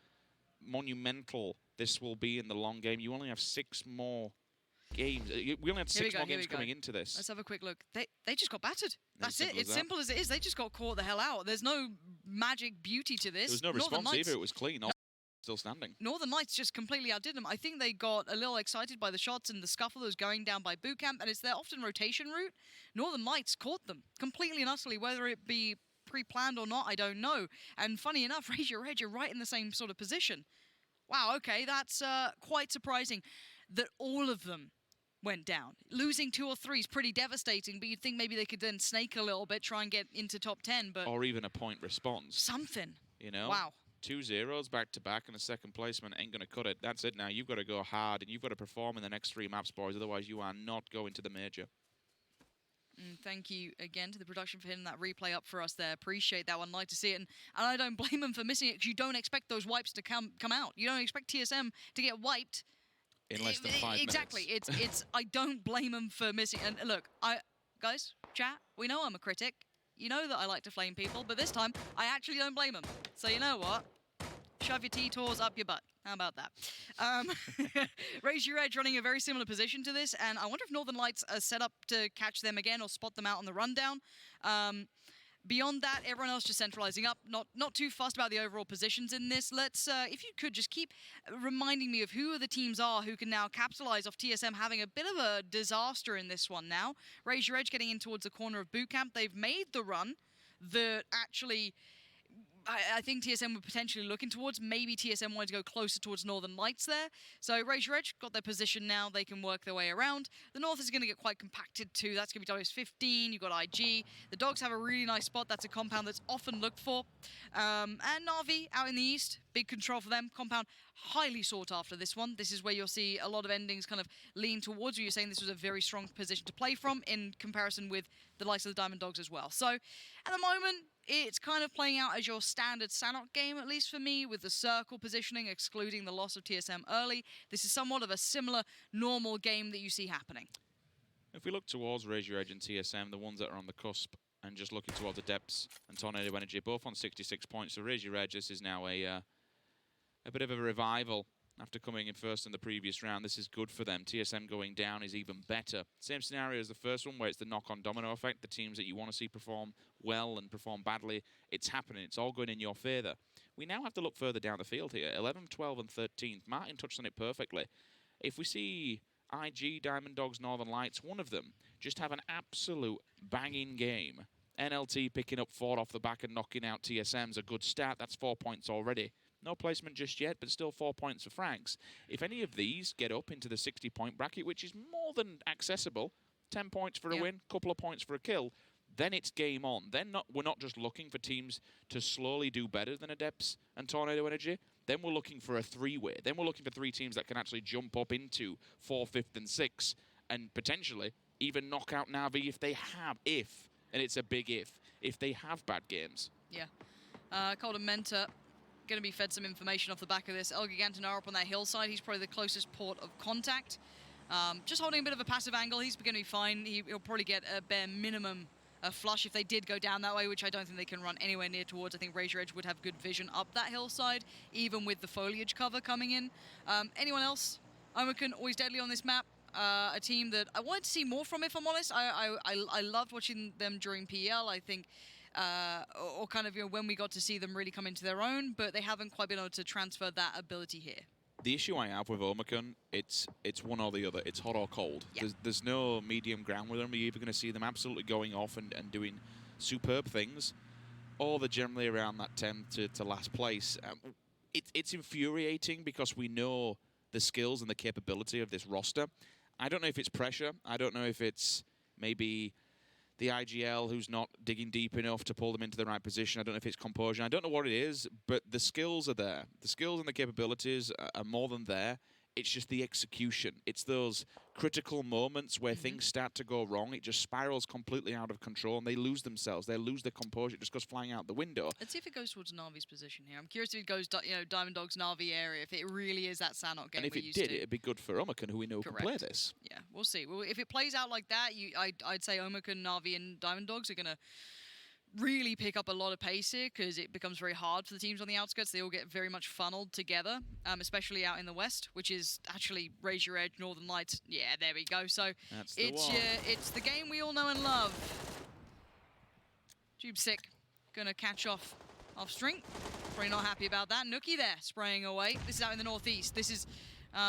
monumental this will be in the long game. You only have 6 more games. We only had 6 more games coming into this. Let's have a quick look. They just got battered. That's it. It's that. simple as it is. They just got caught the hell out. There's no magic beauty to this. There was no response either. It was clean. Still standing. Northern Lights just completely outdid them. I think they got a little excited by the shots and the scuffle that was going down by boot camp, and it's their often rotation route. Northern Lights caught them completely and utterly, whether it be pre-planned or not, I don't know. And funny enough, Razor Edge are right in the same sort of position. Wow, okay, that's quite surprising that all of them went down. Losing 2 or 3 is pretty devastating, but you'd think maybe they could then snake a little bit, try and get into top 10, but... Or even a point response. Something. You know? Wow. 2 zeros back-to-back and a second placement ain't going to cut it. That's it now. You've got to go hard and you've got to perform in the next 3 maps, boys. Otherwise, you are not going to the major. Thank you again to the production for hitting that replay up for us there. Appreciate that one. Like to see it. And I don't blame them for missing it because you don't expect those wipes to come out. You don't expect TSM to get wiped in less than 5 minutes. Exactly. It's I don't blame them for missing. And look, guys, chat, we know I'm a critic. You know that I like to flame people, but this time I actually don't blame them. So you know what? Shove your T-Tors up your butt. How about that? Raise Your Edge running a very similar position to this, and I wonder if Northern Lights are set up to catch them again or spot them out on the rundown. Beyond that, everyone else just centralizing up. Not too fussed about the overall positions in this. Let's, if you could, just keep reminding me of who the teams are who can now capitalize off TSM having a bit of a disaster in this one now. Raise Your Edge getting in towards the corner of boot camp. They've made the run that actually... I think TSM were potentially looking towards. Maybe TSM wanted to go closer towards Northern Lights there. So Raise Your Edge got their position now. They can work their way around. The North is going to get quite compacted too. That's going to be WS15. You've got IG. The Dogs have a really nice spot. That's a compound that's often looked for. And Na'Vi out in the East. Big control for them. Compound highly sought after this one. This is where you'll see a lot of endings kind of lean towards you. You're saying this was a very strong position to play from in comparison with the likes of the Diamond Dogs as well. So at the moment, it's kind of playing out as your standard Sanhok game, at least for me, with the circle positioning, excluding the loss of TSM early. This is somewhat of a similar, normal game that you see happening. If we look towards Raise Your Edge and TSM, the ones that are on the cusp, and just looking towards Adepts and Tornado Energy, both on 66 points. So Raise Your Edge, this is now a bit of a revival after coming in first in the previous round. This is good for them. TSM going down is even better. Same scenario as the first one, where it's the knock-on domino effect. The teams that you want to see perform well and perform badly, it's happening. It's all going in your favour. We now have to look further down the field here. 11th, 12th and 13th. Martin touched on it perfectly. If we see IG, Diamond Dogs, Northern Lights, one of them just have an absolute banging game. NLT picking up 4 off the back and knocking out TSM's a good start. That's 4 points already. No placement just yet, but still 4 points for Franks. If any of these get up into the 60-point bracket, which is more than accessible, 10 points for a win, couple of points for a kill, then it's game on. Then we're not just looking for teams to slowly do better than Adepts and Tornado Energy. Then we're looking for a 3-way. Then we're looking for 3 teams that can actually jump up into 4th, 5th, and 6th, and potentially even knock out Na'Vi if they have, and it's a big if they have bad games. Yeah. Colden Mentor going to be fed some information off the back of this. El Gigantinar up on that hillside. He's probably the closest port of contact. Just holding a bit of a passive angle. He's going to be fine. He'll probably get a bare minimum flush if they did go down that way, which I don't think they can run anywhere near towards. I think Raise Your Edge would have good vision up that hillside, even with the foliage cover coming in. Anyone else? Omicron, always deadly on this map. A team that I wanted to see more from, if I'm honest. I loved watching them during PL. I think... or kind of, when we got to see them really come into their own, but they haven't quite been able to transfer that ability here. The issue I have with Omicron, it's one or the other. It's hot or cold. Yeah. There's no medium ground with them. You're either going to see them absolutely going off and doing superb things, or they're generally around that 10th to last place. It's infuriating because we know the skills and the capability of this roster. I don't know if it's pressure. I don't know if it's maybe the IGL who's not digging deep enough to pull them into the right position. I don't know if it's composure. I don't know what it is, but the skills are there. The skills and the capabilities are more than there. It's just the execution. It's those critical moments where things start to go wrong. It just spirals completely out of control, and they lose themselves. They lose their composure. It just goes flying out the window. Let's see if it goes towards Na'Vi's position here. I'm curious if it goes, Diamond Dog's Na'Vi area, if it really is that Sanhok game. And if it did, it'd be good for Omakun, who we know can play this. Yeah, we'll see. Well, if it plays out like that, I'd say Omakun, Na'Vi, and Diamond Dogs are going to really pick up a lot of pace here, because it becomes very hard for the teams on the outskirts. They all get very much funneled together, especially out in the west, which is actually Raise Your Edge, Northern Lights. Yeah, there we go. So it's the game we all know and love. Jubesic gonna catch off string. Probably not happy about that. Nookie there, spraying away. This is out in the northeast. This is,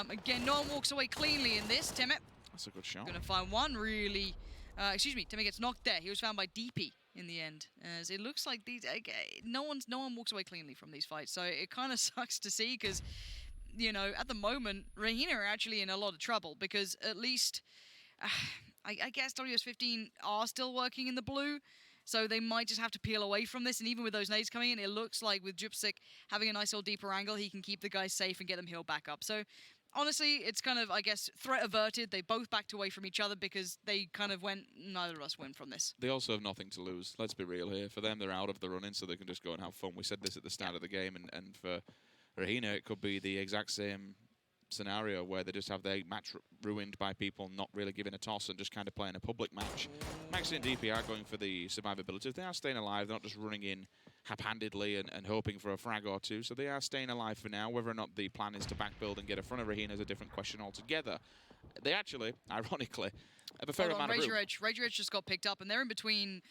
again, no one walks away cleanly in this. Temet. That's a good shot. Gonna find one really, excuse me, Temet gets knocked there. He was found by DP in the end, as it looks like these no one walks away cleanly from these fights. So it kind of sucks to see, because at the moment Rahina are actually in a lot of trouble, because at least I guess WS15 are still working in the blue, so they might just have to peel away from this. And even with those nades coming in, it looks like with Jupsik having a nice little deeper angle, he can keep the guys safe and get them healed back up. So honestly, it's kind of, I guess, threat averted. They both backed away from each other because they kind of went, neither of us win from this. They also have nothing to lose. Let's be real here. For them, they're out of the running, so they can just go and have fun. We said this at the start of the game, and for Rahina, it could be the exact same scenario where they just have their match ruined by people not really giving a toss and just kind of playing a public match. Maxi and DP are going for the survivability. If they are staying alive, they're not just running in haphazardly and hoping for a frag or two. So they are staying alive for now. Whether or not the plan is to backbuild and get in front of Rahina is a different question altogether. They actually, ironically, have a fair amount of room. Raise Your Edge just got picked up, and they're in between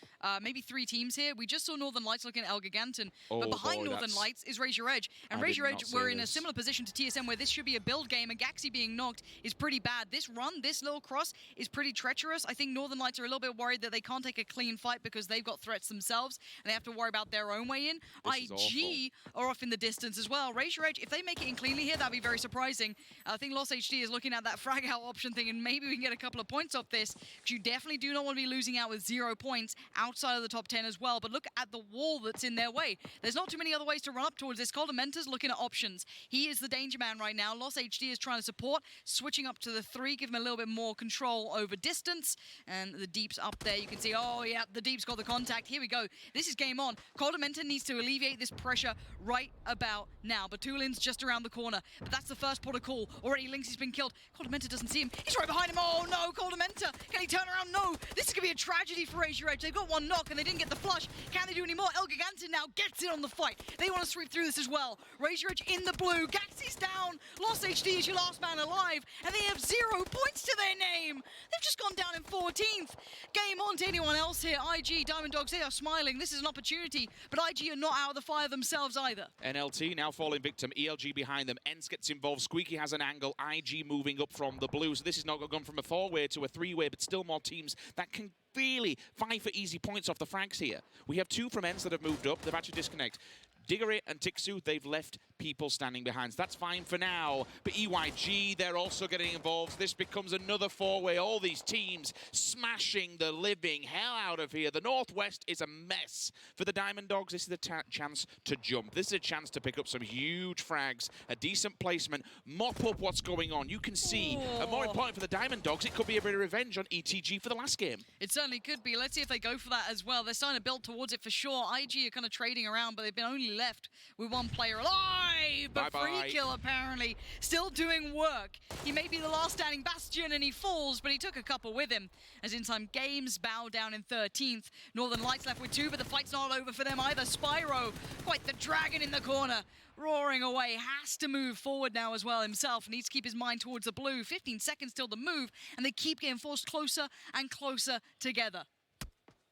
maybe 3 teams here. We just saw Northern Lights looking at El Giganten, but behind Northern Lights is Raise Your Edge. And Raise Your Edge were in a similar position to TSM, where this should be a build game, and Gaxi being knocked is pretty bad. This run, this little cross, is pretty treacherous. I think Northern Lights are a little bit worried that they can't take a clean fight because they've got threats themselves, and they have to worry about their own way in. IG are off in the distance as well. Raise Your Edge, if they make it in cleanly here, that'd be very surprising. I think Lost HD is looking at that frag out option thing, and maybe we can get a couple of points off this, because you definitely do not want to be losing out with 0 points outside of the top 10 as well. But look at the wall that's in their way. There's not too many other ways to run up towards this. Coldamenta's looking at options. He is the danger man right now. Lost HD is trying to support, switching up to the 3, give him a little bit more control over distance. And the Deep's up there. You can see, oh yeah, the Deep's got the contact. Here we go. This is game on. Coldamenta needs to alleviate this pressure right about now. Batulin's just around the corner, but that's the first port of call. Already Lynx has been killed. Coldamenta doesn't see him. He's right behind him. Oh no, Coldamenta. Can he turn around? No. This is going to be a tragedy for Raise Your Edge. They've got 1 knock and they didn't get the flush. Can they do any more? El Giganten now gets in on the fight. They want to sweep through this as well. Raise Your Edge in the blue. Gaxi's down. Lost HD is your last man alive. And they have 0 points to their name. They've just gone down in 14th. Game on to anyone else here. IG, Diamond Dogs, they are smiling. This is an opportunity. But IG are not out of the fire themselves either. NLT now falling victim. ELG behind them. ENCE gets involved. Squeaky has an angle. IG moving up from the blue. So this is not gone from a 4-way to a 3-way, but still more teams that can really fight for easy points off the frags here. We have 2 from ENCE that have moved up. They've had to disconnect. Diggory and Tixu, they've left people standing behind. So that's fine for now. But EYG, they're also getting involved. This becomes another 4-way. All these teams smashing the living hell out of here. The Northwest is a mess. For the Diamond Dogs, this is a chance to jump. This is a chance to pick up some huge frags, a decent placement, mop up what's going on. You can see, and more important for the Diamond Dogs, it could be a bit of revenge on ETG for the last game. It certainly could be. Let's see if they go for that as well. They're starting to build towards it for sure. IG are kind of trading around, but they've been only left with 1 player alive. But free kill apparently still doing work. He may be the last standing bastion and he falls, but he took a couple with him. As in time games bow down in 13th. Northern Lights left with 2, but the fight's not over for them either. Spyro, quite the dragon in the corner, roaring away, has to move forward now as well himself. Needs to keep his mind towards the blue. 15 seconds till the move, and they keep getting forced closer and closer together.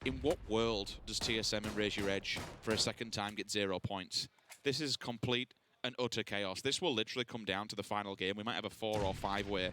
In what world does TSM and Raise Your Edge for a second time get 0 points? This is complete and utter chaos. This will literally come down to the final game. We might have a 4 or 5-way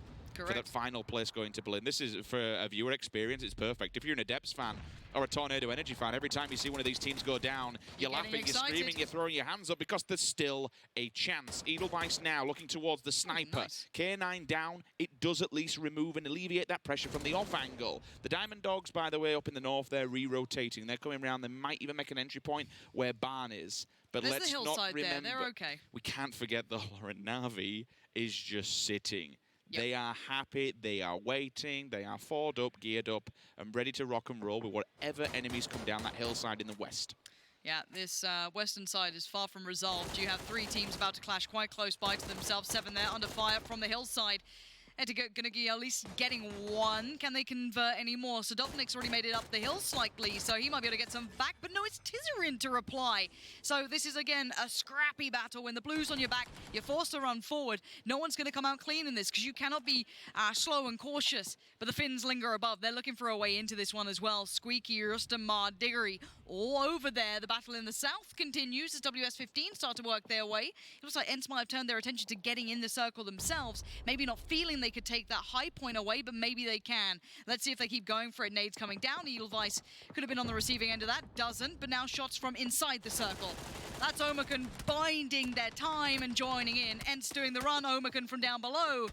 for that final place going to Berlin. This is, for a viewer experience, it's perfect. If you're an Adepts fan or a Tornado Energy fan, every time you see one of these teams go down, you're laughing, you're screaming, you're throwing your hands up because there's still a chance. Edelweiss now looking towards the sniper. K9 down, it does at least remove and alleviate that pressure from the off angle. The Diamond Dogs, by the way, up in the north, they're re-rotating. They're coming around. They might even make an entry point where Barn is. But There's let's the not hillside remember, there. They're okay. we can't forget the Lauren Navi is just sitting. Yep. They are happy, they are waiting, they are forward up, geared up, and ready to rock and roll with whatever enemies come down that hillside in the west. Yeah, this western side is far from resolved. You have 3 teams about to clash quite close by to themselves. 7 there under fire from the hillside. Gonna at least getting 1. Can they convert any more? So Dopnik's already made it up the hill slightly, so he might be able to get some back. But no, it's Tizerin to reply. So this is, again, a scrappy battle. When the blue's on your back, you're forced to run forward. No one's going to come out clean in this because you cannot be slow and cautious. But the Finns linger above. They're looking for a way into this one as well. Squeaky, Rustamar, Diggory, all over there. The battle in the south continues as WS15 start to work their way. It looks like Ensma have turned their attention to getting in the circle themselves. Maybe not feeling they could take that high point away, but maybe they can. Let's see if they keep going for it. Nades coming down. Edelweiss could have been on the receiving end of that. Doesn't, but now shots from inside the circle. That's Omerkan binding their time and joining in. Ents doing the run. Omerkan from down below,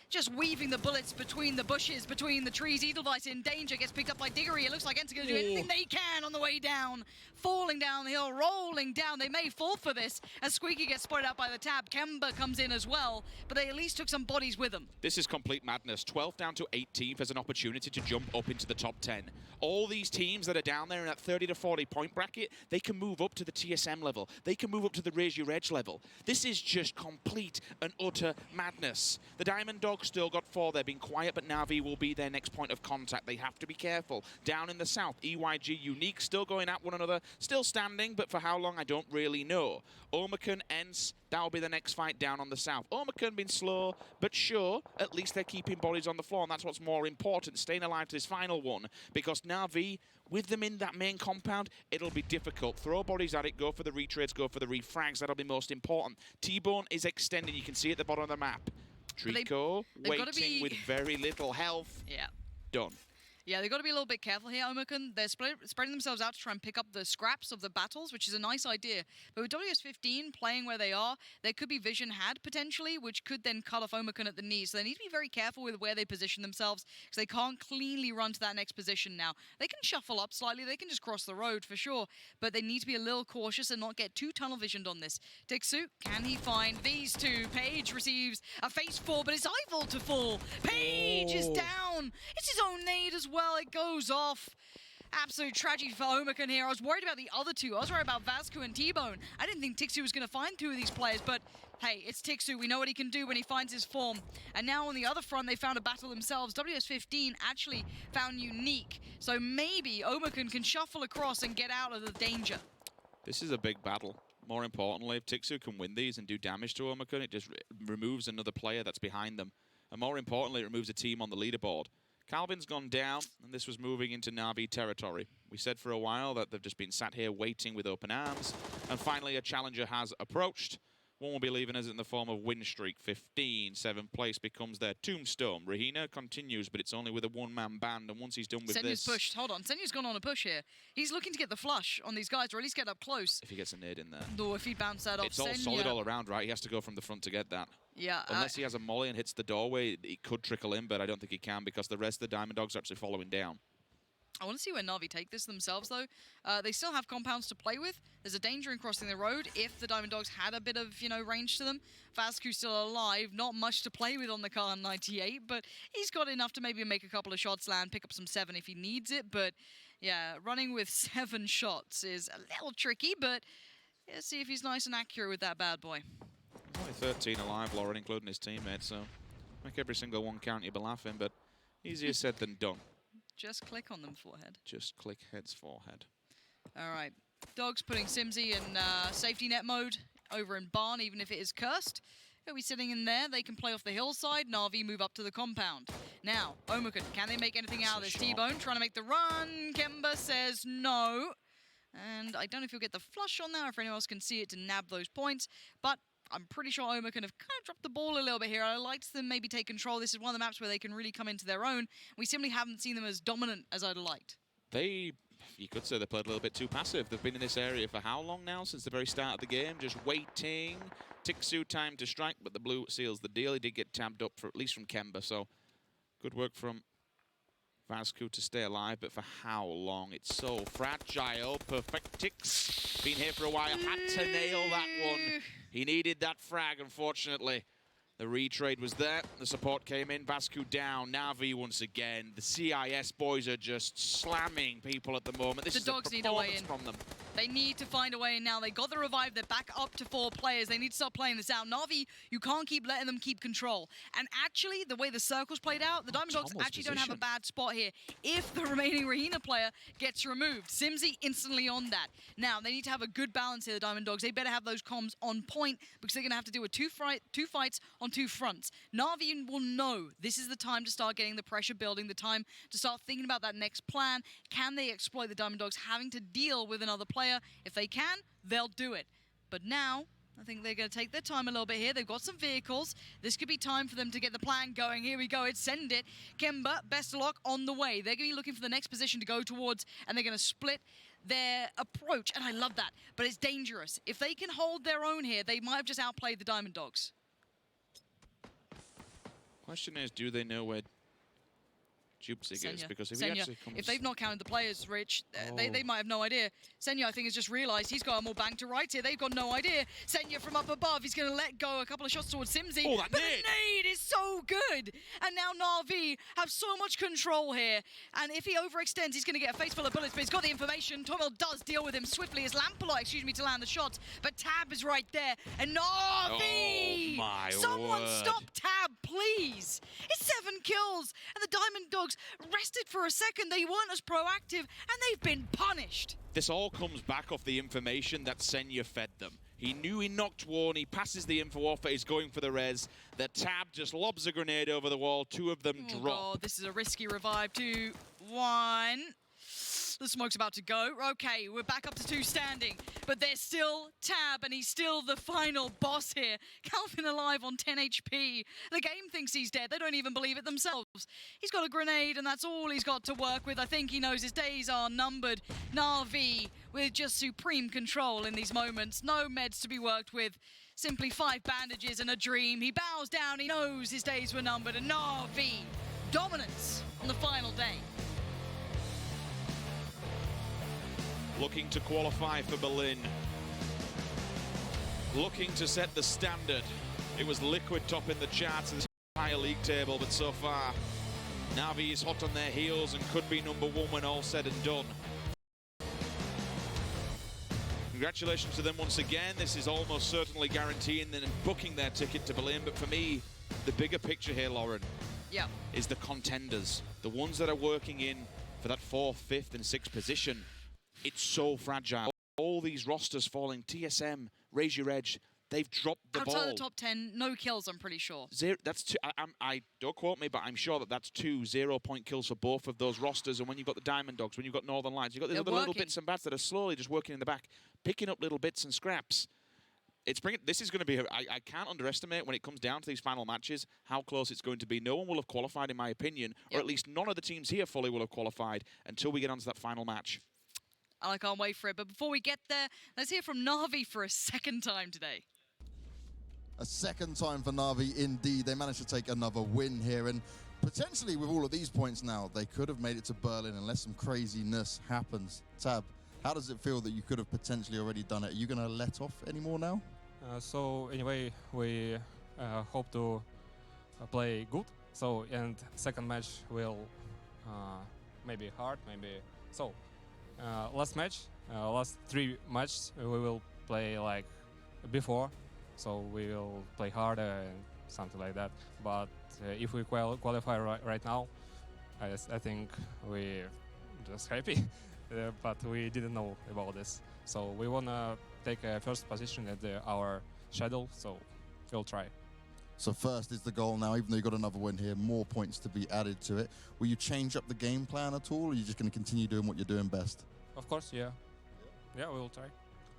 just weaving the bullets between the bushes, between the trees. Edelweiss in danger, gets picked up by Diggory. It looks like Ents are going to do anything they can on the way down. Falling down the hill, rolling down. They may fall for this as Squeaky gets spotted out by the tab. Kemba comes in as well, but they at least took some bodies with them. This is complete madness. 12th down to 18th as an opportunity to jump up into the top 10. All these teams that are down there in that 30 to 40 point bracket, they can move up to the TSM level. They can move up to the Raise Your Edge level. This is just complete and utter madness. The Diamond Dogs still got 4. They're being quiet, but Na'Vi will be their next point of contact. They have to be careful. Down in the south, EYG, Unique still going at one another, still standing, but for how long, I don't really know. Omerkan, Ents, that'll be the next fight down on the south. Omerkan been slow, but sure, at least they're keeping bodies on the floor, and that's what's more important, staying alive to this final one, because Na'Vi, with them in that main compound, it'll be difficult. Throw bodies at it, go for the retrades, go for the refrags, that'll be most important. T-Bone is extending, you can see at the bottom of the map. Trico, waiting with very little health. Yeah. Done. Yeah, they've got to be a little bit careful here, Omerkan. They're spreading themselves out to try and pick up the scraps of the battles, which is a nice idea. But with WS15 playing where they are, there could be vision had, potentially, which could then cut off Omerkan at the knees. So they need to be very careful with where they position themselves, because they can't cleanly run to that next position now. They can shuffle up slightly, they can just cross the road, for sure, but they need to be a little cautious and not get too tunnel-visioned on this. Dixu, can he find these two? Page receives a face fall, but it's Ivor to fall. Page is down. It's his own nade as well. It goes off. Absolute tragedy for Omerkan here. I was worried about the other two. I was worried about Vasco and T-Bone. I didn't think Tixu was going to find 2 of these players, but hey, it's Tixu. We know what he can do when he finds his form. And now on the other front, they found a battle themselves. WS15 actually found Unique. So maybe Omerkan can shuffle across and get out of the danger. This is a big battle. More importantly, if Tixu can win these and do damage to Omerkan, it just removes another player that's behind them. And more importantly, it removes a team on the leaderboard. Calvin's gone down, and this was moving into Na'Vi territory. We said for a while that they've just been sat here waiting with open arms, and finally a challenger has approached. One will be leaving us in the form of win streak. 15, 7th place becomes their tombstone. Rahina continues, but it's only with a one-man band, and once he's done with Senyu's this... pushed. Hold on. Senyu's gone on a push here. He's looking to get the flush on these guys, or at least get up close. If he gets a nade in there. No, if he bounced that off It's all solid all around, right? He has to go from the front to get that. Yeah. Unless he has a molly and hits the doorway, it could trickle in, but I don't think he can because the rest of the Diamond Dogs are actually following down. I want to see where Na'Vi take this themselves, though. They still have compounds to play with. There's a danger in crossing the road if the Diamond Dogs had a bit of, range to them. Vascu's still alive. Not much to play with on the Khan 98, but he's got enough to maybe make a couple of shots land, pick up some 7 if he needs it. But, yeah, running with 7 shots is a little tricky, but let's see if he's nice and accurate with that bad boy. Only 13 alive, Lauren, including his teammates, so make every single one count, you'll be laughing, but easier said than done. Just click on them, forehead. Just click head's forehead. All right. Dogs putting Simsy in safety net mode over in barn, even if it is cursed. He'll be sitting in there. They can play off the hillside. Na'Vi move up to the compound. Now, Omerkan, can they make anything out of this? T-Bone trying to make the run. Kemba says no. And I don't know if you'll get the flush on that or if anyone else can see it to nab those points. But I'm pretty sure Oma can have kind of dropped the ball a little bit here. I liked them maybe take control. This is one of the maps where they can really come into their own. We simply haven't seen them as dominant as I'd liked. You could say they played a little bit too passive. They've been in this area for how long now? Since the very start of the game, just waiting. Tixu time to strike, but the blue seals the deal. He did get tabbed up, for at least from Kemba, so good work from Vasku to stay alive, but for how long? It's so fragile. Perfect Tix. Been here for a while, had to nail that one. He needed that frag, unfortunately. The retrade was there, the support came in, Vasku down, Na'Vi once again. The CIS boys are just slamming people at the moment. This is a performance from them. They need to find a way in now. They got the revive. They're back up to 4 players. They need to start playing this out. Na'Vi, you can't keep letting them keep control. And actually, the way the circle's played out, the Diamond Dogs actually don't have a bad spot here. If the remaining Rahina player gets removed, Simzy instantly on that. Now, they need to have a good balance here, the Diamond Dogs. They better have those comms on point because they're going to have to deal with two fights on 2 fronts. Na'Vi will know this is the time to start getting the pressure building, the time to start thinking about that next plan. Can they exploit the Diamond Dogs having to deal with another player? If they can, they'll do it. But now, I think they're going to take their time a little bit here. They've got some vehicles. This could be time for them to get the plan going. Here we go. It's Send It. Kemba, best of luck on the way. They're going to be looking for the next position to go towards, and they're going to split their approach. And I love that. But it's dangerous. If they can hold their own here, they might have just outplayed the Diamond Dogs. Question is, do they know where Jupsig is? Because if he actually comes... If they've not counted the players, Rich, they might have no idea. Senya, I think, has just realised he's got a more bang to right here. They've got no idea. Senya from up above, he's going to let go a couple of shots towards Simzy. Oh, that but the nade is so good! And now Na'Vi have so much control here. And if he overextends, he's going to get a face full of bullets, but he's got the information. Tormel does deal with him swiftly as Lampalot, to land the shots. But Tab is right there. And Na'Vi! Oh, my Someone word. stop Tab, please! It's 7 kills! And the Diamond Dogs rested for a second. They weren't as proactive, and they've been punished. This all comes back off the information that Senya fed them. He knew he knocked one, he passes the info off, he's going for the res. The Tab just lobs a grenade over the wall, 2 of them drop. God, this is a risky revive. 2, 1. The smoke's about to go. Okay, we're back up to 2 standing. But there's still Tab, and he's still the final boss here. Calvin alive on 10 HP. The game thinks he's dead. They don't even believe it themselves. He's got a grenade, and that's all he's got to work with. I think he knows his days are numbered. Na'Vi with just supreme control in these moments. No meds to be worked with. Simply 5 bandages and a dream. He bows down. He knows his days were numbered. And Na'Vi, dominance on the final day. Looking to qualify for Berlin. Looking to set the standard. It was Liquid top in the charts in the entire league table, but so far, Na'Vi is hot on their heels and could be number 1 when all said and done. Congratulations to them once again. This is almost certainly guaranteeing them booking their ticket to Berlin, but for me, the bigger picture here, Lauren, is the contenders. The ones that are working in for that 4th, 5th, and 6th position. It's so fragile. All these rosters falling. TSM, Raise Your Edge, they've dropped the ball. Outside the top 10, no kills, I'm pretty sure. That's 2. I don't quote me, but I'm sure that's 2 0-point kills for both of those rosters. And when you've got the Diamond Dogs, when you've got Northern Lights, you've got these other little bits and bats that are slowly just working in the back, picking up little bits and scraps. This is going to be, I can't underestimate when it comes down to these final matches how close it's going to be. No one will have qualified, in my opinion, or at least none of the teams here fully will have qualified until we get onto that final match. And I can't wait for it. But before we get there, let's hear from Na'Vi for a second time today. A second time for Na'Vi, indeed. They managed to take another win here. And potentially, with all of these points now, they could have made it to Berlin unless some craziness happens. Tab, how does it feel that you could have potentially already done it? Are you going to let off any more now? So anyway, we hope to play good. So, and second match will maybe hard, maybe so. Last match, last 3 matches, we will play like before, so we will play harder and something like that. But if we qualify right now, I think we're just happy, but we didn't know about this. So we want to take a first position at our schedule, so we'll try. So first is the goal now, even though you got another win here, more points to be added to it. Will you change up the game plan at all, or are you just going to continue doing what you're doing best? Of course, yeah. Yeah, we will try.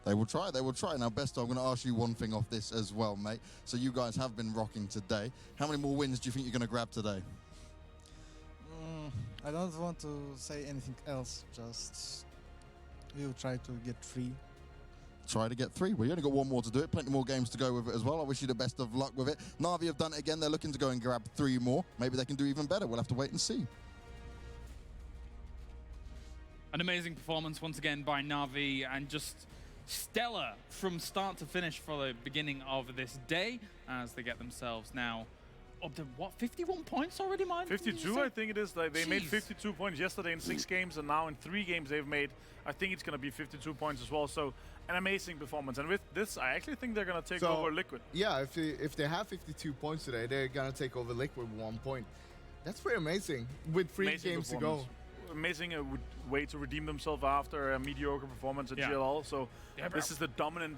They will try. They will try. Now, Besto, I'm going to ask you one thing off this as well, mate. So you guys have been rocking today. How many more wins do you think you're going to grab today? I don't want to say anything else. Just we'll try to get 3. Try to get 3. Well, you only got 1 more to do it. Plenty more games to go with it as well. I wish you the best of luck with it. Na'Vi have done it again. They're looking to go and grab 3 more. Maybe they can do even better. We'll have to wait and see. An amazing performance once again by Na'Vi, and just stellar from start to finish for the beginning of this day, as they get themselves now up to, what, 51 points already, man? 52, I think it is. Like, they made 52 points yesterday in 6 games, and now in 3 games they've made, I think it's going to be 52 points as well. So an amazing performance. And with this, I actually think they're going to take over Liquid. Yeah, if they have 52 points today, they're going to take over Liquid with 1 point. That's pretty amazing with 3 games to go. Amazing way to redeem themselves after a mediocre performance at GLL. So this is the dominant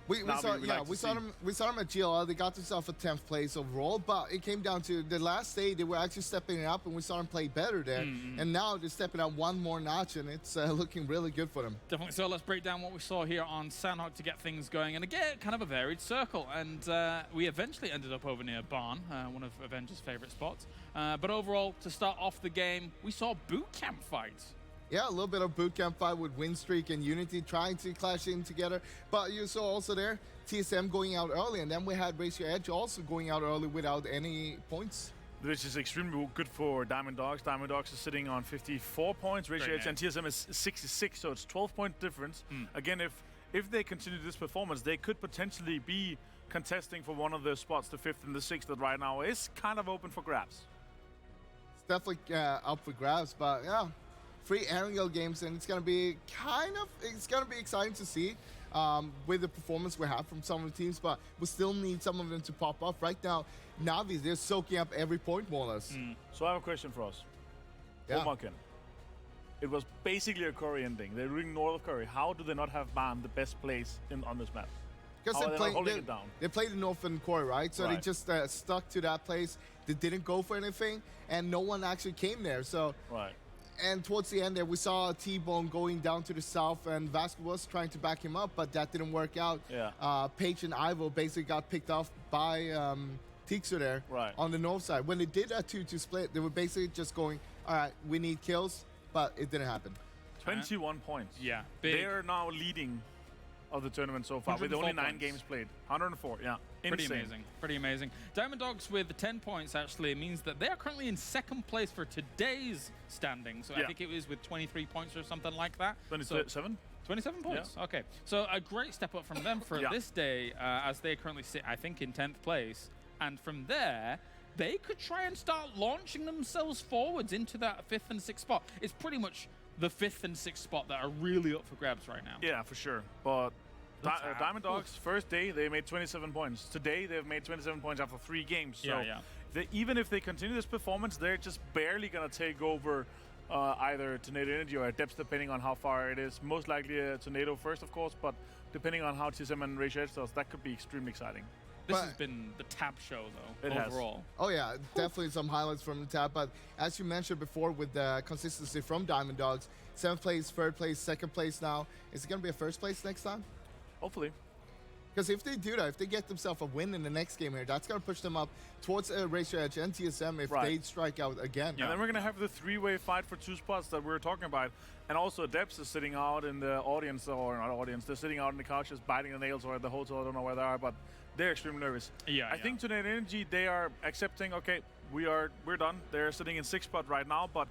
we saw them at GLL. They got themselves a 10th place overall, but it came down to the last day. They were actually stepping it up, and we saw them play better there. And now they're stepping up 1 more notch, and it's looking really good for them. Definitely. So let's break down what we saw here on Sandhawk to get things going. And again, kind of a varied circle. And we eventually ended up over near Barn, one of Avenger's favorite spots. But overall, to start off the game, we saw boot camp fights. Yeah, a little bit of boot camp fight with Winstreak and Unity trying to clash in together. But you saw also there, TSM going out early, and then we had Raise Your Edge also going out early without any points. Which is extremely good for Diamond Dogs. Diamond Dogs is sitting on 54 points, Raise Your Edge, and TSM is 66, so it's 12-point difference. Again, if they continue this performance, they could potentially be contesting for one of the spots, the 5th and the 6th, that right now is kind of open for grabs. It's definitely up for grabs, but yeah. 3 Erangel games, and it's going to be exciting to see with the performance we have from some of the teams, but we still need some of them to pop up. Right now, Na'Vi, they're soaking up every point more or less. So I have a question for us. Yeah. It was basically a Curry ending. They're doing north of Curry. How do they not have banned the best place on this map? Because they played the Northern Core, right? So they just stuck to that place. They didn't go for anything, and no one actually came there. So And towards the end there, we saw T-Bone going down to the south, and Vasco was trying to back him up, but that didn't work out. Paige and Ivo basically got picked off by Tixu there on the north side. When they did that 2-2 split, they were basically just going, all right, we need kills, but it didn't happen. 21 points. Yeah. They are now leading of the tournament so far with only 9 games played. 104, yeah. Pretty amazing. Pretty amazing. Diamond Dogs with the 10 points actually means that they are currently in 2nd place for today's standing. So I think it was with 23 points or something like that. 27? 27 points? Yeah. Okay. So a great step up from them for this day as they currently sit, I think, in 10th place. And from there, they could try and start launching themselves forwards into that 5th and 6th spot. It's pretty much the 5th and 6th spot that are really up for grabs right now. Yeah, for sure. But Diamond Dogs, first day, they made 27 points. Today, they've made 27 points after 3 games. So even if they continue this performance, they're just barely going to take over either Tornado Energy or Depths, depending on how far it is. Most likely a Tornado first, of course, but depending on how TSM and Raise Your Edge does, that could be extremely exciting. This has been the TAP show, though, overall. Oh, yeah, definitely some highlights from the TAP. But as you mentioned before, with the consistency from Diamond Dogs, 7th place, 3rd place, 2nd place now. Is it going to be a 1st place next time? Hopefully. Because if they do that, if they get themselves a win in the next game here, that's going to push them up towards Raise Your Edge and TSM if they strike out again. And then we're going to have the 3-way fight for 2 spots that we were talking about. And also Depths is sitting out in the audience, or not audience, they're sitting out in the couches biting the nails, or at the hotel, I don't know where they are, but they're extremely nervous. I think Tornado Energy, they are accepting, okay, we're done. They're sitting in 6th spot right now, but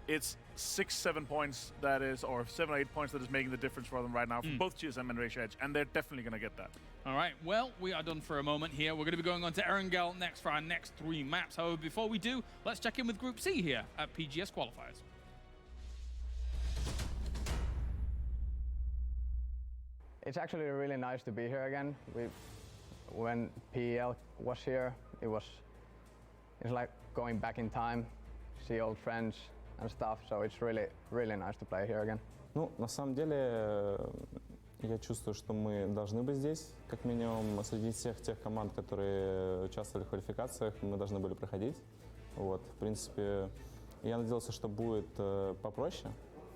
it's 6-7 points that is, or 7 or 8 points that is making the difference for them right now, for both TSM and Raise Your Edge, and they're definitely going to get that. All right, well, we are done for a moment here. We're going to be going on to Erangel next for our next 3 maps. However, before we do, let's check in with Group C here at PGS Qualifiers. It's actually really nice to be here again. When PEL was here, it's like going back in time, see old friends and stuff, so it's really, really nice to play here again. Ну, на самом деле, я чувствую, что мы должны быть здесь, как минимум, среди всех тех команд, которые участвовали в квалификациях, мы должны были проходить. Вот, в принципе, я надеялся, что будет попроще,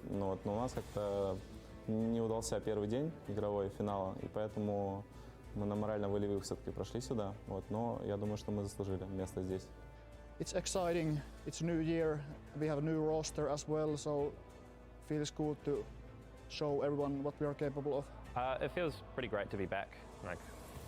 но у нас как-то не удался первый день игровой финала, и поэтому мы на морально-волевых все-таки прошли сюда. Вот, но я думаю, что мы заслужили место здесь. It's exciting. It's a new year. We have a new roster as well, so it feels good to show everyone what we are capable of. It feels pretty great to be back. Like,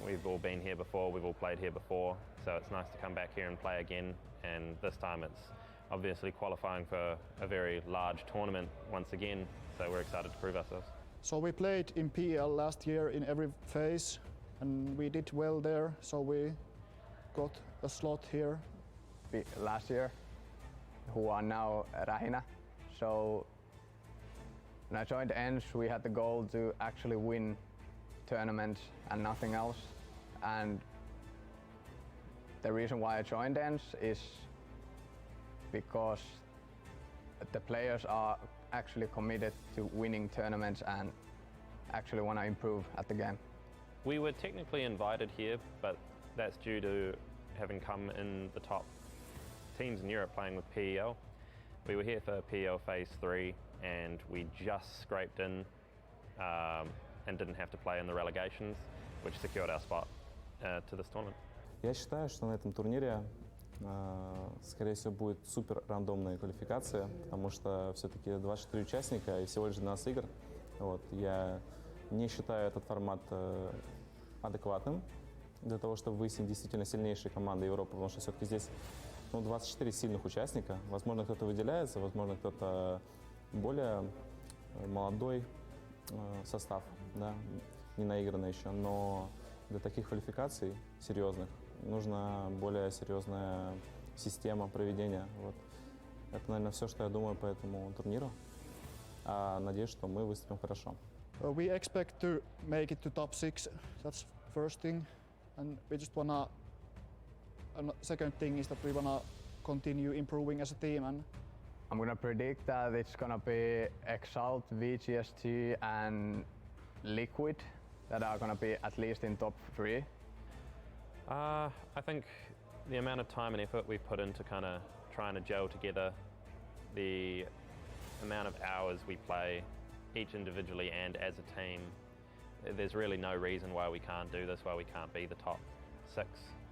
we've all been here before, we've all played here before, so it's nice to come back here and play again. And this time it's obviously qualifying for a very large tournament once again, so we're excited to prove ourselves. So we played in PL last year in every phase, and we did well there, so we got a slot here. Last year, who are now Rahina. So when I joined ENS, we had the goal to actually win tournaments and nothing else. And the reason why I joined ENS is because the players are actually committed to winning tournaments and actually want to improve at the game. We were technically invited here, but that's due to having come in the top teams in Europe playing with PEL. We were here for PEL Phase 3 and we just scraped in and didn't have to play in the relegations, which secured our spot to this tournament. Я считаю, что на этом турнире, скорее всего, будет супер рандомная квалификация, потому что все-таки 24 участника и всего лишь 12 игр. Вот. Я не считаю этот формат адекватным для того, чтобы выяснить действительно сильнейшие команды Европы, потому что все-таки здесь 24 сильных участника. Возможно, кто-то выделяется, возможно, кто-то более молодой состав, да, не наигранный еще, но для таких квалификаций серьезных нужна более серьезная система проведения. Вот. Это, наверное, все, что я думаю по этому турниру. Надеюсь, что мы выступим хорошо. We expect to make it to top 6. That's first thing, and we just wanna. And second thing is that we wanna continue improving as a team. And I'm gonna predict that it's gonna be Exalt, VGST, and Liquid that are gonna be at least in top 3. I think the amount of time and effort we've put into kind of trying to gel together, the amount of hours we play, each individually and as a team, there's really no reason why we can't do this, why we can't be the top 6,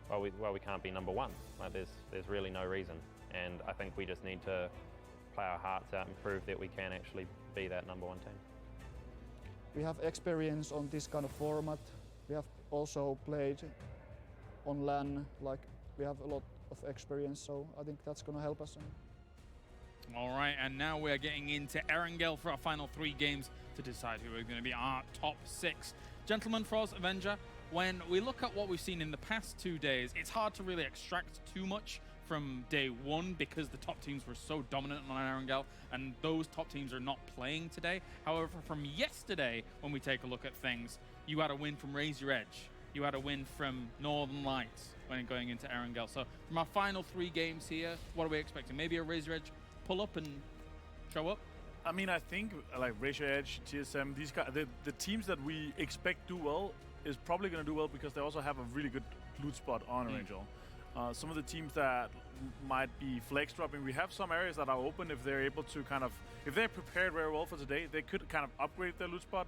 why we can't be number 1. Like there's really no reason, and I think we just need to play our hearts out and prove that we can actually be that number 1 team. We have experience on this kind of format. We have also played on LAN, like we have a lot of experience, so I think that's going to help us. All right, and now we're getting into Erangel for our final 3 games to decide who are going to be our top 6. Gentlemen, Froz, Avenger, when we look at what we've seen in the past 2 days, it's hard to really extract too much from day 1 because the top teams were so dominant on Erangel, and those top teams are not playing today. However, from yesterday, when we take a look at things, you had a win from Raise Your Edge. You had a win from Northern Lights when going into Erangel. So from our final 3 games here, what are we expecting? Maybe a Raise Your Edge pull up and show up? I mean, I think like Raise Your Edge, TSM, these guys, the teams that we expect do well is probably going to do well because they also have a really good loot spot on Erangel. Some of the teams that might be flex dropping, we have some areas that are open if they're able to kind of, if they're prepared very well for today, they could kind of upgrade their loot spot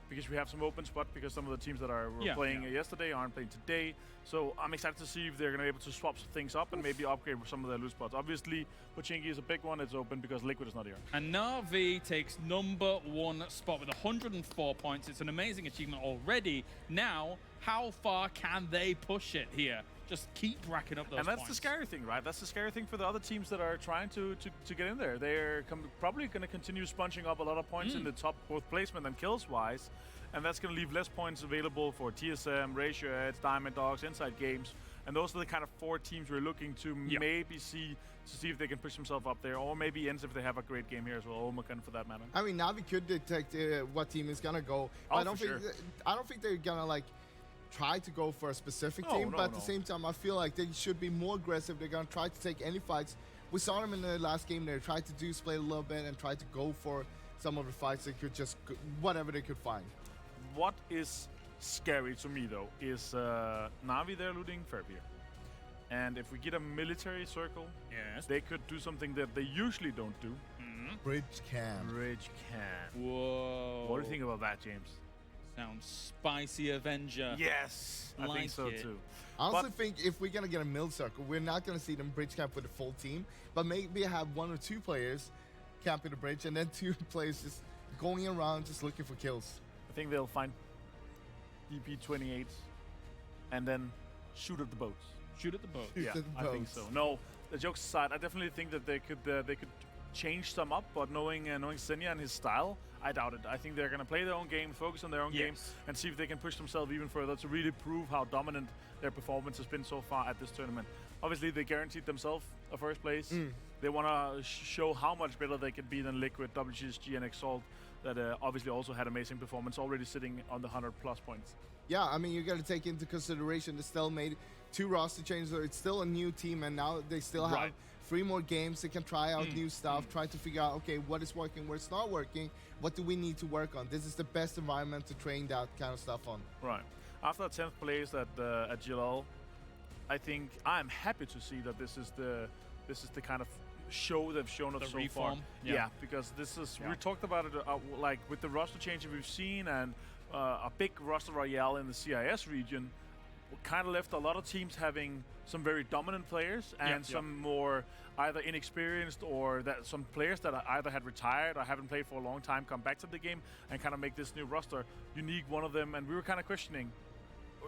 because we have some open spot because some of the teams that were playing yesterday aren't playing today. So I'm excited to see if they're going to be able to swap things up and maybe upgrade some of their loot spots. Obviously, Pochinki is a big one. It's open because Liquid is not here. And Na'Vi takes number 1 spot with 104 points. It's an amazing achievement already. Now, how far can they push it here? Just keep racking up those points. And that's the scary thing, right? That's the scary thing for the other teams that are trying to get in there. They're probably going to continue sponging up a lot of points in the top, both placement and kills-wise. And that's going to leave less points available for TSM, Raise Your Edge, Diamond Dogs, Inside Games. And those are the kind of 4 teams we're looking to maybe see if they can push themselves up there, or maybe ends if they have a great game here as well, or Omakan for that matter. I mean, Na'Vi could detect what team is going to go. I don't think they're going to, like, try to go for a specific team, but at the same time, I feel like they should be more aggressive. They're going to try to take any fights. We saw them in the last game. They tried to display a little bit and try to go for some of the fights. They could just, whatever they could find. What is scary to me, though, is Na'Vi, they're looting Fairbeer. And if we get a military circle, they could do something that they usually don't do. Bridge camp. Bridge camp. Whoa. What do you think about that, James? Sounds spicy Avenger. Yes, I think so too. I also think if we're going to get a middle circle, we're not going to see them bridge camp with the full team, but maybe have 1 or 2 players camping the bridge and then 2 players just going around just looking for kills. I think they'll find DP-28s and then shoot at the boats. Shoot at the boats. Yeah, I think so. No, the jokes aside, I definitely think that they could change some up, but knowing Senja and his style, I doubt it. I think they're going to play their own game, focus on their own game, and see if they can push themselves even further to really prove how dominant their performance has been so far at this tournament. Obviously, they guaranteed themselves a first place. They want to show how much better they can be than Liquid, WGSG, and Exalt, that obviously also had amazing performance, already sitting on the 100+ points. Yeah, I mean, you got to take into consideration they still made 2 roster changes. So it's still a new team, and now they still have 3 more games. They can try out new stuff, try to figure out, okay, what is working, what's not working, what do we need to work on. This is the best environment to train that kind of stuff on. Right. After 10th place at GLL, I think I'm happy to see that this is the kind of show they've shown us so far. Yeah, because this is we talked about it like with the roster changes we've seen and a big roster royale in the CIS region. Kind of left a lot of teams having some very dominant players and some more either inexperienced or that some players that either had retired or haven't played for a long time come back to the game and kind of make this new roster unique. One of them, and we were kind of questioning.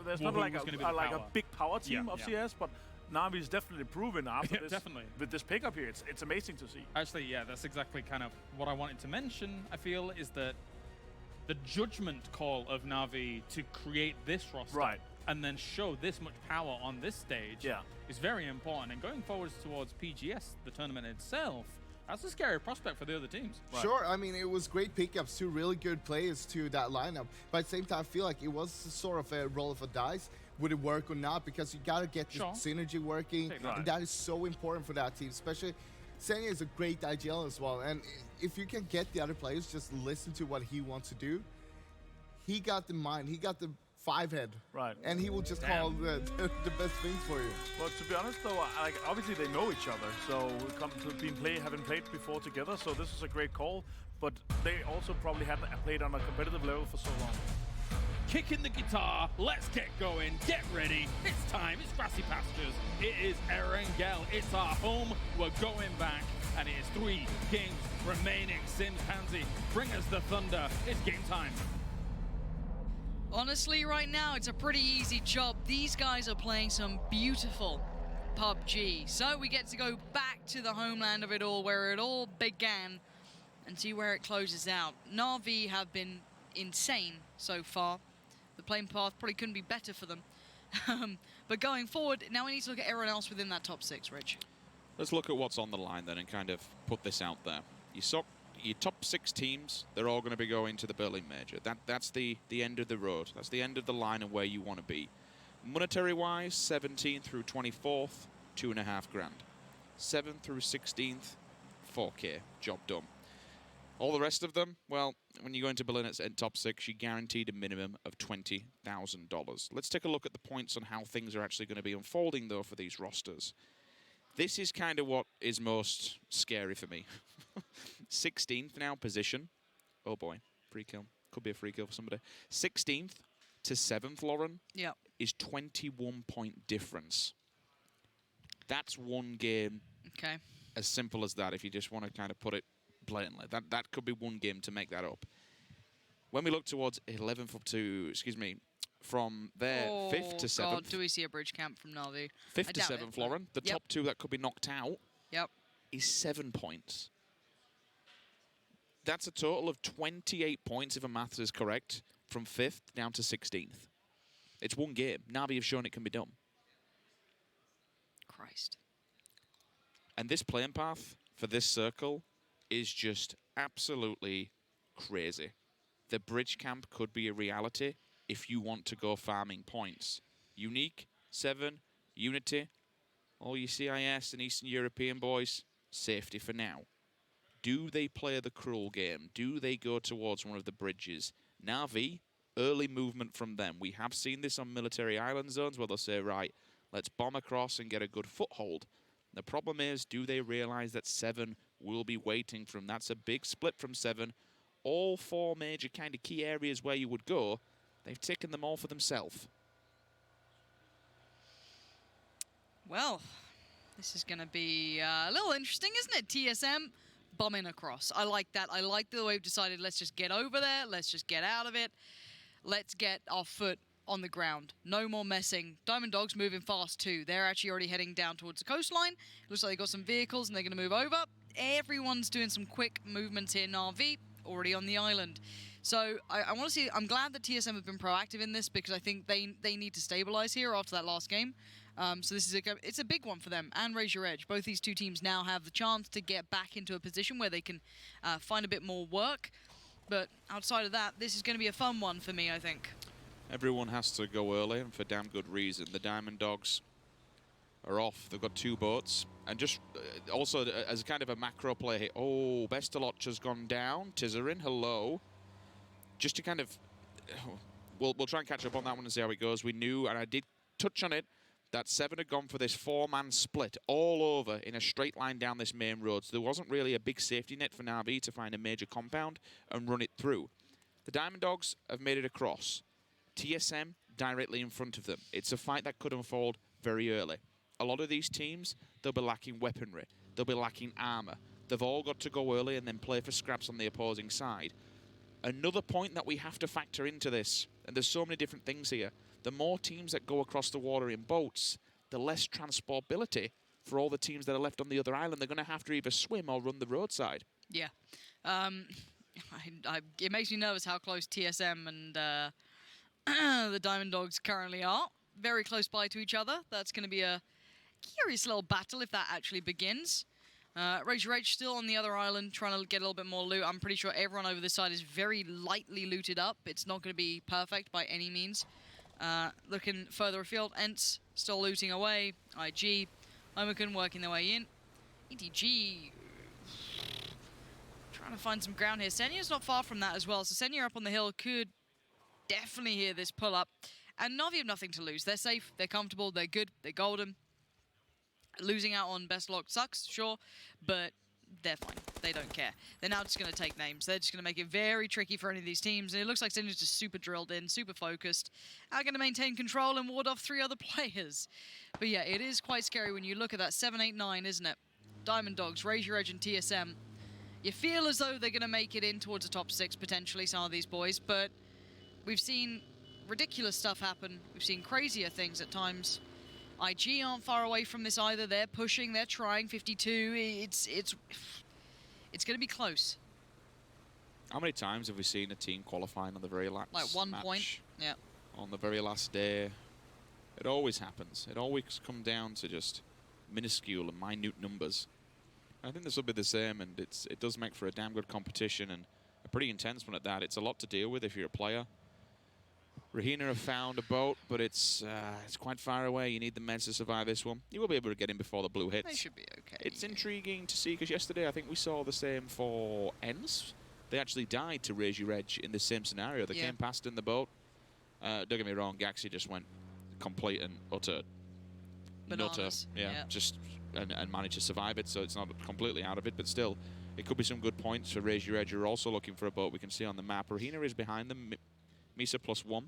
There's not like a big power team of CS, but Na'Vi is definitely proven after this with this pickup here. It's amazing to see. Actually, yeah, that's exactly kind of what I wanted to mention. I feel is that the judgment call of Na'Vi to create this roster and then show this much power on this stage is very important. And going forwards towards PGS, the tournament itself, that's a scary prospect for the other teams. Sure, I mean, it was great pickups, 2 really good players to that lineup. But at the same time, I feel like it was sort of a roll of a dice. Would it work or not? Because you got to get the synergy working. And that is so important for that team, especially Senja is a great IGL as well. And if you can get the other players, just listen to what he wants to do. He got the mind. He got the 5-head. Right. And he will just call the best things for you. Well, to be honest, though, like obviously they know each other. So haven't played before together. So this is a great call. But they also probably hadn't played on a competitive level for so long. Kick in the guitar, let's get going, get ready, it's time, it's Grassy Pastures, it is Erangel, it's our home, we're going back, and it is 3 games remaining. Sims Pansy, bring us the thunder, it's game time. Honestly, right now, it's a pretty easy job. These guys are playing some beautiful PUBG. So we get to go back to the homeland of it all, where it all began, and see where it closes out. Na'Vi have been insane so far. The playing path probably couldn't be better for them. But going forward, now we need to look at everyone else within that top 6, Rich. Let's look at what's on the line then and kind of put this out there. Your top 6 teams, they're all going to be going to the Berlin Major. That's the end of the road. That's the end of the line of where you want to be. Monetary-wise, 17th through 24th, $2.5 grand. 7th through 16th, 4K. Job done. All the rest of them, well, when you go into Berlin at top 6, you're guaranteed a minimum of $20,000. Let's take a look at the points on how things are actually going to be unfolding, though, for these rosters. This is kind of what is most scary for me. 16th now position. Oh, boy. Free kill. Could be a free kill for somebody. 16th to 7th, Lauren, is 21-point difference. That's one game. Okay. As simple as that, if you just want to kind of put it blatantly. That could be one game to make that up. When we look towards 11th up to, excuse me, from there, 5th to 7th. God, do we see a bridge camp from Na'Vi? 5th to 7th, Lauren. The top 2 that could be knocked out is 7 points. That's a total of 28 points, if my maths is correct, from 5th down to 16th. It's one game. Na'Vi have shown it can be done. Christ. And this playing path for this circle is just absolutely crazy. The bridge camp could be a reality if you want to go farming points. Unique, 7, Unity, all you CIS and Eastern European boys, safety for now. Do they play the cruel game? Do they go towards one of the bridges? Na'Vi, early movement from them. We have seen this on military island zones where they'll say, right, let's bomb across and get a good foothold. The problem is, do they realize that 7 will be waiting for him. That's a big split from 7. All 4 major kind of key areas where you would go, they've taken them all for themselves. Well, this is going to be a little interesting, isn't it? TSM bumming across. I like that. I like the way we've decided, let's just get over there. Let's just get out of it. Let's get our foot on the ground. No more messing. Diamond Dogs moving fast too. They're actually already heading down towards the coastline. Looks like they got some vehicles and they're going to move over. Everyone's doing some quick movements here in RV, already on the island. So I want to see, I'm glad that TSM have been proactive in this because I think they need to stabilize here after that last game. So this is it's a big one for them and Raise Your Edge. Both these two teams now have the chance to get back into a position where they can find a bit more work. But outside of that, this is going to be a fun one for me, I think. Everyone has to go early, and for damn good reason. The Diamond Dogs are off. They've got 2 boats. And just also as kind of a macro play here. Oh, Bestaloch has gone down. Tizerin, hello. Just to kind of... We'll try and catch up on that one and see how it goes. We knew, and I did touch on it, that 7 had gone for this 4-man split all over in a straight line down this main road. So there wasn't really a big safety net for Na'Vi to find a major compound and run it through. The Diamond Dogs have made it across. TSM directly in front of them. It's a fight that could unfold very early. A lot of these teams, they'll be lacking weaponry. They'll be lacking armor. They've all got to go early and then play for scraps on the opposing side. Another point that we have to factor into this, and there's so many different things here, the more teams that go across the water in boats, the less transportability for all the teams that are left on the other island. They're going to have to either swim or run the roadside. Yeah. It makes me nervous how close TSM and the Diamond Dogs currently are. Very close by to each other. That's going to be a curious little battle if that actually begins. Raise Your Edge still on the other island, trying to get a little bit more loot. I'm pretty sure everyone over this side is very lightly looted up. It's not going to be perfect by any means. Looking further afield, Ents still looting away. IG, Omicron working their way in. EDG trying to find some ground here. Senya's not far from that as well, so Senya up on the hill could definitely hear this pull up. And Na'Vi have nothing to lose. They're safe, they're comfortable, they're good, they're golden. Losing out on Best Lock sucks, sure, but they're fine. They don't care. They're now just going to take names. They're just going to make it very tricky for any of these teams. And it looks like Senya's just super drilled in, super focused. Are going to maintain control and ward off 3 other players. But yeah, it is quite scary when you look at that 7-8-9, isn't it? Diamond Dogs, Raise Your Edge, and TSM. You feel as though they're going to make it in towards the top 6, potentially, some of these boys. But we've seen ridiculous stuff happen. We've seen crazier things at times. IG aren't far away from this either. They're pushing, they're trying. 52, it's going to be close. How many times have we seen a team qualifying on the very last Like 1 match? point, yeah. On the very last day. It always happens. It always comes down to just minuscule and minute numbers. I think this will be the same, and it does make for a damn good competition and a pretty intense one at that. It's a lot to deal with if you're a player. Rahina have found a boat, but it's quite far away. You need the meds to survive this one. You will be able to get in before the blue hits. They should be okay. It's intriguing to see, because yesterday I think we saw the same for Ens. They actually died to Raise Your Edge in the same scenario. They came past in the boat. Don't get me wrong, Gaxi just went complete and utter nutter. Yeah. Just and managed to survive it, so it's not completely out of it, but still, it could be some good points for Raise Your Edge. You're also looking for a boat we can see on the map. Rahina is behind them. Misa +1.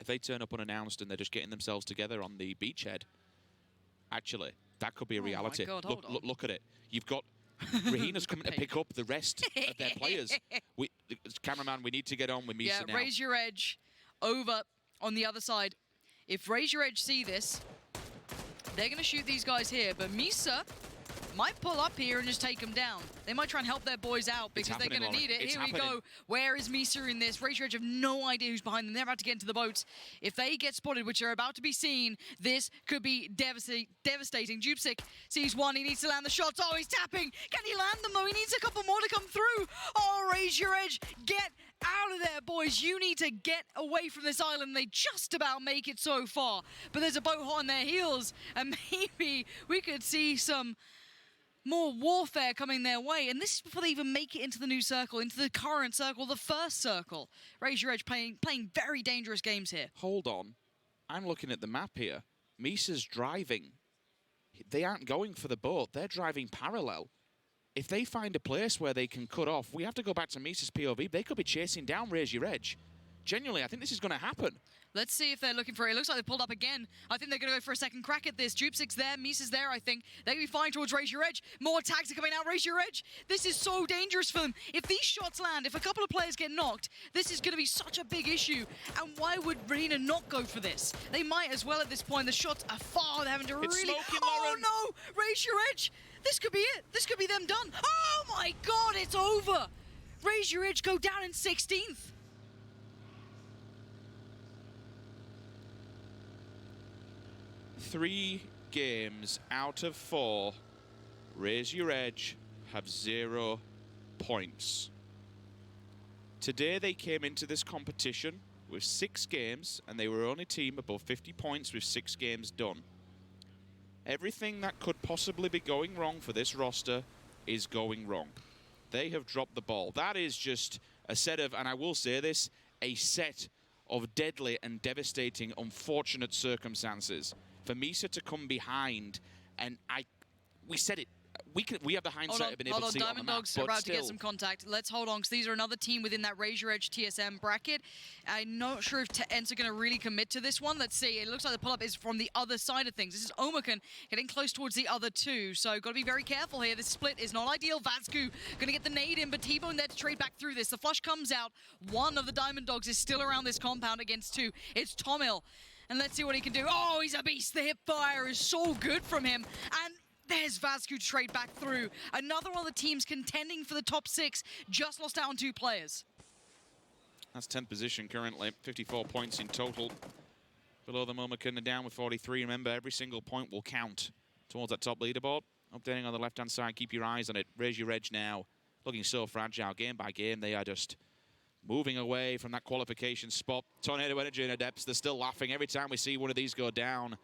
If they turn up unannounced and they're just getting themselves together on the beachhead, actually, that could be a reality. God, look at it. You've got Rahina's coming to pick up the rest of their players. Cameraman, we need to get on with Misa now. Raise Your Edge over on the other side. If Raise Your Edge see this, they're going to shoot these guys here, but Misa might pull up here and just take them down. They might try and help their boys out because they're going to need it. Here we go. Where is Misa in this? Raise Your Edge have no idea who's behind them. They're about to get into the boats. If they get spotted, which are about to be seen, this could be devastating. Jupsik sees one. He needs to land the shots. Oh, he's tapping. Can he land them, though? He needs a couple more to come through. Oh, Raise Your Edge. Get out of there, boys. You need to get away from this island. They just about make it so far. But there's a boat hot on their heels, and maybe we could see some more warfare coming their way. And this is before they even make it into the new circle, into the current circle, the first circle. Raise Your Edge playing very dangerous games here. Hold on. I'm looking at the map here. Misa's driving. They aren't going for the boat. They're driving parallel. if they find a place where they can cut off, we have to go back to Misa's POV. They could be chasing down Raise Your Edge. Genuinely, I think this is going to happen. Let's see if they're looking for it. It looks like they pulled up again. I think they're going to go for a second crack at this. Jupsik's there. Misa's there, I think. They're going to be fine towards Raise Your Edge. More tags are coming out. Raise Your Edge. This is so dangerous for them. If these shots land, if a couple of players get knocked, this is going to be such a big issue. And why would Arena not go for this? They might as well at this point. The shots are far. They're having to It's really... smoking, oh, Lauren. no! Raise Your Edge. This could be it. This could be them done. Oh, my God. It's over. Raise Your Edge go down in 16th. Three games out of 4, Raise Your Edge have 0 points. Today they came into this competition with 6 games, and they were only team above 50 points with 6 games done. Everything that could possibly be going wrong for this roster is going wrong. They have dropped the ball. That is just a set of, and I will say this, a set of deadly and devastating, unfortunate circumstances. For Misa to come behind, and we said it, we have the hindsight of being able to see it on the map, Diamond Dogs are about to get some contact. Let's hold on, because these are another team within that Raise Your Edge TSM bracket. I'm not sure if Ents are going to really commit to this one. Let's see. It looks like the pull-up is from the other side of things. This is Omakan getting close towards the other two, so got to be very careful here. This split is not ideal. Vazku going to get the nade in, but T-Bone there to trade back through this. The flush comes out. One of the Diamond Dogs is still around this compound against 2. It's Tomil. And let's see what he can do. Oh, he's a beast. The hip fire is so good from him. And there's Vazku to trade back through. Another one of the teams contending for the top 6 just lost out on 2 players. That's 10th position currently, 54 points in total. Below the Momakan, down with 43. Remember, every single point will count towards that top leaderboard. Updating on the left-hand side, keep your eyes on it. Raise Your Edge now. Looking so fragile. Game by game, they are just moving away from that qualification spot. Tornado Energy and Adepts, they're still laughing. Every time we see one of these go down,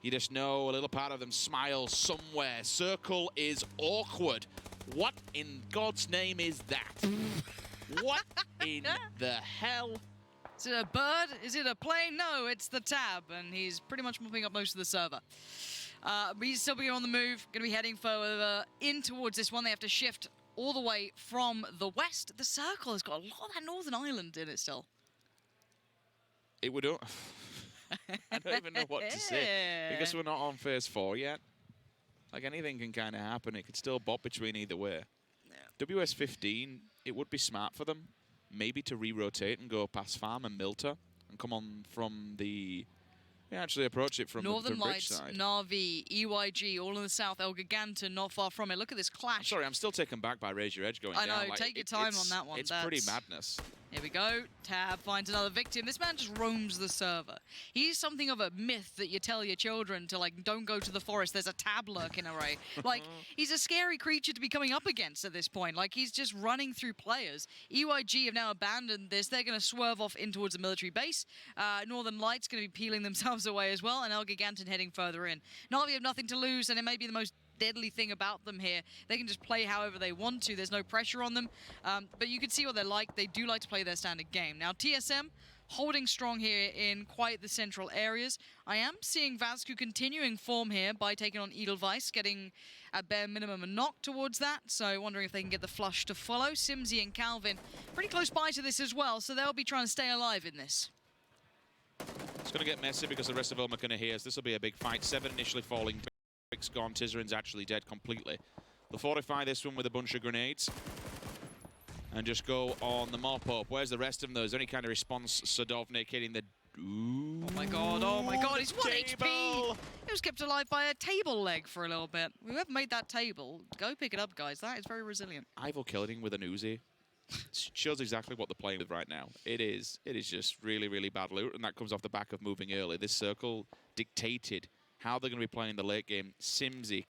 you just know a little part of them smiles somewhere. Circle is awkward. What in God's name is that? What in the hell? Is it a bird? Is it a plane? No, it's the tab, and he's pretty much mopping up most of the server. But he's still being on the move, going to be heading further in towards this one. They have to shift all the way from the west. The circle has got a lot of that Northern Ireland in it still. It would... I don't even know what to say. Because we're not on phase 4 yet. Like, anything can kind of happen. It could still bop between either way. Yeah. WS15, it would be smart for them maybe to re-rotate and go past Farm and Milta and come on from the... We actually approach it from Northern the bridge Lights, side. Navi, EYG, all in the south. El Giganton, not far from it. Look at this clash. Sorry, I'm still taken back by Raise Your Edge going down. I know, like, take your time on that one. It's pretty madness. Here we go. Tab finds another victim. This man just roams the server. He's something of a myth that you tell your children to, like, don't go to the forest. There's a tab lurking away. Like, he's a scary creature to be coming up against at this point. Like, he's just running through players. EYG have now abandoned this. They're going to swerve off in towards the military base. Northern Lights going to be peeling themselves away as well, and El Giganton heading further in. Navi have nothing to lose, and it may be the most deadly thing about them here. They can just play however they want to. There's no pressure on them. But you can see what they're like. They do like to play their standard game. Now, TSM holding strong here in quite the central areas. I am seeing Vazku continuing form here by taking on Edelweiss, getting at bare minimum a knock towards that. So wondering if they can get the flush to follow. Simsy and Calvin pretty close by to this as well. So they'll be trying to stay alive in this. It's going to get messy because the rest of them are going to hear. This will be a big fight. 7 initially falling. Rick's gone. Tizerin's actually dead completely. They'll fortify this one with a bunch of grenades and just go on the mop-up. Where's the rest of them, though? Is there any kind of response? Sadovnik hitting the... Ooh, oh my god, he's 1 HP! He was kept alive by a table leg for a little bit. Whoever made that table, go pick it up, guys. That is very resilient. Ivo killing with an Uzi. Shows exactly what they're playing with right now. It is just really, really bad loot, and that comes off the back of moving early. This circle dictated how they're going to be playing the late game. Simsy,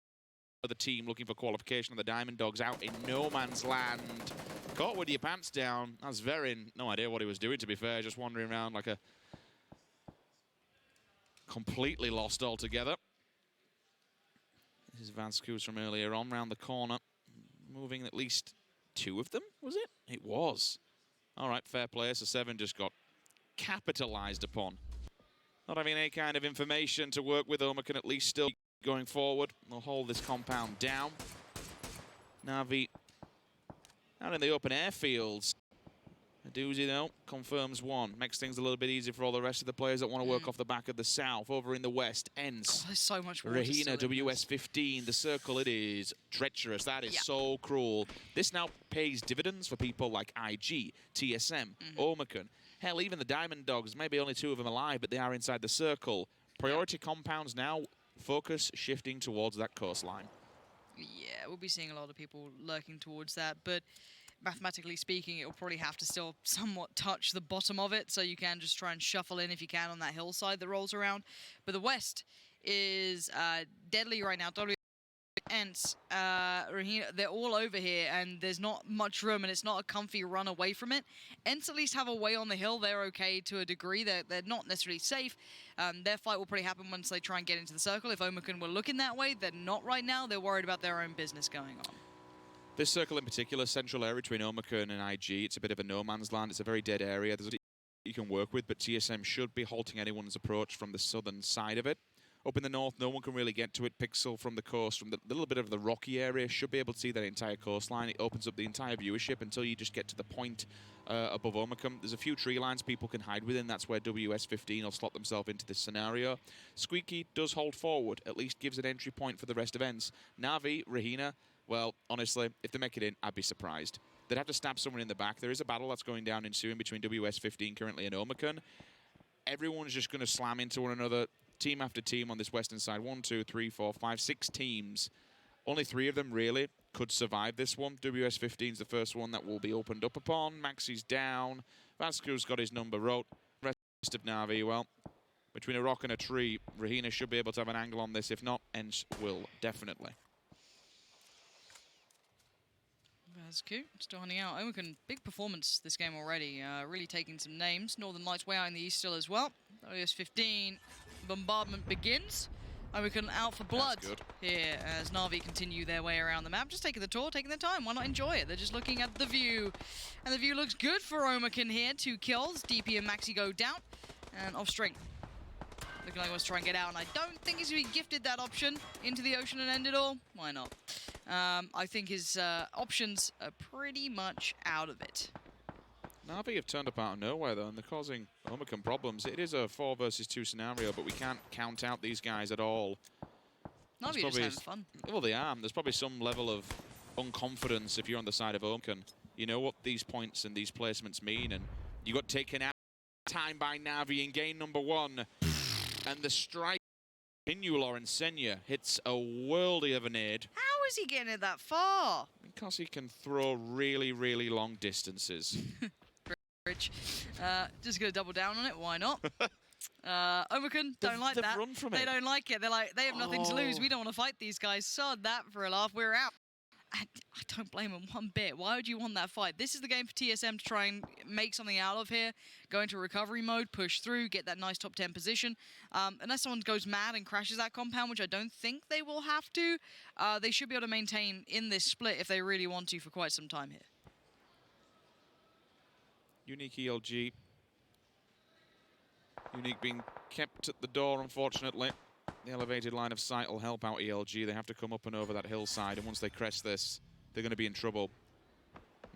the team looking for qualification, and the Diamond Dogs out in no man's land. Caught with your pants down. That's Verin. No idea what he was doing, to be fair. Just wandering around like a... completely lost altogether. This is Vazku's from earlier on, round the corner. Moving at least 2 of them, was it? It was. All right, fair play. So 7 just got capitalized upon. Not having any kind of information to work with, Oma can at least still going forward. They'll hold this compound down. Na'Vi out in the open airfields. Doozy, though, confirms one. Makes things a little bit easier for all the rest of the players that want to work off the back of the south. Over in the west, ends. Oh, there's so much water Rahina, WS15, the circle, it is treacherous. That is so cruel. This now pays dividends for people like IG, TSM, Omicron. Hell, even the Diamond Dogs, maybe only 2 of them alive, but they are inside the circle. Priority compounds now, focus shifting towards that coastline. Yeah, we'll be seeing a lot of people lurking towards that, but mathematically speaking, it will probably have to still somewhat touch the bottom of it, so you can just try and shuffle in if you can on that hillside that rolls around. But the west is deadly right now. Ents, Rahina, they're all over here, and there's not much room, and it's not a comfy run away from it. Ents at least have a way on the hill. They're okay to a degree. They're not necessarily safe. Their fight will probably happen once they try and get into the circle. If Omicron were looking that way, they're not right now. They're worried about their own business going on. This circle in particular, central area between Omicron and IG, it's a bit of a no man's land. It's a very dead area. There's a you can work with, but TSM should be halting anyone's approach from the southern side of it. Up in the north, no one can really get to it. Pixel from the coast, from the little bit of the rocky area, should be able to see that entire coastline. It opens up the entire viewership until you just get to the point above Omicron. There's a few tree lines people can hide within. That's where WS15 will slot themselves into this scenario. Squeaky does hold forward, at least gives an entry point for the rest of Ents. Na'Vi, Rahina, well, honestly, if they make it in, I'd be surprised. They'd have to stab someone in the back. There is a battle that's going down ensuing between WS15 currently and Omicron. Everyone's just going to slam into one another, team after team on this western side. 1, 2, 3, 4, 5, 6 teams. Only 3 of them really could survive this one. WS15's the first one that will be opened up upon. Maxi's down. Vasquez's got his number wrote. Rest of Na'Vi, well, between a rock and a tree, Rahina should be able to have an angle on this. If not, Ents will definitely. Vasquez still hunting out. Omicron, big performance this game already. Really taking some names. Northern Lights way out in the east still as well. WS15, bombardment begins. Omicron out for blood here as Na'Vi continue their way around the map. Just taking the tour, taking their time. Why not enjoy it? They're just looking at the view. And the view looks good for Omicron here. 2 kills. DP and Maxi go down. And off string. Looking like he wants to try and get out. And I don't think he's going to be gifted that option into the ocean and end it all. Why not? I think his options are pretty much out of it. Na'Vi have turned up out of nowhere, though, and they're causing Omicron problems. It is a 4 versus 2 scenario, but we can't count out these guys at all. Na'Vi are just having fun. Well, they are. There's probably some level of unconfidence if you're on the side of Omicron. You know what these points and these placements mean, and you got taken out time by Na'Vi in game number 1. And the strike continual and Senya hits a worldie of a nade. How is he getting it that far? Because he can throw really, really long distances. Rich. Just gonna double down on it. Why not? Omicron don't like that. Run from they it. don't like it. They're like, they have nothing to lose. We don't want to fight these guys. Sod that for a laugh. We're out. I don't blame them one bit. Why would you want that fight? This is the game for TSM to try and make something out of here. Go into recovery mode, push through, get that nice top 10 position. Unless someone goes mad and crashes that compound, which I don't think they will have to, they should be able to maintain in this split if they really want to for quite some time here. Unique ELG. Unique being kept at the door, unfortunately. The elevated line of sight will help out ELG. They have to come up and over that hillside, and once they crest this, they're going to be in trouble.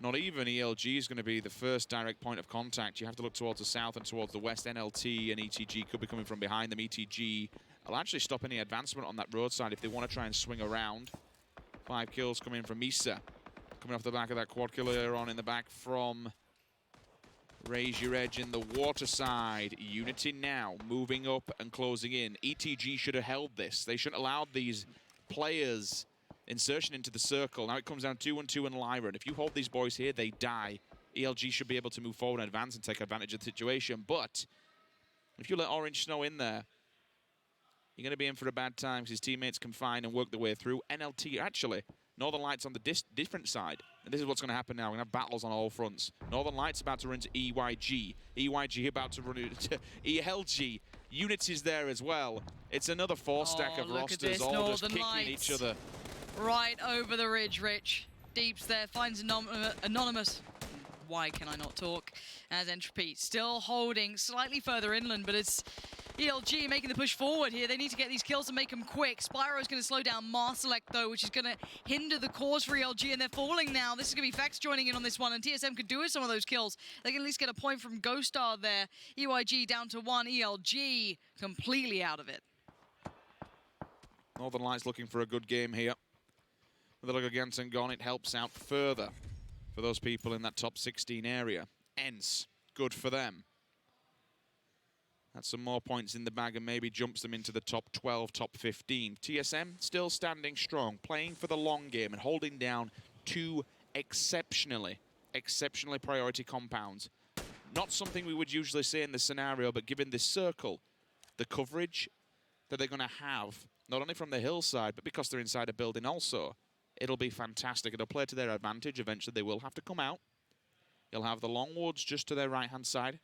Not even ELG is going to be the first direct point of contact. You have to look towards the south and towards the west. NLT and ETG could be coming from behind them. ETG will actually stop any advancement on that roadside if they want to try and swing around. 5 kills coming from Misa. Coming off the back of that quad kill earlier on in the back from Raise Your Edge in the water side. Unity now moving up and closing in. ETG should have held this. They shouldn't allow these players insertion into the circle. Now it comes down 2-1-2 and Lyra. And if you hold these boys here, they die. ELG should be able to move forward and advance and take advantage of the situation. But if you let Orange Snow in there, you're going to be in for a bad time because his teammates can find and work their way through. NLT, actually, Northern Lights on the different side. And this is what's going to happen now. We're going to have battles on all fronts. Northern Lights about to run to EYG. EYG about to run to ELG. Unity's there as well. It's another 4 stack of rosters all Northern just kicking Lights. each other. Right over the ridge, Rich. Deeps there, finds Anonymous. Why can I not talk? As Entropy still holding slightly further inland, but it's ELG making the push forward here. They need to get these kills and make them quick. Spyro's going to slow down Marselect, though, which is going to hinder the cause for ELG, and they're falling now. This is going to be Fex joining in on this one, and TSM could do with some of those kills. They can at least get a point from Ghostar there. EYG down to 1. ELG completely out of it. Northern Lights looking for a good game here. With a look against and gone, it helps out further for those people in that top 16 area. ENCE, good for them. That's some more points in the bag and maybe jumps them into the top 12, top 15. TSM still standing strong, playing for the long game and holding down two exceptionally priority compounds. Not something we would usually say in this scenario, but given this circle, the coverage that they're going to have, not only from the hillside, but because they're inside a building also, it'll be fantastic. It'll play to their advantage. Eventually, they will have to come out. You'll have the long woods just to their right-hand side.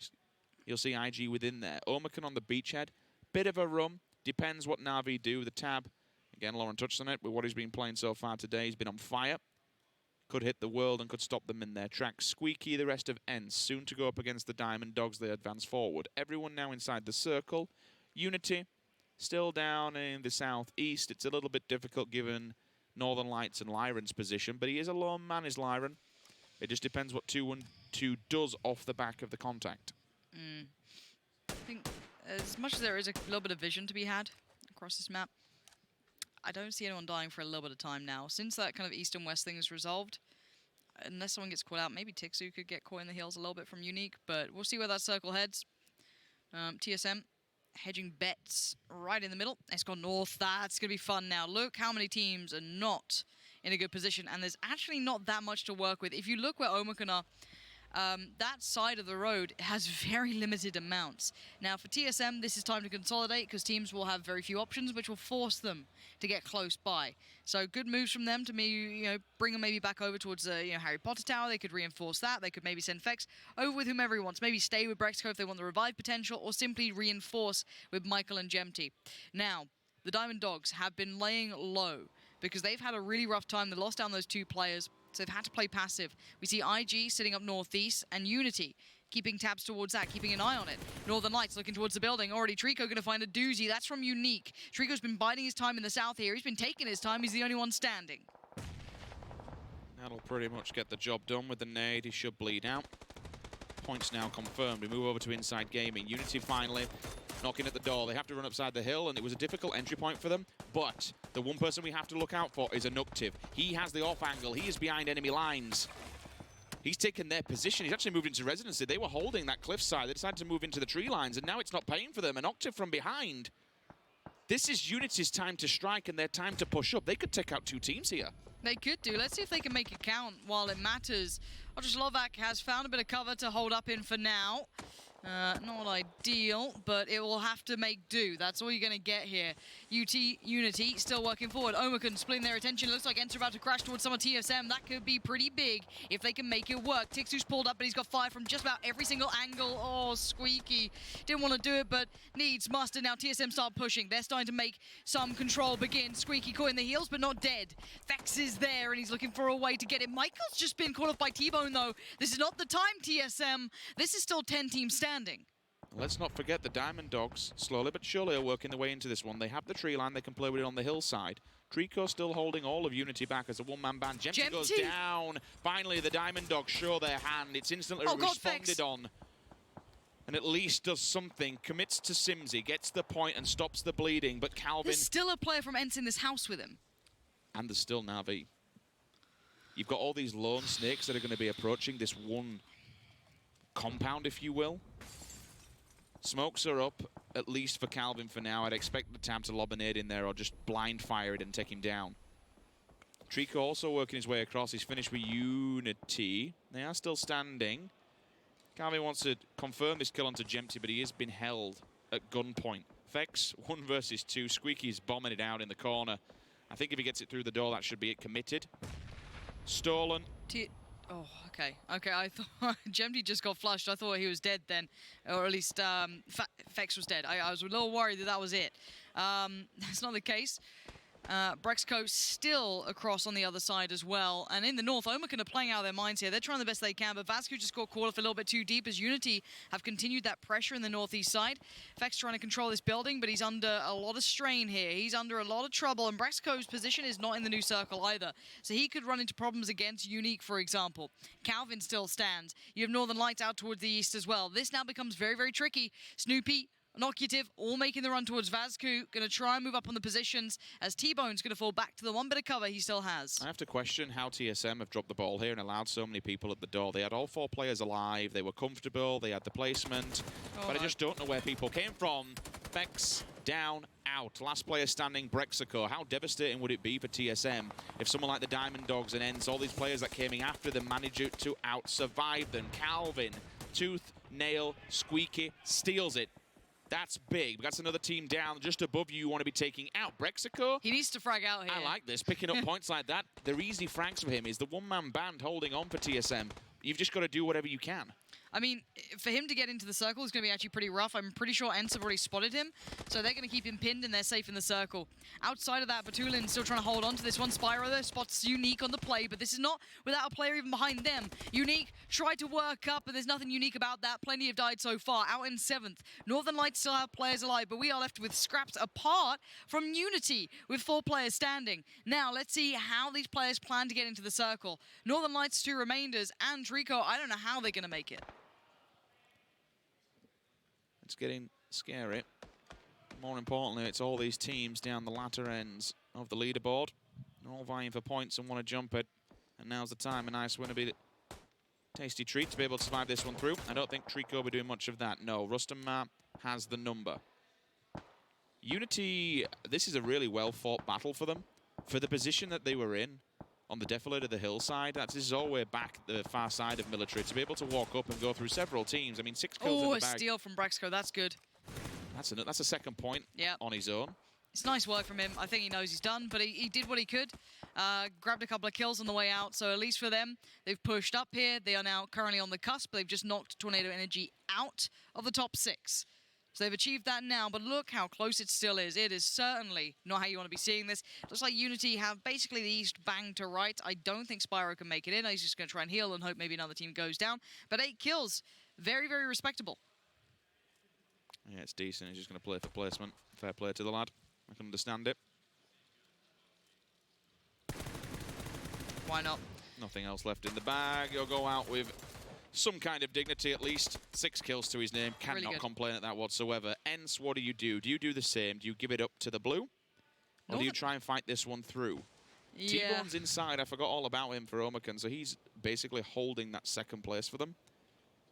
You'll see IG within there. Omicron on the beachhead. Bit of a run. Depends what Na'Vi do. The tab, again, Lauren touched on it, with what he's been playing so far today. He's been on fire. Could hit the world and could stop them in their tracks. Squeaky, the rest of ENCE, soon to go up against the Diamond Dogs. They advance forward. Everyone now inside the circle. Unity, still down in the southeast. It's a little bit difficult given Northern Lights and Lyron's position, but he is a lone man, is Lyron. It just depends what 2-1-2 does off the back of the contact. I think as much as there is a little bit of vision to be had across this map, I don't see anyone dying for a little bit of time now. Since that kind of east and west thing is resolved, unless someone gets caught out, maybe Tixu could get caught in the heels a little bit from Unique, but we'll see where that circle heads. TSM hedging bets right in the middle. It's gone north. That's going to be fun now. Look how many teams are not in a good position, and there's actually not that much to work with. If you look where Omicron are, that side of the road has very limited amounts. Now, for TSM, this is time to consolidate because teams will have very few options, which will force them to get close by. So good moves from them to bring them maybe back over towards Harry Potter Tower. They could reinforce that. They could maybe send Fex over with whomever he wants. Maybe stay with Brexco if they want the revive potential, or simply reinforce with Michael and Gemty. Now, the Diamond Dogs have been laying low because they've had a really rough time. They lost down those two players, so they've had to play passive. We see IG sitting up northeast and Unity keeping tabs towards that, keeping an eye on it. Northern Lights looking towards the building. Already Trico going to find a doozy. That's from Unique. Trico's been biding his time in the south here. He's been taking his time. He's the only one standing. That'll pretty much get the job done with the nade. He should bleed out. Points now confirmed. We move over to Inside Gaming. Unity finally knocking at the door. They have to run upside the hill, and it was a difficult entry point for them. But the one person we have to look out for is Anuctive. He has the off angle. He is behind enemy lines. He's taken their position. He's actually moved into residency. They were holding that cliffside. They decided to move into the tree lines, and now it's not paying for them. Anuctive from behind. This is Unity's time to strike and their time to push up. They could take out two teams here. They could do. Let's see if they can make it count while it matters. Slovak has found a bit of cover to hold up in for now. Not ideal, but it will have to make do. That's all you're going to get here. Unity still working forward. Omicron splitting their attention. It looks like Enter about to crash towards some of TSM. That could be pretty big if they can make it work. Tixu's pulled up, but he's got fire from just about every single angle. Oh, Squeaky. Didn't want to do it, but needs must. Now TSM start pushing. They're starting to make some control begin. Squeaky caught in the heels, but not dead. Fex is there, and he's looking for a way to get it. Michael's just been caught off by T-Bone, though. This is not the time, TSM. This is still 10 teams standing. Let's not forget the Diamond Dogs, slowly but surely, are working their way into this one. They have the tree line. They can play with it on the hillside. Trico still holding all of Unity back as a one-man band. Gemty goes down. Finally, the Diamond Dogs show their hand. It's instantly responded on. And at least does something. Commits to Simsy, gets the point and stops the bleeding. But Calvin... There's still a player from ENCE in this house with him. And there's still Na'Vi. You've got all these lone snakes that are going to be approaching this one compound, if you will. Smokes are up, at least for Calvin for now. I'd expect the tab to lob a nade in there or just blind fire it and take him down. Trico also working his way across. He's finished with Unity. They are still standing. Calvin wants to confirm this kill onto Gemty, but he has been held at gunpoint. Fex, 1 versus 2. Squeaky's bombing it out in the corner. I think if he gets it through the door, that should be it committed. Stolen. Oh, okay. Okay, I thought Gemty just got flushed. I thought he was dead then, or at least Fex was dead. I was a little worried that was it. That's not the case. Brexco still across on the other side as well. And in the north, Omakan are playing out of their minds here. They're trying the best they can, but Vasco just got caught off a little bit too deep as Unity have continued that pressure in the northeast side. Fex trying to control this building, but he's under a lot of strain here. He's under a lot of trouble, and Brexco's position is not in the new circle either. So he could run into problems against Unique, for example. Calvin still stands. You have Northern Lights out towards the east as well. This now becomes very, very tricky. Snoopy, Nocutive, all making the run towards Vasco. Going to try and move up on the positions as T-Bone's going to fall back to the one bit of cover he still has. I have to question how TSM have dropped the ball here and allowed so many people at the door. They had all 4 players alive. They were comfortable. They had the placement. But I just don't know where people came from. Fex down, out. Last player standing, Brexaco. How devastating would it be for TSM if someone like the Diamond Dogs and Ents, all these players that came in after them, managed to out-survive them? Calvin, Tooth, Nail, Squeaky, steals it. That's big. That's another team down just above you want to be taking out. Brexaco. He needs to frag out here. I like this. Picking up points like that. They're easy frags for him. Is the one-man band holding on for TSM. You've just got to do whatever you can. I mean, for him to get into the circle is going to be actually pretty rough. I'm pretty sure Ents have already spotted him, so they're going to keep him pinned and they're safe in the circle. Outside of that, Batulin still trying to hold on to this one. Spyro, though, spots Unique on the play, but this is not without a player even behind them. Unique tried to work up, and there's nothing unique about that. Plenty have died so far. Out in 7th. Northern Lights still have players alive, but we are left with scraps apart from Unity with 4 players standing. Now, let's see how these players plan to get into the circle. Northern Lights, 2 remainders, and Trico, I don't know how they're going to make it. It's getting scary. More importantly, it's all these teams down the latter ends of the leaderboard. They're all vying for points and want to jump it. And now's the time. A nice win, a bit tasty treat to be able to survive this one through. I don't think Trico will be doing much of that. No, Rustam has the number. Unity, this is a really well-fought battle for them. For the position that they were in, on the defilade of the hillside, this is all the way back the far side of military. To be able to walk up and go through several teams, I mean, 6 kills in the bag. Oh, a steal from Brexco, that's good. That's a second point on his own. It's nice work from him. I think he knows he's done, but he did what he could. Grabbed a couple of kills on the way out, so at least for them, they've pushed up here. They are now currently on the cusp. They've just knocked Tornado Energy out of the top 6. So they've achieved that now, but look how close it still is. It is certainly not how you want to be seeing this. Looks like Unity have basically the east bang to right. I don't think Spyro can make it in. He's just going to try and heal and hope maybe another team goes down. But 8 kills, very, very respectable. Yeah, it's decent. He's just going to play for placement. Fair play to the lad. I can understand it. Why not? Nothing else left in the bag. He'll go out with some kind of dignity at least. 6 kills to his name. Cannot really complain at that whatsoever. Ents, what do you do? Do you do the same? Do you give it up to the blue? Or do you try and fight this one through? Yeah. T-Bone's inside. I forgot all about him for Omakan. So he's basically holding that second place for them.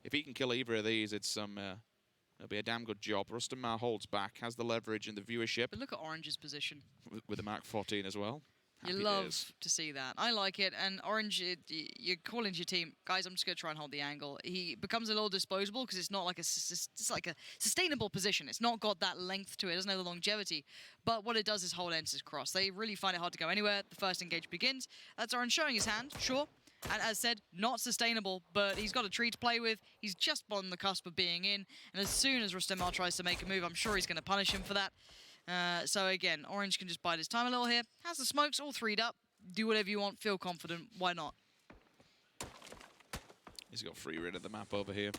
If he can kill either of these, it's it'll be a damn good job. Rustam holds back, has the leverage and the viewership. But look at Orange's position. With the Mark 14 as well. You Happy love days. to see that. I like it. And Orange, you call into your team, guys, I'm just going to try and hold the angle. He becomes a little disposable because it's not like it's like a sustainable position. It's not got that length to it. It doesn't have the longevity. But what it does is hold Ents cross. They really find it hard to go anywhere. The first engage begins. That's Orange showing his hand, sure. And as said, not sustainable, but he's got a tree to play with. He's just on the cusp of being in. And as soon as Rustam tries to make a move, I'm sure he's going to punish him for that. So again, Orange can just bide his time a little here. Has the smokes all 3'd up. Do whatever you want, feel confident. Why not? He's got free rid of the map over here.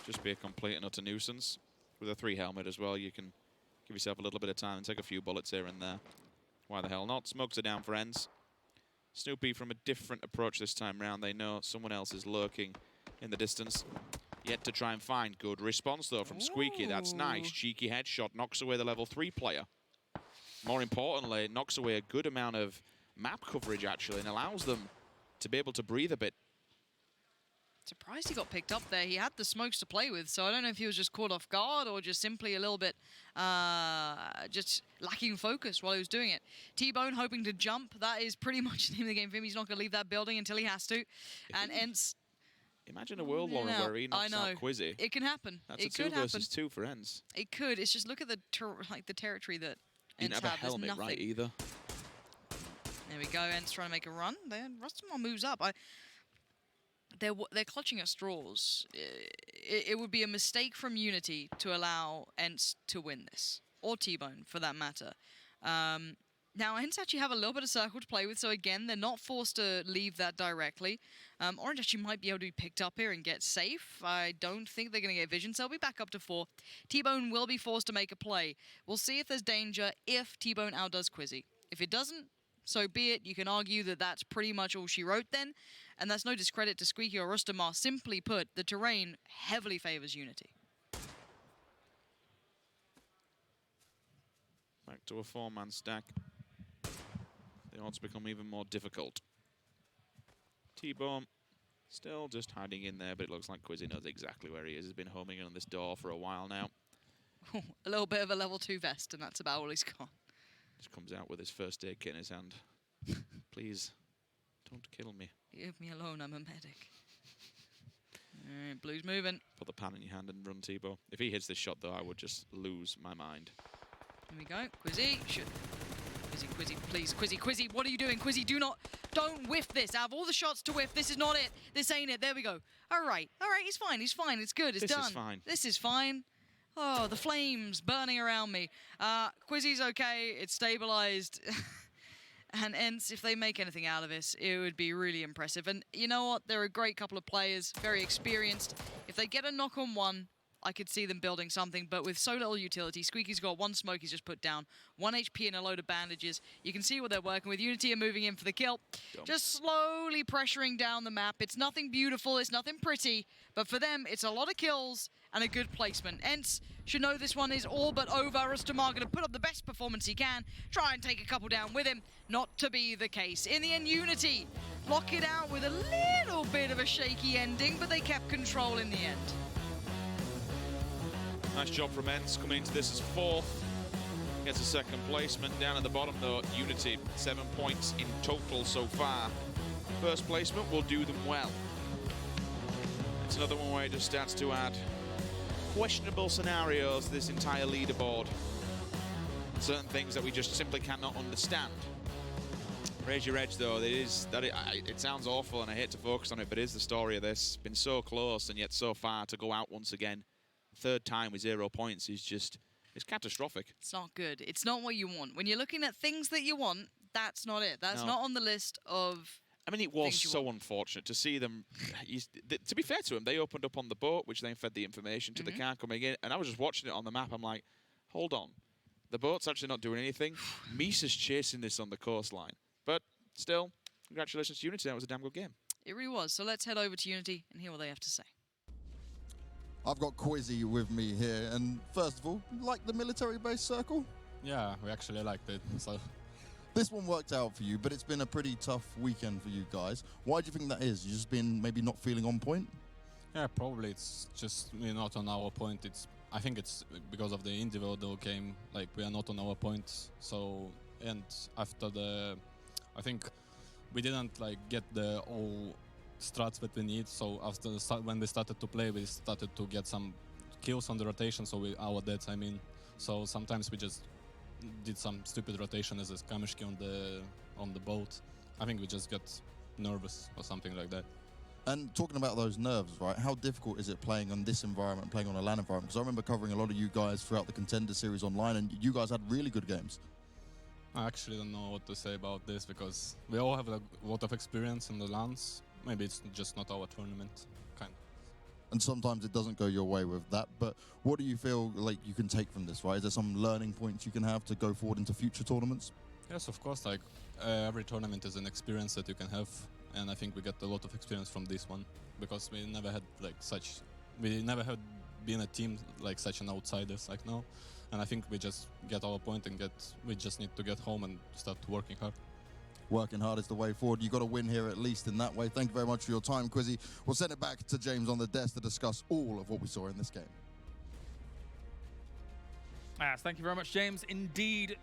Just be a complete and utter nuisance. With a 3 helmet as well, you can give yourself a little bit of time and take a few bullets here and there. Why the hell not? Smokes are down for Ents. Snoopy from a different approach this time round. They know someone else is lurking in the distance. Yet to try and find. Good response, though, from Squeaky. That's nice. Cheeky headshot. Knocks away the level 3 player. More importantly, it knocks away a good amount of map coverage, actually, and allows them to be able to breathe a bit. Surprised he got picked up there. He had the smokes to play with, so I don't know if he was just caught off guard or just simply a little bit just lacking focus while he was doing it. T-Bone hoping to jump. That is pretty much the name of the game for him. He's not going to leave that building until he has to. And Ents... Imagine a world, Lauren, where he knocks out Quizzy. It can happen. That's it a 2 could happen. versus 2 for Ents. It could. It's just look at the territory that He didn't Ents have a have. There's helmet nothing. right either. There we go. Ents trying to make a run. Then Rustam moves up. They're clutching at straws. It would be a mistake from Unity to allow Ents to win this, or T-Bone for that matter. Now, Ents actually have a little bit of circle to play with, so again, they're not forced to leave that directly. Orange actually might be able to be picked up here and get safe. I don't think they're going to get vision, so they'll be back up to 4. T-Bone will be forced to make a play. We'll see if there's danger if T-Bone outdoes Quizzy. If it doesn't, so be it. You can argue that that's pretty much all she wrote then, and that's no discredit to Squeaky or Rustamar. Simply put, the terrain heavily favors Unity. Back to a 4-man stack. The odds become even more difficult. T-Bone still just hiding in there, but it looks like Quizzy knows exactly where he is. He's been homing in on this door for a while now. A little bit of a level 2 vest, and that's about all he's got. Just comes out with his first aid kit in his hand. Please, don't kill me. Leave me alone, I'm a medic. Alright, Blue's moving. Put the pan in your hand and run, T-Bone. If he hits this shot, though, I would just lose my mind. Here we go. Quizzy. Quizzy, please. Quizzy, what are you doing? Quizzy, don't whiff this. Out of all the shots to whiff, this is not it. This ain't it. There we go. All right, he's fine. It's good. It's done. This is fine. This is fine. Oh, the flames burning around me. Quizzy's okay. It's stabilized. And Ents, if they make anything out of this, it would be really impressive. And you know what? They're a great couple of players, very experienced. If they get a knock on 1, I could see them building something, but with so little utility, Squeaky's got 1 smoke he's just put down, 1 HP and a load of bandages. You can see what they're working with. Unity are moving in for the kill. Just slowly pressuring down the map. It's nothing beautiful, it's nothing pretty, but for them, it's a lot of kills and a good placement. Ents should know this one is all but over. Rustamar going to put up the best performance he can, try and take a couple down with him. Not to be the case. In the end, Unity lock it out with a little bit of a shaky ending, but they kept control in the end. Nice job from Ents coming into this as 4th. Gets a 2nd placement. Down at the bottom, though, Unity, 7 points in total so far. First placement will do them well. It's another one where it just starts to add questionable scenarios to this entire leaderboard. Certain things that we just simply cannot understand. Raise your edge, though. It sounds awful, and I hate to focus on it, but it is the story of this. Been so close, and yet so far to go out once again. 3rd time with 0 points is just, it's catastrophic. It's not good. It's not what you want. When you're looking at things that you want, that's not it. That's not on the list of. I mean, it was so unfortunate to see them. To be fair to them, they opened up on the boat, which then fed the information to the car coming in. And I was just watching it on the map. I'm like, hold on. The boat's actually not doing anything. Misa's chasing this on the coastline. But still, congratulations to Unity. That was a damn good game. It really was. So let's head over to Unity and hear what they have to say. I've got Quizzy with me here, and first of all, like the military-based circle? Yeah, we actually liked it. So this one worked out for you, but it's been a pretty tough weekend for you guys. Why do you think that is? You just been maybe not feeling on point? Yeah, probably it's just we're not on our point. I think it's because of the individual game. Like we are not on our point. So and after I think we didn't get the all strats that we need, so after when we started to play, we started to get some kills on the rotation, so our deaths, I mean. So sometimes we just did some stupid rotation as a kamishki on the boat. I think we just got nervous or something like that. And talking about those nerves, right, how difficult is it playing on this environment, playing on a LAN environment? Because I remember covering a lot of you guys throughout the Contender Series online, and you guys had really good games. I actually don't know what to say about this, because we all have a lot of experience in the LANs. Maybe it's just not our tournament, kind of. And sometimes it doesn't go your way with that, but what do you feel like you can take from this, right? Is there some learning points you can have to go forward into future tournaments? Yes, of course. Every tournament is an experience that you can have, and I think we got a lot of experience from this one, because we never had we never had been a team like such an outsiders like now, and I think we just get our point and we just need to get home and start working hard. Working hard is the way forward. You've got to win here at least in that way. Thank you very much for your time, Quizzy. We'll send it back to James on the desk to discuss all of what we saw in this game. Yes, thank you very much, James. Indeed,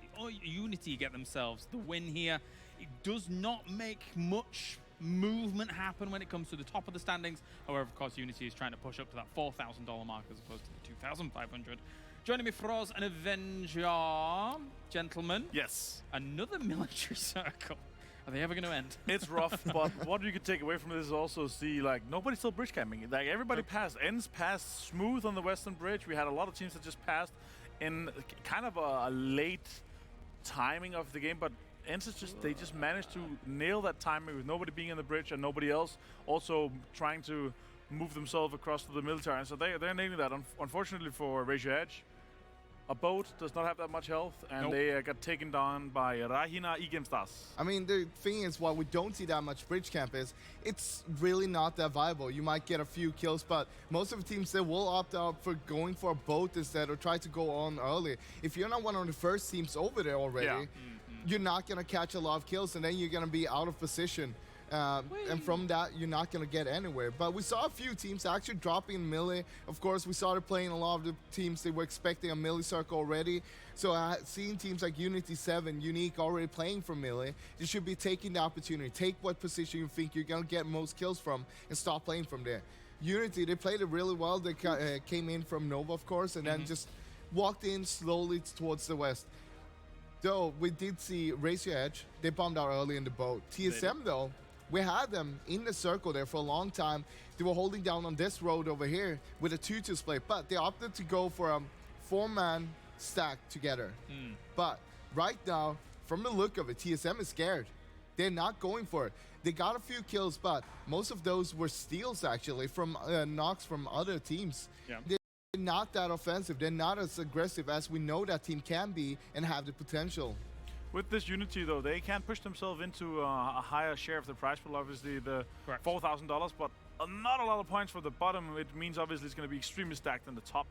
Unity get themselves the win here. It does not make much movement happen when it comes to the top of the standings. However, of course, Unity is trying to push up to that $4,000 mark as opposed to the 2,500. Joining me, Froz, an Avenger. Gentlemen. Yes. Another military circle. Are they ever going to end? It's rough, but what you could take away from this is also see, nobody's still bridge camping. Everybody passed. Ends passed smooth on the western bridge. We had a lot of teams that just passed in kind of a late timing of the game, but NCES they just managed to nail that timing with nobody being in the bridge and nobody else also trying to move themselves across to the military. And so they're nailing that. Unfortunately for Ratio Edge, a boat does not have that much health, and they got taken down by Rahina Igemstas. I mean, the thing is, while we don't see that much bridge camp it's really not that viable. You might get a few kills, but most of the teams, they will opt out for going for a boat instead or try to go on early. If you're not one of the first teams over there already, you're not going to catch a lot of kills, and then you're going to be out of position. And from that, you're not going to get anywhere. But we saw a few teams actually dropping melee. Of course, we started playing a lot of the teams, they were expecting a melee circle already. So seeing teams like Unity 7, Unique already playing for melee, you should be taking the opportunity. Take what position you think you're going to get most kills from and start playing from there. Unity, they played it really well. They came in from Nova, of course, and then just walked in slowly towards the west. Though we did see Ratio Edge, they bombed out early in the boat. TSM, though, we had them in the circle there for a long time. They were holding down on this road over here with a 2-2 split, but they opted to go for a 4-man stack together. But right now, from the look of it, TSM is scared. They're not going for it. They got a few kills, but most of those were steals, actually, from knocks from other teams. They're not that offensive. They're not as aggressive as we know that team can be and have the potential. With this Unity, though, they can push themselves into a higher share of the prize pool, obviously the $4,000, but not a lot of points for the bottom. It means obviously it's going to be extremely stacked in the top.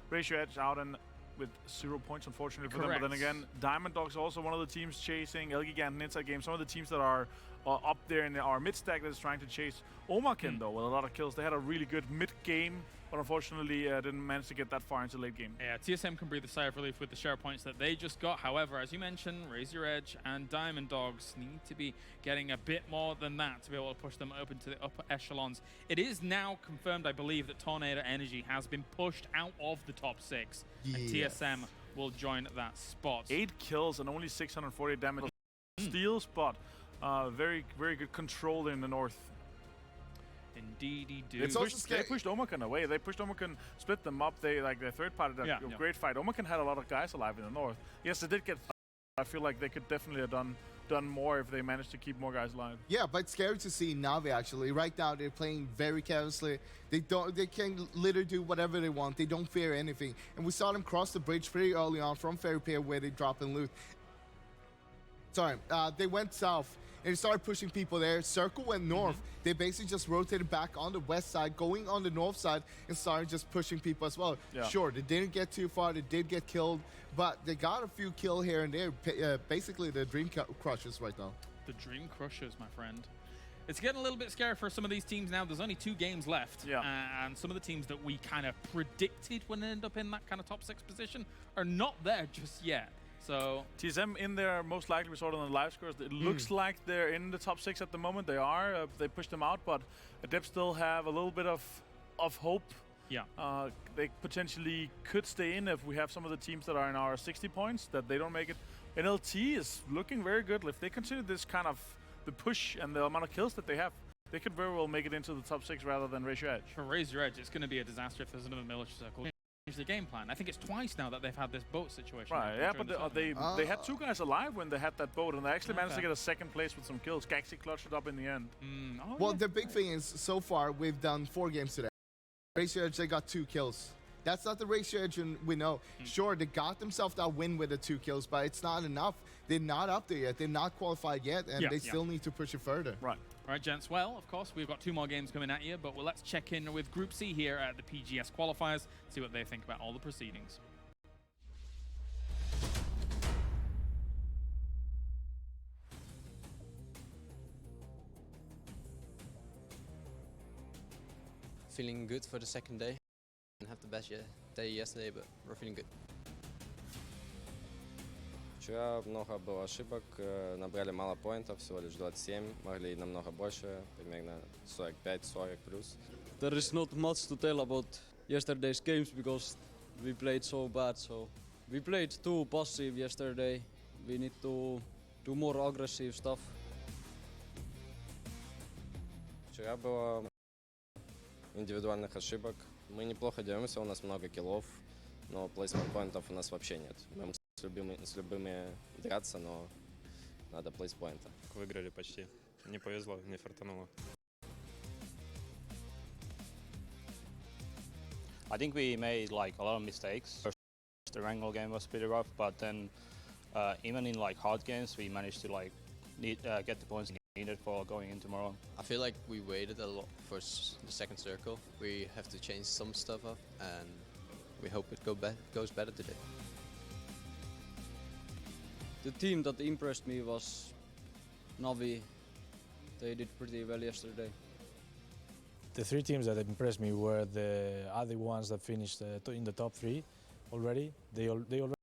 Ratio Edge out and with 0 points, unfortunately, for them. But then again, Diamond Dogs also one of the teams chasing Elgiganten Inside Game. Some of the teams that are up there in our mid-stack that is trying to chase Omaken, though, with a lot of kills. They had a really good mid-game, but unfortunately didn't manage to get that far into late game. Yeah, TSM can breathe a sigh of relief with the share points that they just got. However, as you mentioned, Razor Edge and Diamond Dogs need to be getting a bit more than that to be able to push them up into the upper echelons. It is now confirmed, I believe, that Tornado Energy has been pushed out of the top 6, and TSM will join that spot. 8 kills and only 640 damage. Steals, but very, very good control in the north. Indeed, they pushed Omaken away. They pushed Omaken, split them up. They their third party did a great fight. Omaken had a lot of guys alive in the north. Yes, they did get. I feel like they could definitely have done more if they managed to keep more guys alive. Yeah, but it's scary to see Navi actually. Right now they're playing very carelessly. They can literally do whatever they want. They don't fear anything. And we saw them cross the bridge pretty early on from Ferry Pier where they drop and loot. Sorry, they went south. And they started pushing people there. Circle went north. They basically just rotated back on the west side, going on the north side, and started just pushing people as well. Sure, they didn't get too far. They did get killed, but they got a few kills here and there. Basically, the Dream Crushers right now. The Dream Crushers, my friend. It's getting a little bit scary for some of these teams now. There's only 2 games left. And some of the teams that we kind of predicted would end up in that kind of top 6 position are not there just yet. So TSM in there, most likely we saw it on the live scores. It looks like they're in the top 6 at the moment. They are. They pushed them out, but Adept still have a little bit of hope. They potentially could stay in if we have some of the teams that are in our 60 points that they don't make it. NLT is looking very good. If they continue this kind of the push and the amount of kills that they have, they could very well make it into the top 6 rather than Razor Edge. For Razor Edge, it's going to be a disaster if there's another military circle. The game plan. I think it's twice now that they've had this boat situation. Right, yeah, but they had 2 guys alive when they had that boat, and they actually managed to get a 2nd place with some kills. Gaxi clutched it up in the end. Well, the big thing is, so far, we've done 4 games today. Ratio Edge, they got 2 kills. That's not the Ratio Edge we know. Sure, they got themselves that win with the 2 kills, but it's not enough. They're not up there yet. They're not qualified yet, and they still need to push it further. Right. All right, gents. Well, of course, we've got 2 more games coming at you, but let's check in with Group C here at the PGS qualifiers, see what they think about all the proceedings. Feeling good for the second day. Didn't have the best day yesterday, but we're feeling good. Вчера много было ошибок, набрали мало поинтов, всего лишь 27, могли намного больше, примерно 45-40 плюс. There is not much to tell about yesterday's games because we played so bad. So we played too passive yesterday. We need to do more aggressive stuff. Вчера было индивидуальных ошибок. Мы неплохо деремся, у нас много киллов, но плейсмент поинтов у нас вообще нет. Мы с любыми драться, но надо плейспоинта. Выиграли почти. Не повезло, не фартануло. I think we made like a lot of mistakes. First, the Wrangle game was pretty rough, but then even in like hard games, we managed to like get the points needed for going in tomorrow. I feel like we waited a lot for the second circle. We have to change some stuff up, and we hope it goes better today. The team that impressed me was Navi. They did pretty well yesterday. The three teams that impressed me were the other ones that finished in the top three already. They already